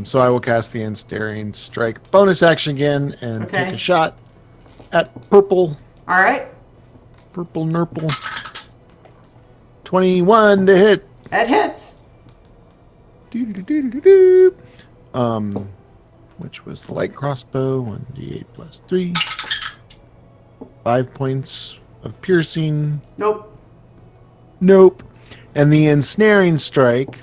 So I will cast the Ensnaring Strike bonus action again and Okay. take a shot at purple All right. nurple. 21 to hit. That hits. Which was the light crossbow, 1d8 plus 3. 5 points of piercing. Nope. Nope. And the ensnaring strike.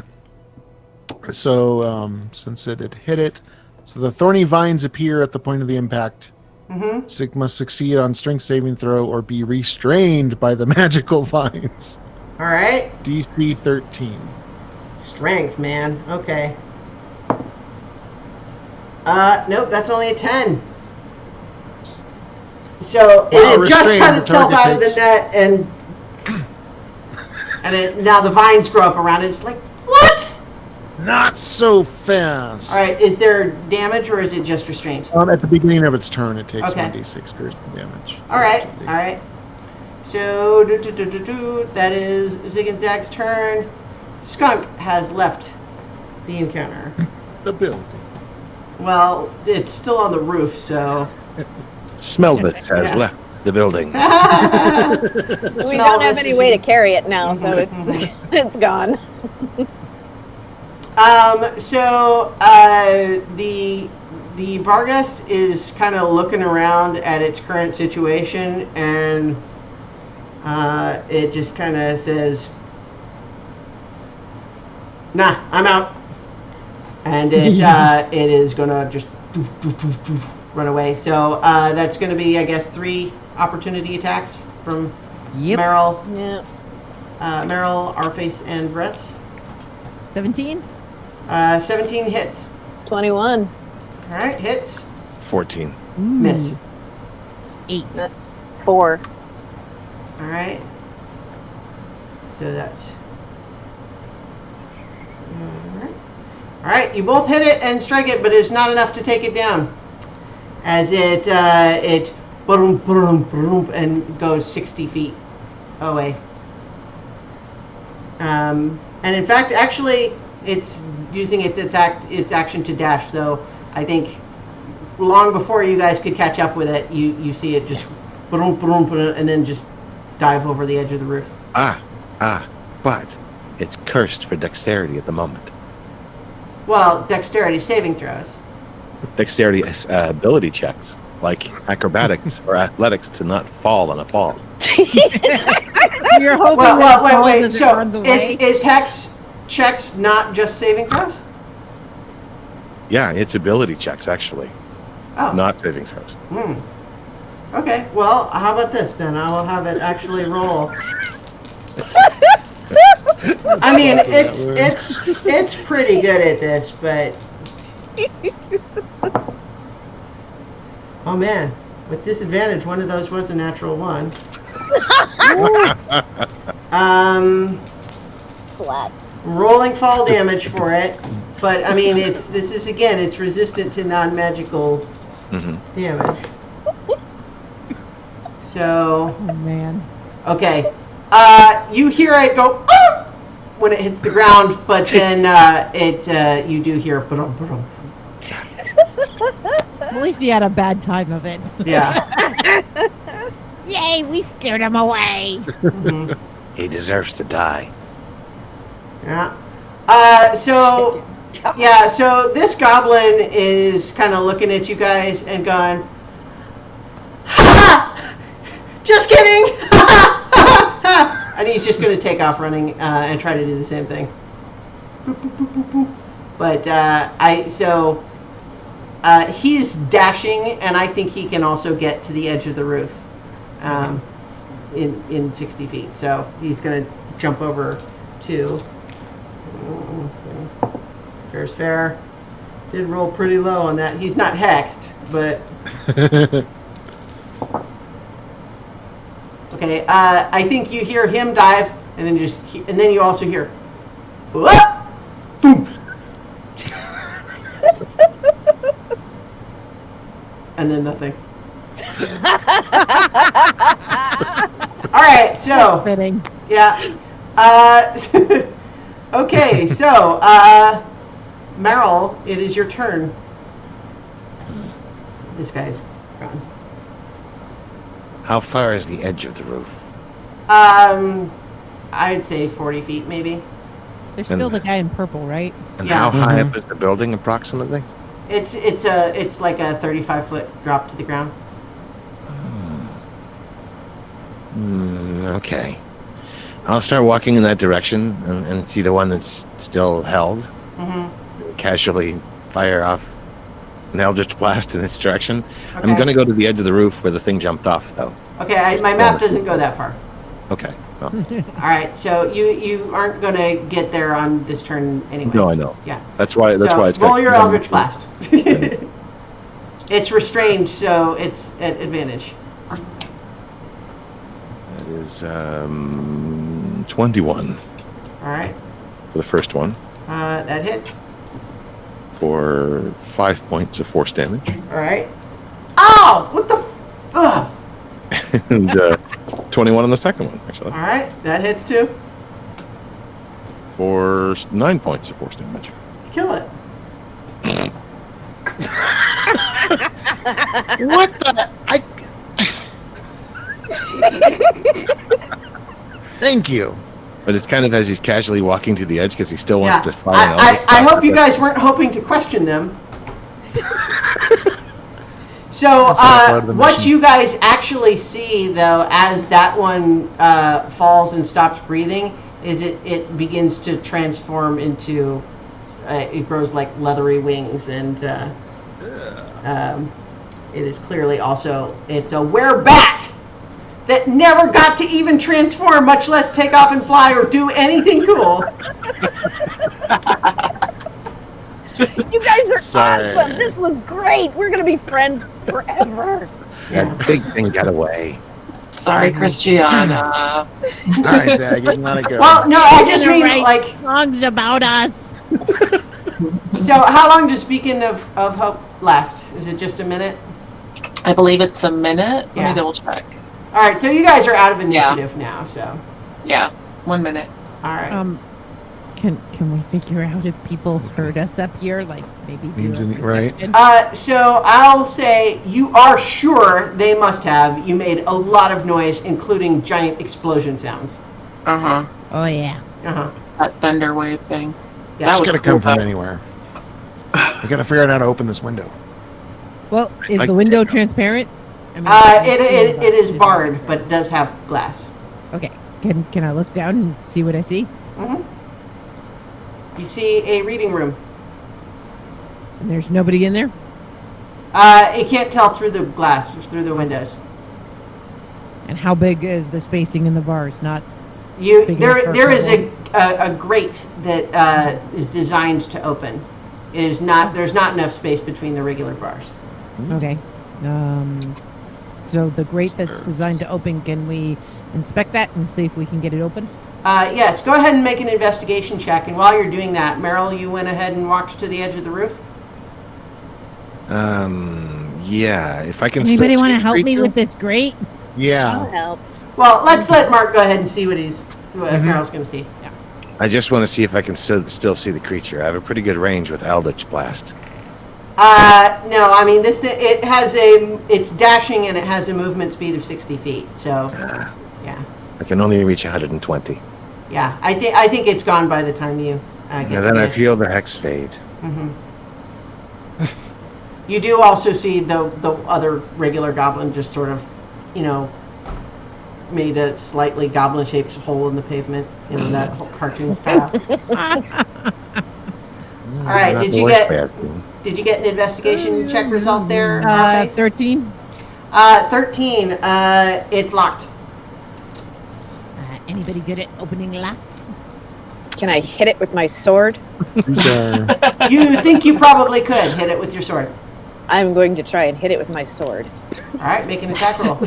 So, since it had hit it, so the thorny vines appear at the point of the impact. Mm-hmm. Must succeed on strength saving throw or be restrained by the magical vines. All right. DC 13. Strength, man. Okay. Nope, that's only a 10. So it Well, had just restrained, cut the itself target out of the takes- net, and now the vines grow up around it. It's like, what? Not so fast. All right, is there damage or is it just restrained? At the beginning of its turn, it takes Okay. 1d6 piercing damage. All right, all right. So that is Zig and Zag's turn. Skunk has left the encounter. The building. Well, it's still on the roof, so. Smellvis has Yeah. left the building. We don't have any way to carry it now, so it's it's gone. The Barghest is kind of looking around at its current situation, and it just kind of says, "Nah, I'm out," and it it is gonna just run away. So that's gonna be, I guess, 3 opportunity attacks from Yep. Meryl, Yeah. Arface, and Vress. 17? 17 hits. 21. All right, hits. 14. Ooh, Miss. 8. 4. All right. So that's. All right, you both hit it and strike it, but it's not enough to take it down. As it boom, boom, boom, and goes 60 feet away. And in fact, actually, it's using its action to dash. So I think long before you guys could catch up with it, you see it just boom, boom, boom, and then just dive over the edge of the roof. But it's cursed for dexterity at the moment. Well, dexterity saving throws. Dexterity ability checks, like acrobatics or athletics, to not fall on a fall. You're hoping Well, that the ball wait. doesn't So run away? is hex checks not just saving throws? Yeah, it's ability checks, actually, Oh. not saving throws. Okay. Well, how about this then? I will have it actually roll. I mean, it's pretty good at this, but oh man, with disadvantage, one of those was a natural 1. Splat. Rolling fall damage for it, but I mean, it's resistant to non-magical damage. So, Oh, man. okay, you hear it go "Ah!" when it hits the ground, but then you do hear "Ba-dum, ba-dum." At least he had a bad time of it. Yeah. Yay, we scared him away. Mhm. He deserves to die. Yeah. So this goblin is kind of looking at you guys and going, "Ha! Just kidding!" And he's just going to take off running and try to do the same thing. Boop, boop, boop, boop, boop. But he's dashing, and I think he can also get to the edge of the roof in 60 feet. So he's going to jump over to. Fair's fair. Did roll pretty low on that. He's not hexed, but okay. I think you hear him dive, and then you also hear, "Whoa!" Boom. And then nothing. All right, so Fitting. yeah. Okay, so Meryl, it is your turn. This guy's gone. How far is the edge of the roof? I'd say 40 feet, maybe. There's still the guy in purple, right? And Yeah. how high up is the building approximately? It's like a 35-foot drop to the ground. Okay. I'll start walking in that direction and see the one that's still held. Mm-hmm. Casually fire off an eldritch blast in its direction. Okay. I'm going to go to the edge of the roof where the thing jumped off, though. Okay, my map doesn't go that far. Okay. Well, All right, so you aren't going to get there on this turn anyway. no, I know. Yeah. That's why it's roll your because Eldritch Blast. It's restrained, so it's at advantage. That is 21 All right, for the first one that hits. for 5 points of force damage. All right. Ow! What the? Ugh. And 21 on the second one, actually, All right, that hits too. for 9 points of force damage. Kill it. What the? Thank you. But it's kind of as he's casually walking to the edge because he still wants Yeah. to fire an eldritch I blast. hope you guys weren't hoping to question them. So, That's not part of the what mission. you guys actually see, though, as that one falls and stops breathing, is it begins to transform into, it grows like leathery wings, and it is clearly also, it's a werebat that never got to even transform, much less take off and fly or do anything cool. You guys are Sorry. awesome. This was great. We're gonna be friends forever. That big thing got away. Sorry, Christiana. All right, Zag, you gotta go. Well, no, I just Gonna mean, write like, songs about us. so how long does Beacon of Hope last? Is it just a minute? I believe it's a minute. Let Yeah. me double check. All right, so you guys are out of initiative now, so. Yeah, 1 minute. All right. Can we figure out if people heard us up here? Like maybe do Means a any- right. perception? So I'll say you are sure they must have. You made a lot of noise, including giant explosion sounds. Uh huh. Oh yeah. Uh-huh. That thunder wave thing. Yeah. That It's was gotta cool, come from though. anywhere. We gotta figure out how to open this window. Well, is Like- the window transparent? I mean, It is barred, but it does have glass. Okay. Can I look down and see what I see? Hmm. You see a reading room. And there's nobody in there. It can't tell through the glass, through the windows. And how big is the spacing in the bars? Not You Big enough for a there is kobold? a grate that is designed to open. It is not. There's not enough space between the regular bars. okay. So the grate that's designed to open, can we inspect that and see if we can get it open? Yes, go ahead and make an investigation check. And while you're doing that, Meryl, you went ahead and walked to the edge of the roof. Yeah, if I can Anybody still want see to the help me creature. with this grate? I'll Yeah. help. Well, let's let Mark go ahead and see what Meryl's going to see. I just want to see if I can still see the creature. I have a pretty good range with Eldritch Blast. No, I mean it's dashing and it has a movement speed of 60 feet. So, yeah, I can only reach 120. yeah. I think it's gone by the time you get And then to I it. feel the hex fade. Mhm. You do also see the other regular goblin just sort of, made a slightly goblin-shaped hole in the pavement. That whole cartoon style. All right, Not did the you worst get- way I've been. Did you get an investigation check result there? Marface? 13. 13. It's locked. Anybody good at opening locks? Can I hit it with my sword? These are- You think you probably could hit it with your sword. I'm going to try and hit it with my sword. All right, make an attack roll.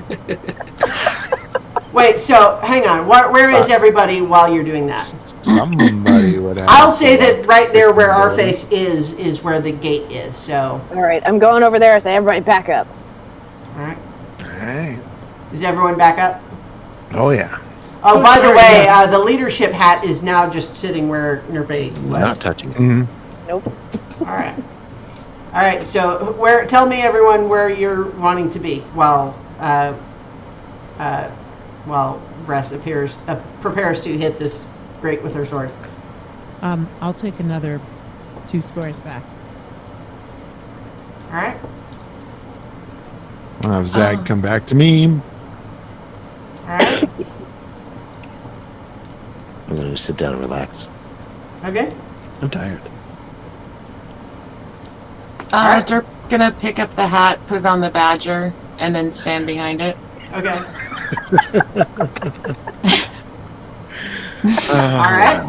Wait, so hang on. Where is everybody while you're doing that? Somebody would have. I'll say to, that like, right there where our roll. face is where the gate is. So, All right, I'm going over there. Say, everybody back up. all right. Alright. Is everyone back up? Oh yeah. Oh, by the sorry, way, yeah. the leadership hat is now just sitting where Nerbe was. Not touching it. Mhm. Nope. All right. All right. So, tell me, everyone, where you're wanting to be while Vress prepares to hit this grate with her sword. I'll take another 2 scores back. All right. I'll have Zag come back to me. All right. I'm going to sit down and relax. Okay. I'm tired. Alright. They're gonna pick up the hat, put it on the badger, and then stand behind it. Okay. All right.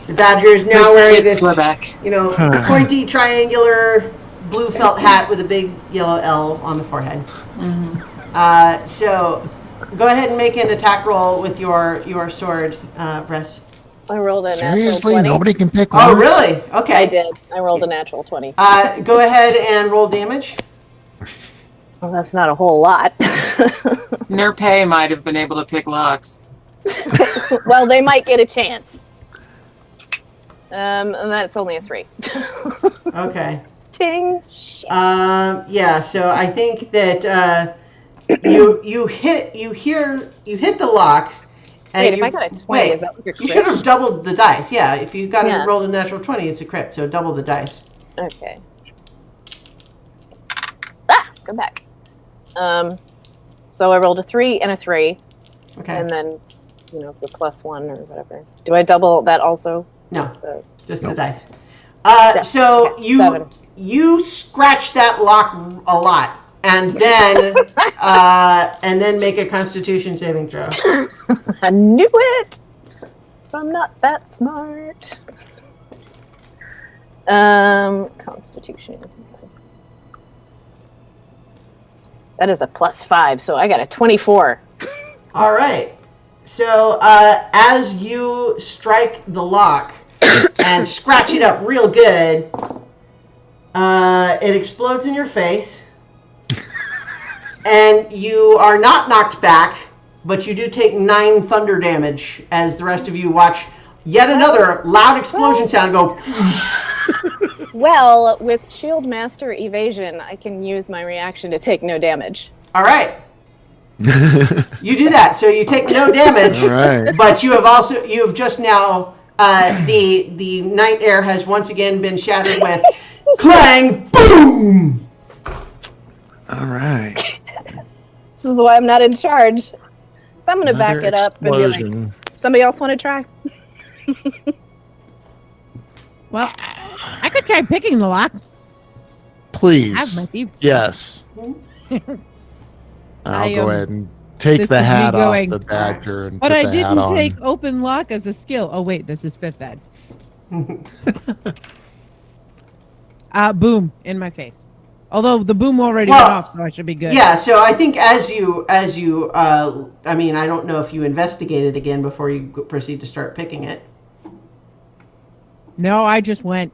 The badger is now wearing this, Slivek. pointy, triangular, blue felt hat with a big yellow L on the forehead. Mm-hmm. So, go ahead and make an attack roll with your sword, Vress. I rolled a Seriously, natural 20. nobody can pick. Oh, Lars? really? Okay. I did. I rolled a natural 20. Go ahead and roll damage. Well, that's not a whole lot. Nerpay might have been able to pick locks. Well, they might get a chance. And that's only a 3. Okay. Ting. Shit. Yeah. So I think that you hit the lock. And Wait, if I got a 20, is that your crit? You should have doubled the dice. Yeah, if you got Yeah. rolled a natural 20, it's a crit. So double the dice. Okay. Go back. So I rolled a 3 and a 3, Okay. and then, the +1 or whatever. Do I double that also? No, So, just Nope. the dice. Yeah, So okay, 7. you scratch that lock a lot, and then make a Constitution saving throw. I knew it. I'm not that smart. Constitution. That is a +5, so I got a 24. All right. So as you strike the lock and scratch it up real good, it explodes in your face, and you are not knocked back, but you do take 9 thunder damage as the rest of you watch yet another loud explosion sound go. Well, with Shield Master Evasion, I can use my reaction to take no damage. All right. You do that, so you take no damage. All right. But you have just now, the night air has once again been shattered with clang, boom. All right. This is why I'm not in charge. So I'm going to back Another it up and be like, explosion. somebody else want to try? Well, I could try picking the lock. I have my Please. thieves. Yes. I'll I, go ahead and take this the is me hat off going- the badger and But put I the hat didn't on. take open lock as a skill. Oh wait, this is 5th ed. Boom in my face. Although the boom already went off, so I should be good. Yeah, so I think as you, I mean, I don't know if you investigate it again before you proceed to start picking it. No, I just went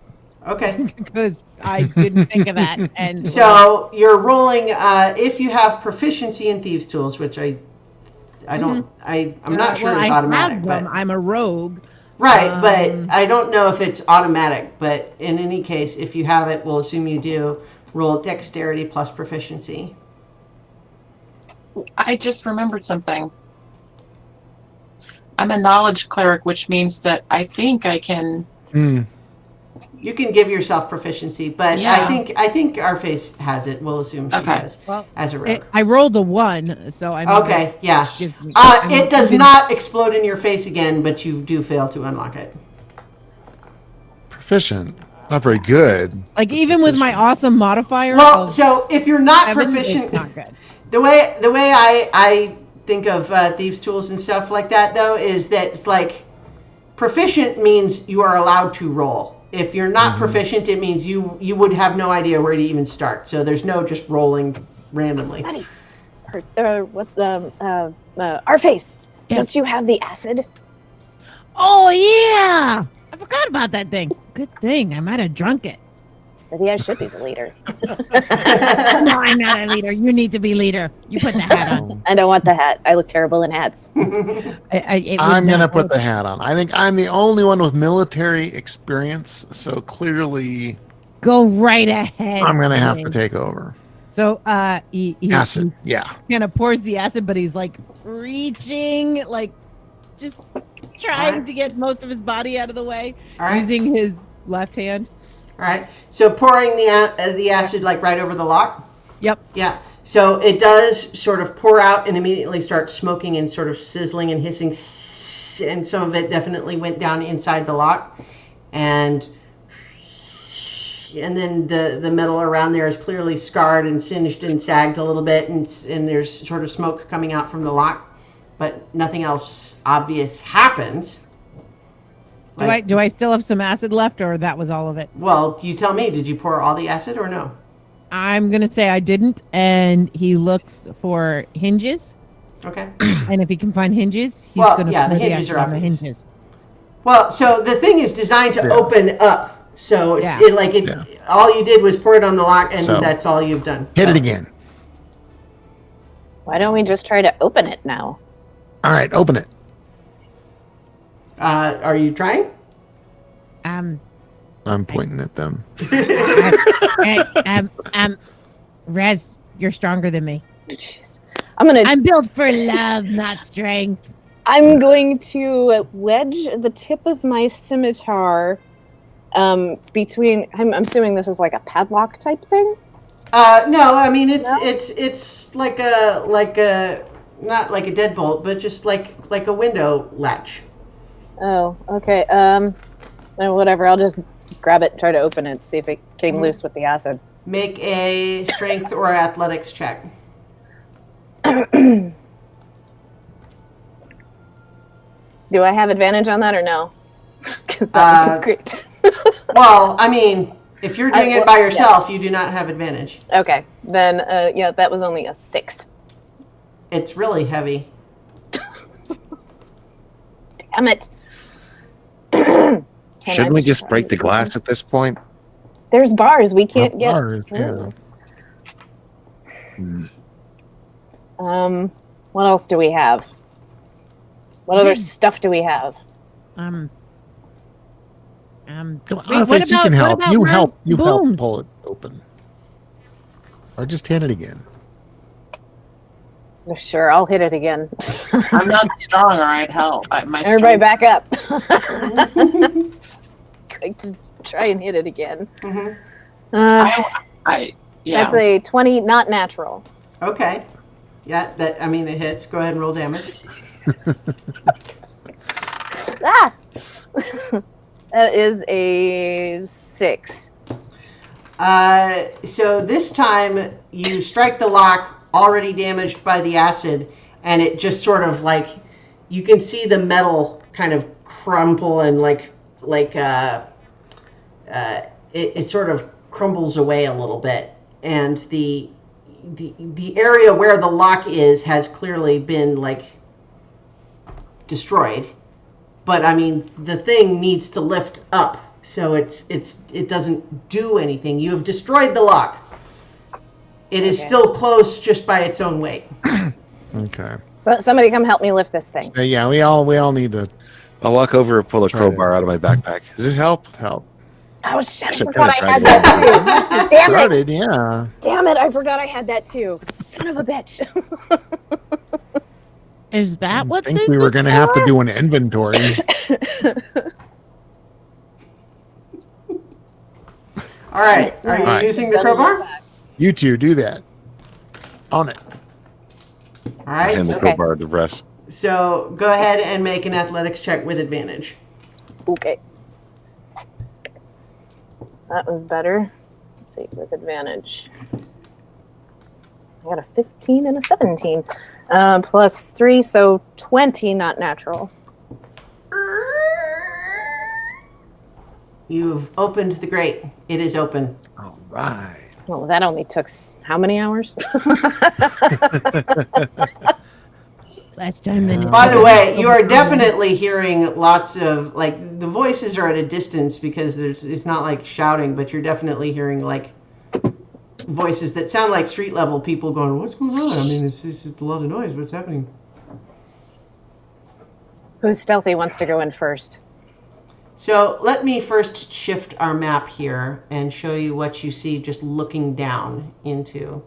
Okay. because I didn't think of that. And So you're rolling, if you have proficiency in thieves' tools, which I'm not sure well, it's I automatic, have but them. I'm a rogue. right, but I don't know if it's automatic. But in any case, if you have it, we'll assume you do. Roll dexterity plus proficiency. I just remembered something. I'm a knowledge cleric, which means that I think I can. You can give yourself proficiency, but Yeah. I think our face has it. We'll assume she Okay. does Well, as a rogue. I rolled a 1, so I mean, Okay, yeah. that gives me- It does not explode in your face again, but you do fail to unlock it. Proficient. Not very good. Like even with my awesome modifier. Well, of so if you're not 7, proficient, it's not good. the way I think of thieves' tools and stuff like that, though, is that it's like proficient means you are allowed to roll. If you're not proficient, it means you would have no idea where to even start. So there's no just rolling randomly. Buddy, our face. Yes. Don't you have the acid? Oh yeah, I forgot about that thing. Good thing I might have drunk it. Maybe I should be the leader. No, I'm not a leader. You need to be leader. You put the hat on. I don't want the hat. I look terrible in hats. I'm going to put the hat on. I think I'm the only one with military experience, so clearly Go right ahead. I'm going to have to Dave. take over. So he Acid. Yeah. kind of pours the acid, but he's like reaching, like just trying Alright. to get most of his body out of the way, All right. using his left hand. All right. So pouring the acid like right over the lock. Yep. Yeah. So it does sort of pour out and immediately start smoking and sort of sizzling and hissing, and some of it definitely went down inside the lock, and then the metal around there is clearly scarred and singed and sagged a little bit, and there's sort of smoke coming out from the lock, but nothing else obvious happens. Do I still have some acid left, or that was all of it? Well, you tell me. Did you pour all the acid or no? I'm gonna say I didn't, and he looks for hinges, Okay. and if he can find hinges, he's Well, gonna yeah, the pour hinges acid are on the obvious. hinges. Well, so the thing is designed to Yeah. open up. So it's Yeah. Yeah. all you did was pour it on the lock, and So- that's all you've done. Hit So- it again. Why don't we just try to open it now? All right, open it. Are you trying? I'm pointing at them. Rez, you're stronger than me. Jeez. I'm I'm built for love, not strength. going to wedge the tip of my scimitar between. I'm assuming this is like a padlock type thing. No, I mean it's No? it's like a not like a deadbolt, but just like a window latch. Oh, okay. Whatever. I'll just grab it, and try to open it, see if it came loose with the acid. Make a strength or athletics check. Do I have advantage on that or no? Because that was great. Well, I mean, if you're doing it by yeah. yourself, you do not have advantage. Okay, then yeah, that was only a 6. It's really heavy. Damn it! Shouldn't we just break the glass at this point? There's bars. We can't get. Bars, yeah. What else do we have? What other stuff do we have? Come on, Wait, Face, you can help. You help. You help Boom. pull it open. Or just hit it again. Sure, I'll hit it again. I'm not strong, all right? Help. My Everybody strength- back up. Going to try and hit it again. Mhm. Yeah. That's a 20, not natural. Okay. Yeah, it hits. Go ahead and roll damage. Ah! That is a 6. So this time you strike the lock, already damaged by the acid, and it just sort of like, you can see the metal kind of crumple and it sort of crumbles away a little bit, and the area where the lock is has clearly been like destroyed, but I mean the thing needs to lift up, so it doesn't do anything. You have destroyed the lock. It is Okay. still closed just by its own weight. Okay. So somebody come help me lift this thing. So yeah, we all need to I'll walk over and pull a Try to- crowbar out of my backpack. Does it help? help. Oh shit! I Should forgot kinda I had try that too. Damn it! Started, yeah. Damn it! I forgot I had that too. Son of a bitch. Is that I what think this we were is going to have to for? do an inventory. All right, are you Alright. using the crowbar? You two do that. On it. All right, And the Okay. crowbar to rest. so go ahead and make an athletics check with advantage. Okay. That was better. Let's see, with advantage. I got a 15 and a 17. Plus 3, so 20, not natural. You've opened the grate. It is open. All right. Well, that only took how many hours? Last time then. By the way, you are definitely hearing lots of, like, the voices are at a distance because it's not like shouting, but you're definitely hearing like voices that sound like street level people going, "What's going on?" I mean, it's a lot of noise. What's happening? Who's stealthy wants to go in first? So let me first shift our map here and show you what you see just looking down into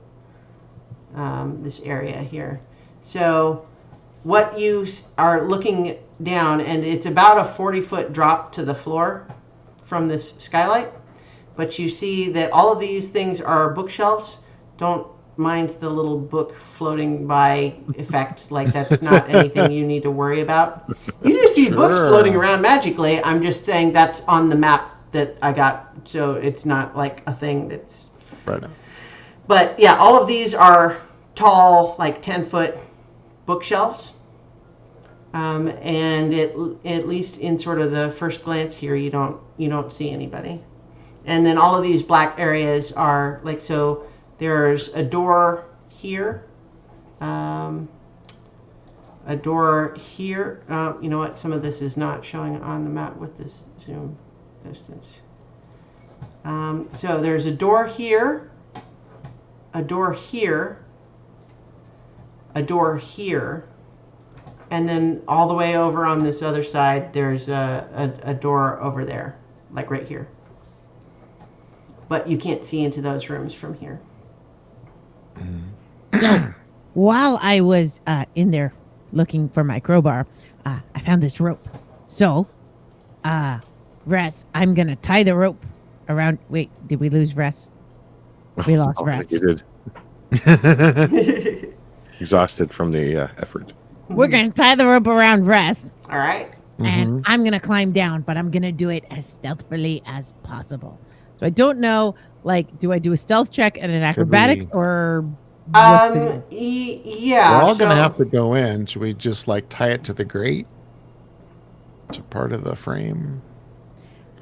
this area here. So what you are looking down, and it's about a 40-foot drop to the floor from this skylight, but you see that all of these things are bookshelves. Don't mind the little book floating by effect. Like, that's not anything you need to worry about. You just see books floating around magically. I'm just saying that's on the map that I got, so it's not like a thing that's... Right. But yeah, all of these are tall, like 10-foot bookshelves. And at least in sort of the first glance here, you don't see anybody. And then all of these black areas are like, so there's a door here, a door here. You know what? Some of this is not showing on the map with this zoom distance. So there's a door here, a door here, a door here, and then all the way over on this other side, there's a door over there, like right here. But you can't see into those rooms from here. So while I was in there looking for my crowbar, I found this rope. So, Ress, I'm going to tie the rope around. Wait, did we lose Ress? We lost I Ress. think you did. Exhausted from the effort. We're going to tie the rope around Ress, All right. and I'm going to climb down, but I'm going to do it as stealthily as possible. So I don't know, like, do I do a stealth check and an acrobatics or... Yeah. We're all going to have to go in. Should we just, like, tie it to the grate? To part of the frame?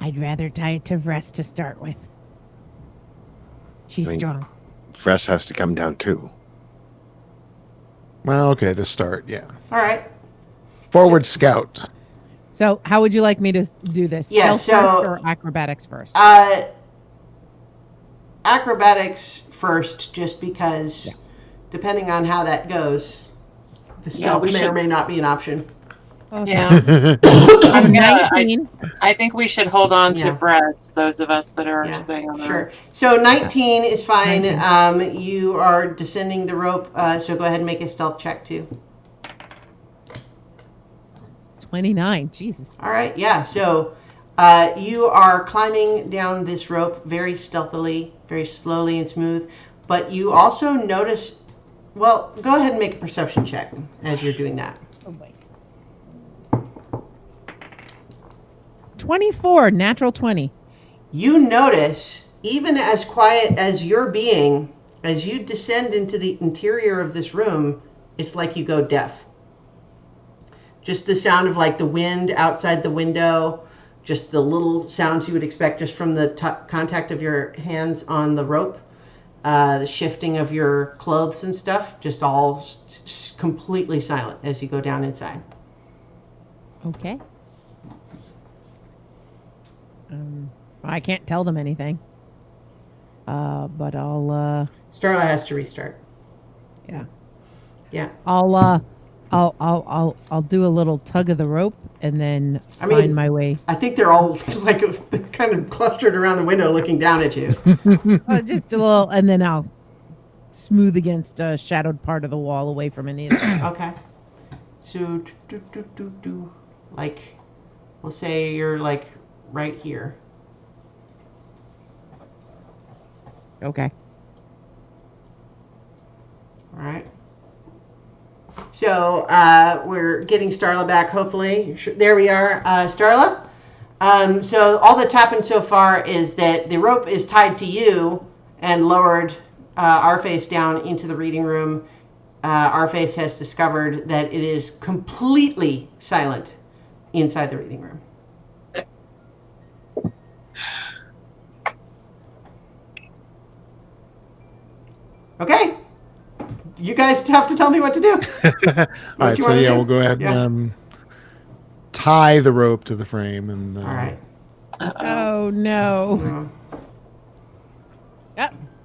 I'd rather tie it to Ress to start with. She's strong. Fress has to come down too. Well, okay, to start, yeah. All right. Forward scout. So how would you like me to do this? Yeah, Stealth first or acrobatics first? Acrobatics first, just because depending on how that goes, the stealth may or may not be an option. Okay. Yeah. I think we should hold on to Vress, those of us that are staying on the Sure. roof. So 19 is fine. You are descending the rope, so go ahead and make a stealth check too. 29. Jesus. All right, yeah. So you are climbing down this rope very stealthily, very slowly and smooth. But you also notice, well, go ahead and make a perception check as you're doing that. Oh boy. 24, natural 20. You notice, even as quiet as you're being, as you descend into the interior of this room, it's like you go deaf. Just the sound of like the wind outside the window, just the little sounds you would expect just from the contact of your hands on the rope, the shifting of your clothes and stuff, just all completely silent as you go down inside. Okay. I can't tell them anything. But I'll Starla has to restart. Yeah. Yeah. I'll do a little tug of the rope and then find my way. I think they're all like they're kind of clustered around the window looking down at you. Just a little, and then I'll smooth against a shadowed part of the wall away from any of them. Okay. So like we'll say you're like right here. Okay. All right. So we're getting Starla back, hopefully. There we are, Starla. So all that's happened so far is that the rope is tied to you and lowered Arface down into the reading room. Arface has discovered that it is completely silent inside the reading room. Okay. You guys have to tell me what to do. All right, so yeah, we'll go ahead and tie the rope to the frame. And all right. Oh no.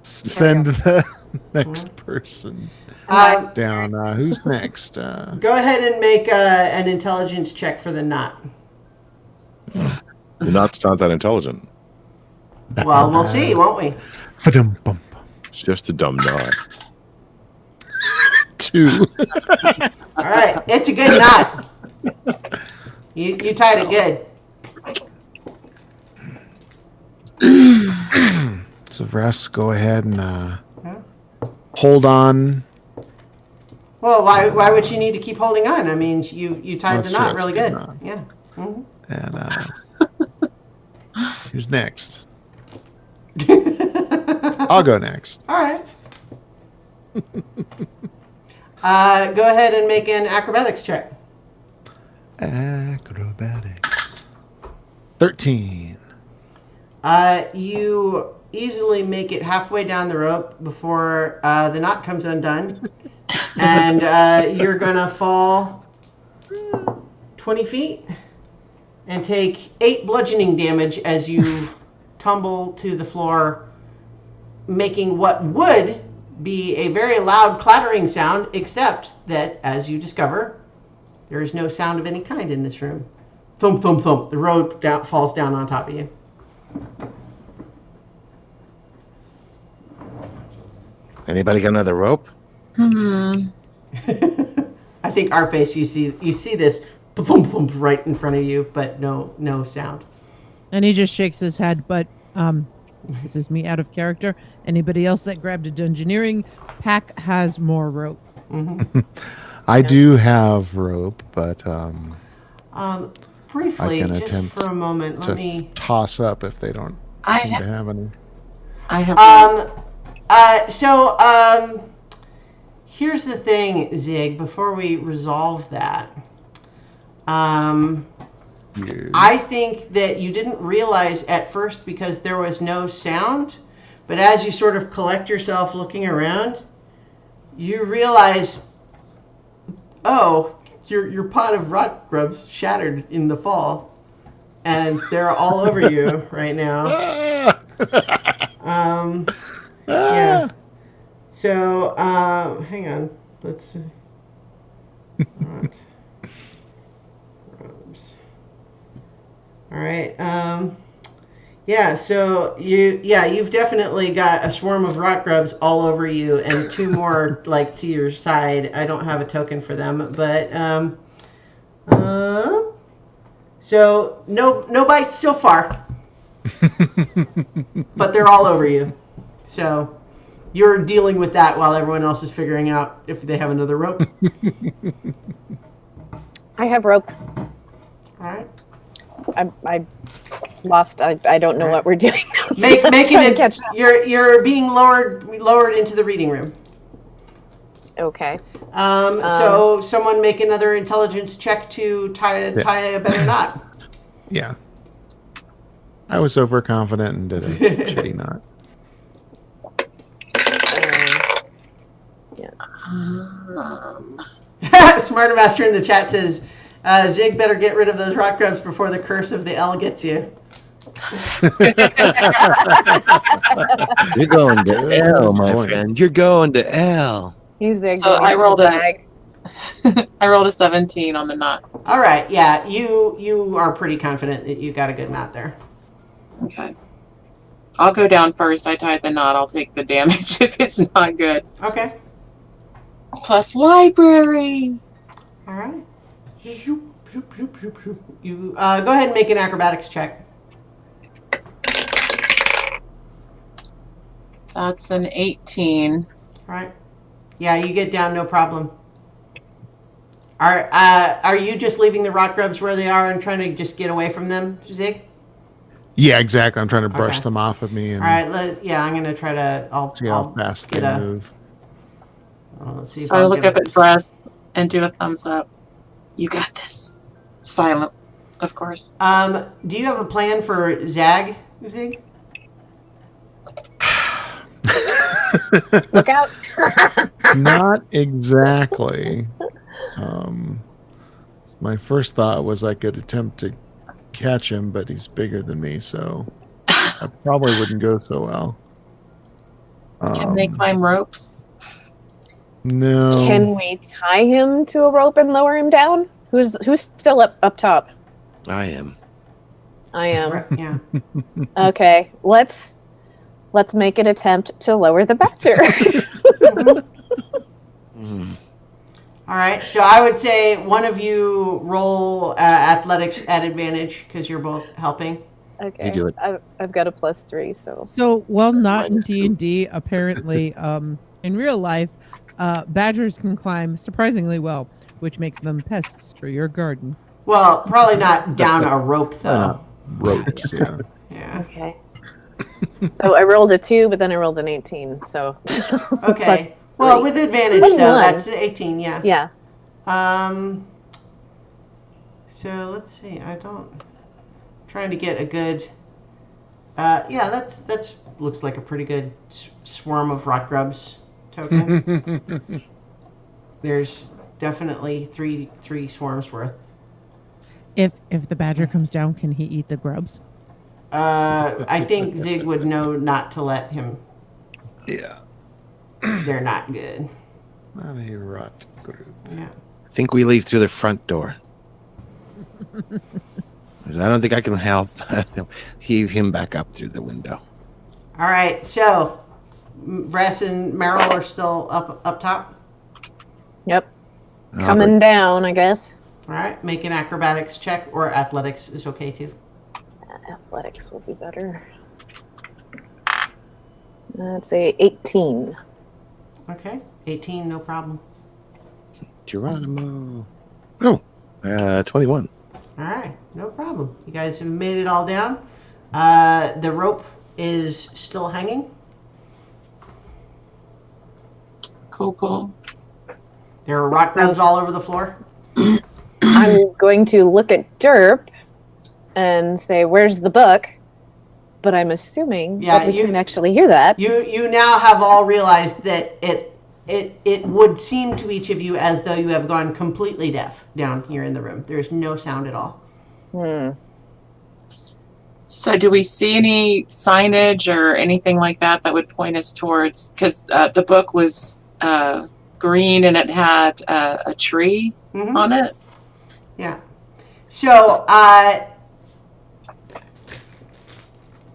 Send the next person down. Who's next? Go ahead and make an intelligence check for the knot. The knot's not that intelligent. Well, we'll see, won't we? It's just a dumb knot. 2. All right, it's a good knot. You tied it good. So Vress, go ahead and hold on. Well, why would you need to keep holding on? I mean, you tied That's the knot true, really it's a good. good knot. Yeah. Mhm. And who's next? I'll go next. All right. Go ahead and make an acrobatics check. Acrobatics. 13. You easily make it halfway down the rope before the knot comes undone, and you're gonna fall 20 feet and take 8 bludgeoning damage as you tumble to the floor, making what would be a very loud clattering sound, except that, as you discover, there is no sound of any kind in this room. Thump, thump, thump. The rope falls down on top of you. Anybody got another rope? Hmm. I think our face, you see this thump, thump right in front of you, but no sound. And he just shakes his head, but this is me out of character. Anybody else that grabbed a dungeoneering pack has more rope. Mm-hmm. I do have rope, but Briefly, I can just attempt for a moment, to let me. toss up if they don't I seem ha- to have any. I have. Here's the thing, Zig. Before we resolve that, Yes. I think that you didn't realize at first because there was no sound, but as you sort of collect yourself looking around, you realize, oh, your pot of rot grubs shattered in the fall, and they're all over you right now. Yeah. So, hang on. Let's see. Rot grubs. All right. Yeah. So you've definitely got a swarm of rot grubs all over you, and 2 more like to your side. I don't have a token for them, but so no bites so far, but they're all over you. So you're dealing with that while everyone else is figuring out if they have another rope. I have rope. All right. I lost. I don't know what we're doing. Making Trying to it. catch up. You're being lowered into the reading room. Okay. So someone make another intelligence check to tie a better knot. Yeah. I was overconfident and did a shitty knot. Smarter Master in the chat says, Zig better get rid of those rot grubs before the curse of the L gets you. You're going to L, my friend. You're going to L. He's zigged. So I rolled a- zag. I rolled a 17 on the knot. All right, yeah, you are pretty confident that you got a good knot there. Okay. I'll go down first. I tied the knot. I'll take the damage if it's not good. Okay. Plus library. All right. Zoop, zoop, zoop, zoop, zoop. You go ahead and make an acrobatics check. That's an 18. All right. Yeah, you get down, no problem. Are you just leaving the rot grubs where they are and trying to just get away from them, Zig? Yeah, exactly. I'm trying to brush Okay. them off of me and All right. I'm gonna try to. see how fast they move. Let's see if So I I'll look get up at Breast and do a thumbs up. You got this. Silent, of course. Do you have a plan for Zig? Look out. Not exactly. My first thought was I could attempt to catch him, but he's bigger than me, so I probably wouldn't go so well. Can they climb ropes? No. Can we tie him to a rope and lower him down? Who's still up top? I am. I am. Yeah. Okay. Let's make an attempt to lower the Bacter. All right, so I would say one of you roll athletics at advantage because you're both helping. Okay. do it. I've got a +3, so. So while not in Minus two. D&D, apparently, in real life, badgers can climb surprisingly well, which makes them pests for your garden. Well, probably not down a rope Why not? though. Ropes, yeah. Yeah. Okay. So I rolled a 2, but then I rolled an 18. So. Okay. Well, with advantage 21. though, that's 18. Yeah. Yeah. So let's see. Trying to get a good. Yeah, that's looks like a pretty good swarm of rot grubs token. There's definitely three swarms worth. If the badger comes down, can he eat the grubs? I think Zig would know not to let him. Yeah. They're not good. Not a rot group. Yeah. I think we leave through the front door. 'Cause I don't think I can help heave him back up through the window. All right. So, Bress and Meryl are still up top. Yep. Coming down, I guess. All right. Make an acrobatics check, or athletics is okay too. Athletics will be better. Let's say 18. Okay. 18, no problem. Geronimo. No. 21. All right, no problem. You guys have made it all down. The rope is still hanging. Cool. There are rot grubs all over the floor. I'm going to look at Derp and say, "Where's the book?" But I'm assuming that we can actually hear that. You now have all realized that it would seem to each of you as though you have gone completely deaf down here in the room. There's no sound at all. So do we see any signage or anything like that would point us towards, because the book was green and it had a tree on it? Yeah. So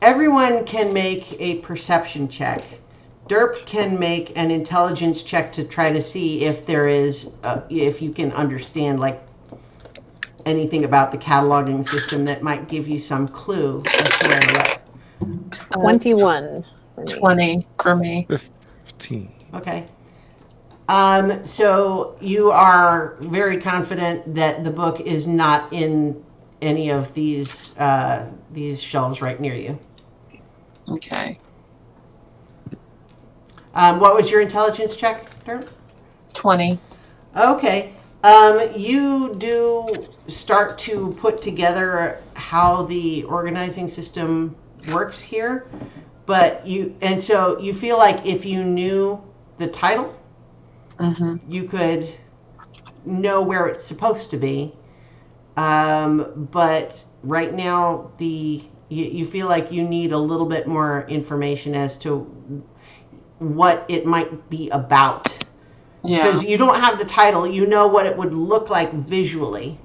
everyone can make a perception check. Derp can make an intelligence check to try to see if there is, if you can understand like anything about the cataloging system that might give you some clue as to where to look. 21. For me. 20 for me. 15. Okay. So you are very confident that the book is not in any of these shelves right near you. Okay. What was your intelligence check, Derp? 20. Okay. You do start to put together how the organizing system works here, so you feel like if you knew the title, you could know where it's supposed to be. But right now, you feel like you need a little bit more information as to what it might be about. Yeah. Because you don't have the title, you know what it would look like visually.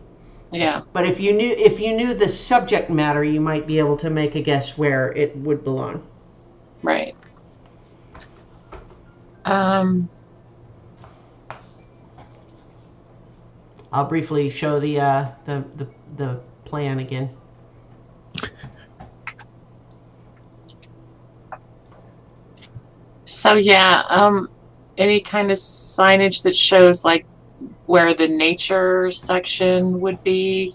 Yeah. But if you knew the subject matter, you might be able to make a guess where it would belong. Right. I'll briefly show the plan again. So yeah, any kind of signage that shows like where the nature section would be.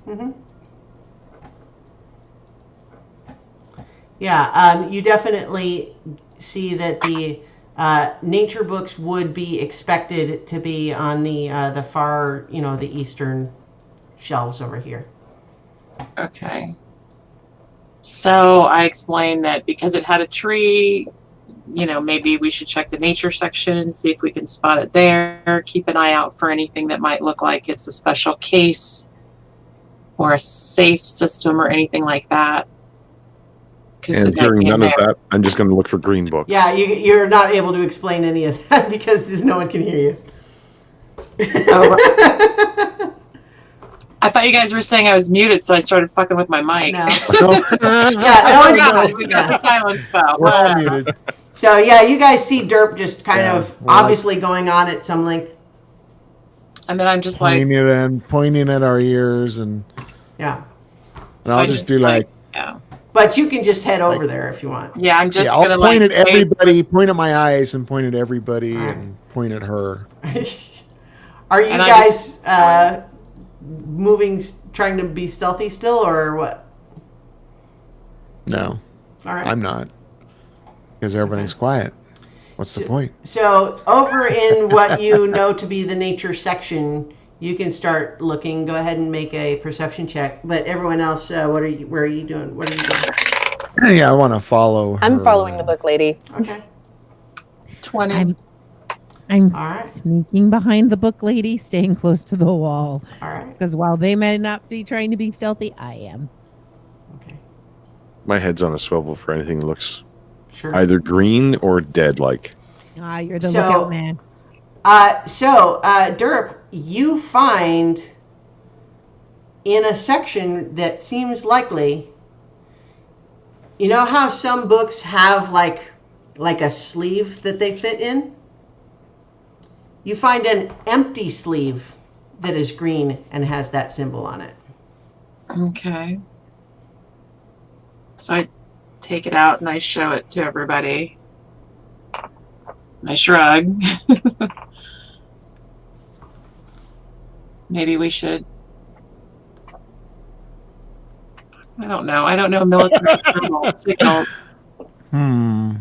Yeah, you definitely see that the nature books would be expected to be on the far, the eastern shelves over here. Okay. So I explained that because it had a tree, maybe we should check the nature section and see if we can spot it there. Keep an eye out for anything that might look like it's a special case or a safe system or anything like that. And hearing none of that, I'm just going to look for green books. Yeah, you're not able to explain any of that because no one can hear you. Oh, right. I thought you guys were saying I was muted, so I started fucking with my mic. No. Yeah, oh my God, we got the silence spell. We're all muted. So yeah, you guys see Derp just kind of obviously going on at some length. And then I'm just like, pointing at our ears, and Yeah. so I'll I just do like yeah. But you can just head over there if you want. Yeah, I'm just I'll gonna point like at everybody, point at my eyes, and point at everybody, All right. and point at her. Are you And I guys moving, trying to be stealthy still, or what? No, All right. I'm not, because everything's quiet. What's the point? So over in what you know to be the nature section, you can start looking. Go ahead and make a perception check. But everyone else, where are you doing? What are you doing? Yeah, I want to follow her. I'm following the book lady. Okay. 20. I'm All right. sneaking behind the book lady, staying close to the wall. All right. Because while they may not be trying to be stealthy, I am. Okay. My head's on a swivel for anything that looks Sure. either green or dead-like. Ah, you're the So- lookout man. Derp, you find in a section that seems likely. You know how some books have like a sleeve that they fit in? You find an empty sleeve that is green and has that symbol on it. Okay. So I take it out and I show it to everybody. I shrug. Maybe we should. I don't know. I don't know military signals. I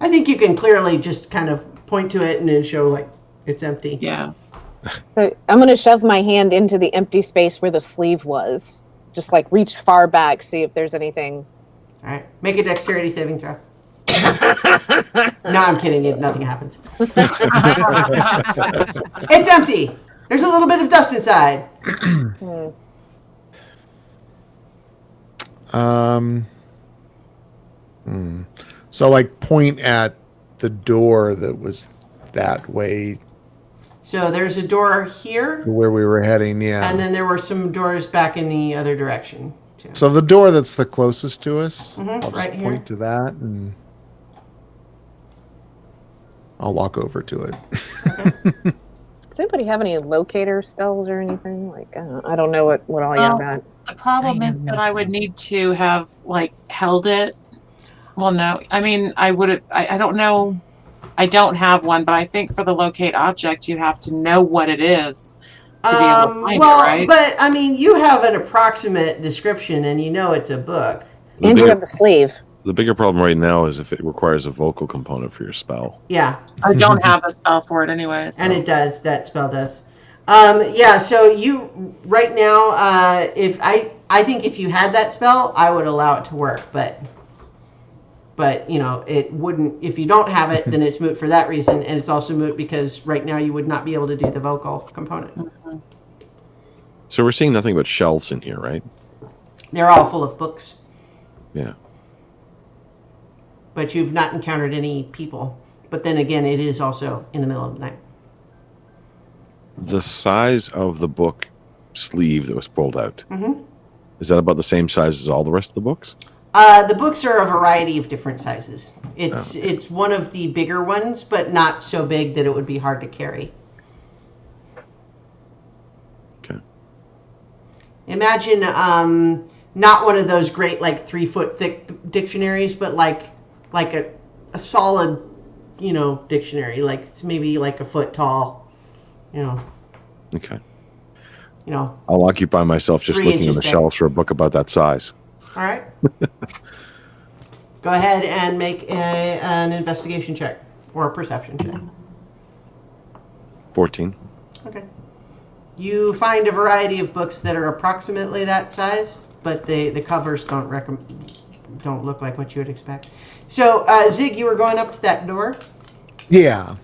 think you can clearly just kind of point to it and then show like it's empty. Yeah. So I'm going to shove my hand into the empty space where the sleeve was. Just like reach far back, see if there's anything. All right. Make a dexterity saving throw. No, I'm kidding. Nothing happens. It's empty. There's a little bit of dust inside. So like point at the door that was that way So there's a door here, where we were heading. Yeah. and then there were some doors back in the other direction too. So the door that's the closest to us, Mhm, I'll just right here. point to that, and I'll walk over to it. Does anybody have any locator spells or anything? Like, I don't know what all you Well, got. The problem I is have that no I would need to have like held it. Well, no, I mean, I would have, I don't know. I don't have one, but I think for the locate object, you have to know what it is to be able to find well, it, right? but I mean, you have an approximate description, and you know it's a book. The And you bigger, have the sleeve. the bigger problem right now is if it requires a vocal component for your spell. Yeah, I don't have a spell for it anyway. So. and it does. That spell does. Yeah. So you right now, if I think if you had that spell, I would allow it to work, but you know it wouldn't. If you don't have it, then it's moot for that reason, and it's also moot because right now you would not be able to do the vocal component. So we're seeing nothing but shelves in here, right? They're all full of books, Yeah. but you've not encountered any people. But then again, it is also in the middle of the night. The size of the book sleeve that was pulled out, Mm-hmm. is that about the same size as all the rest of the books? The books are a variety of different sizes. It's one of the bigger ones, but not so big that it would be hard to carry. Okay. Imagine not one of those great like 3-foot thick dictionaries, but like a solid, dictionary, like it's maybe like a foot tall, Okay. All I'll occupy myself just 3 looking on inches the thick. shelves for a book about that size. right. Go ahead and make an investigation check or a perception check. 14. Okay. You find a variety of books that are approximately that size, but the covers don't look like what you would expect. So, Zig, you were going up to that door. Yeah.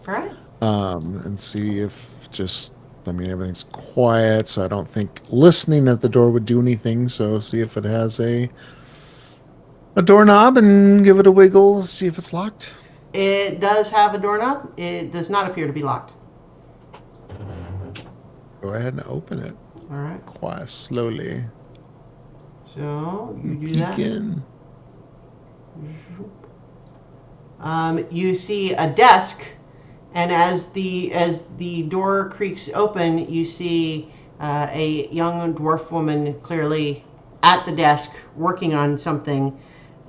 All right. And see if everything's quiet, so I don't think listening at the door would do anything. So see if it has a doorknob and give it a wiggle, see if it's locked. It does have a doorknob. It does not appear to be locked. Go ahead and open it All right. quite slowly. So you do Peek that. in. You see a desk And as the door creaks open, you see a young dwarf woman clearly at the desk working on something,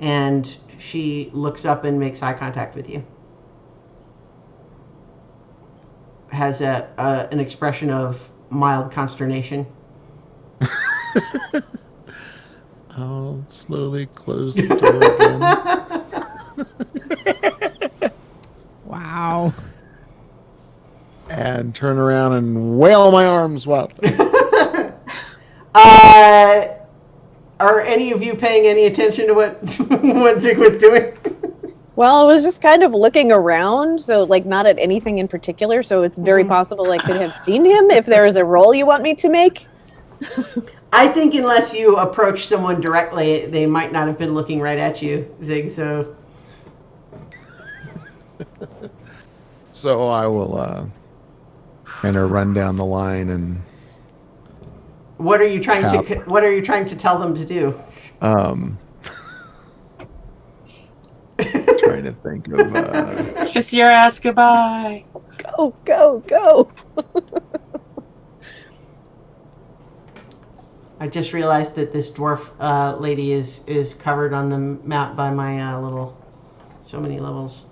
and she looks up and makes eye contact with you. Has an expression of mild consternation. I'll slowly close the door again. Wow. And turn around and wail my arms wildly. Are any of you paying any attention to what what Zig was doing? Well, I was just kind of looking around, so like not at anything in particular, so it's very possible I could have seen him if there is a roll you want me to make. I think unless you approach someone directly, they might not have been looking right at you, Zig, so... So I will kind of run down the line and... What are you trying to tell them to do? Trying to think of... Kiss your ass goodbye. Go, go, go! I just realized that this dwarf lady is covered on the map by my little... So many levels.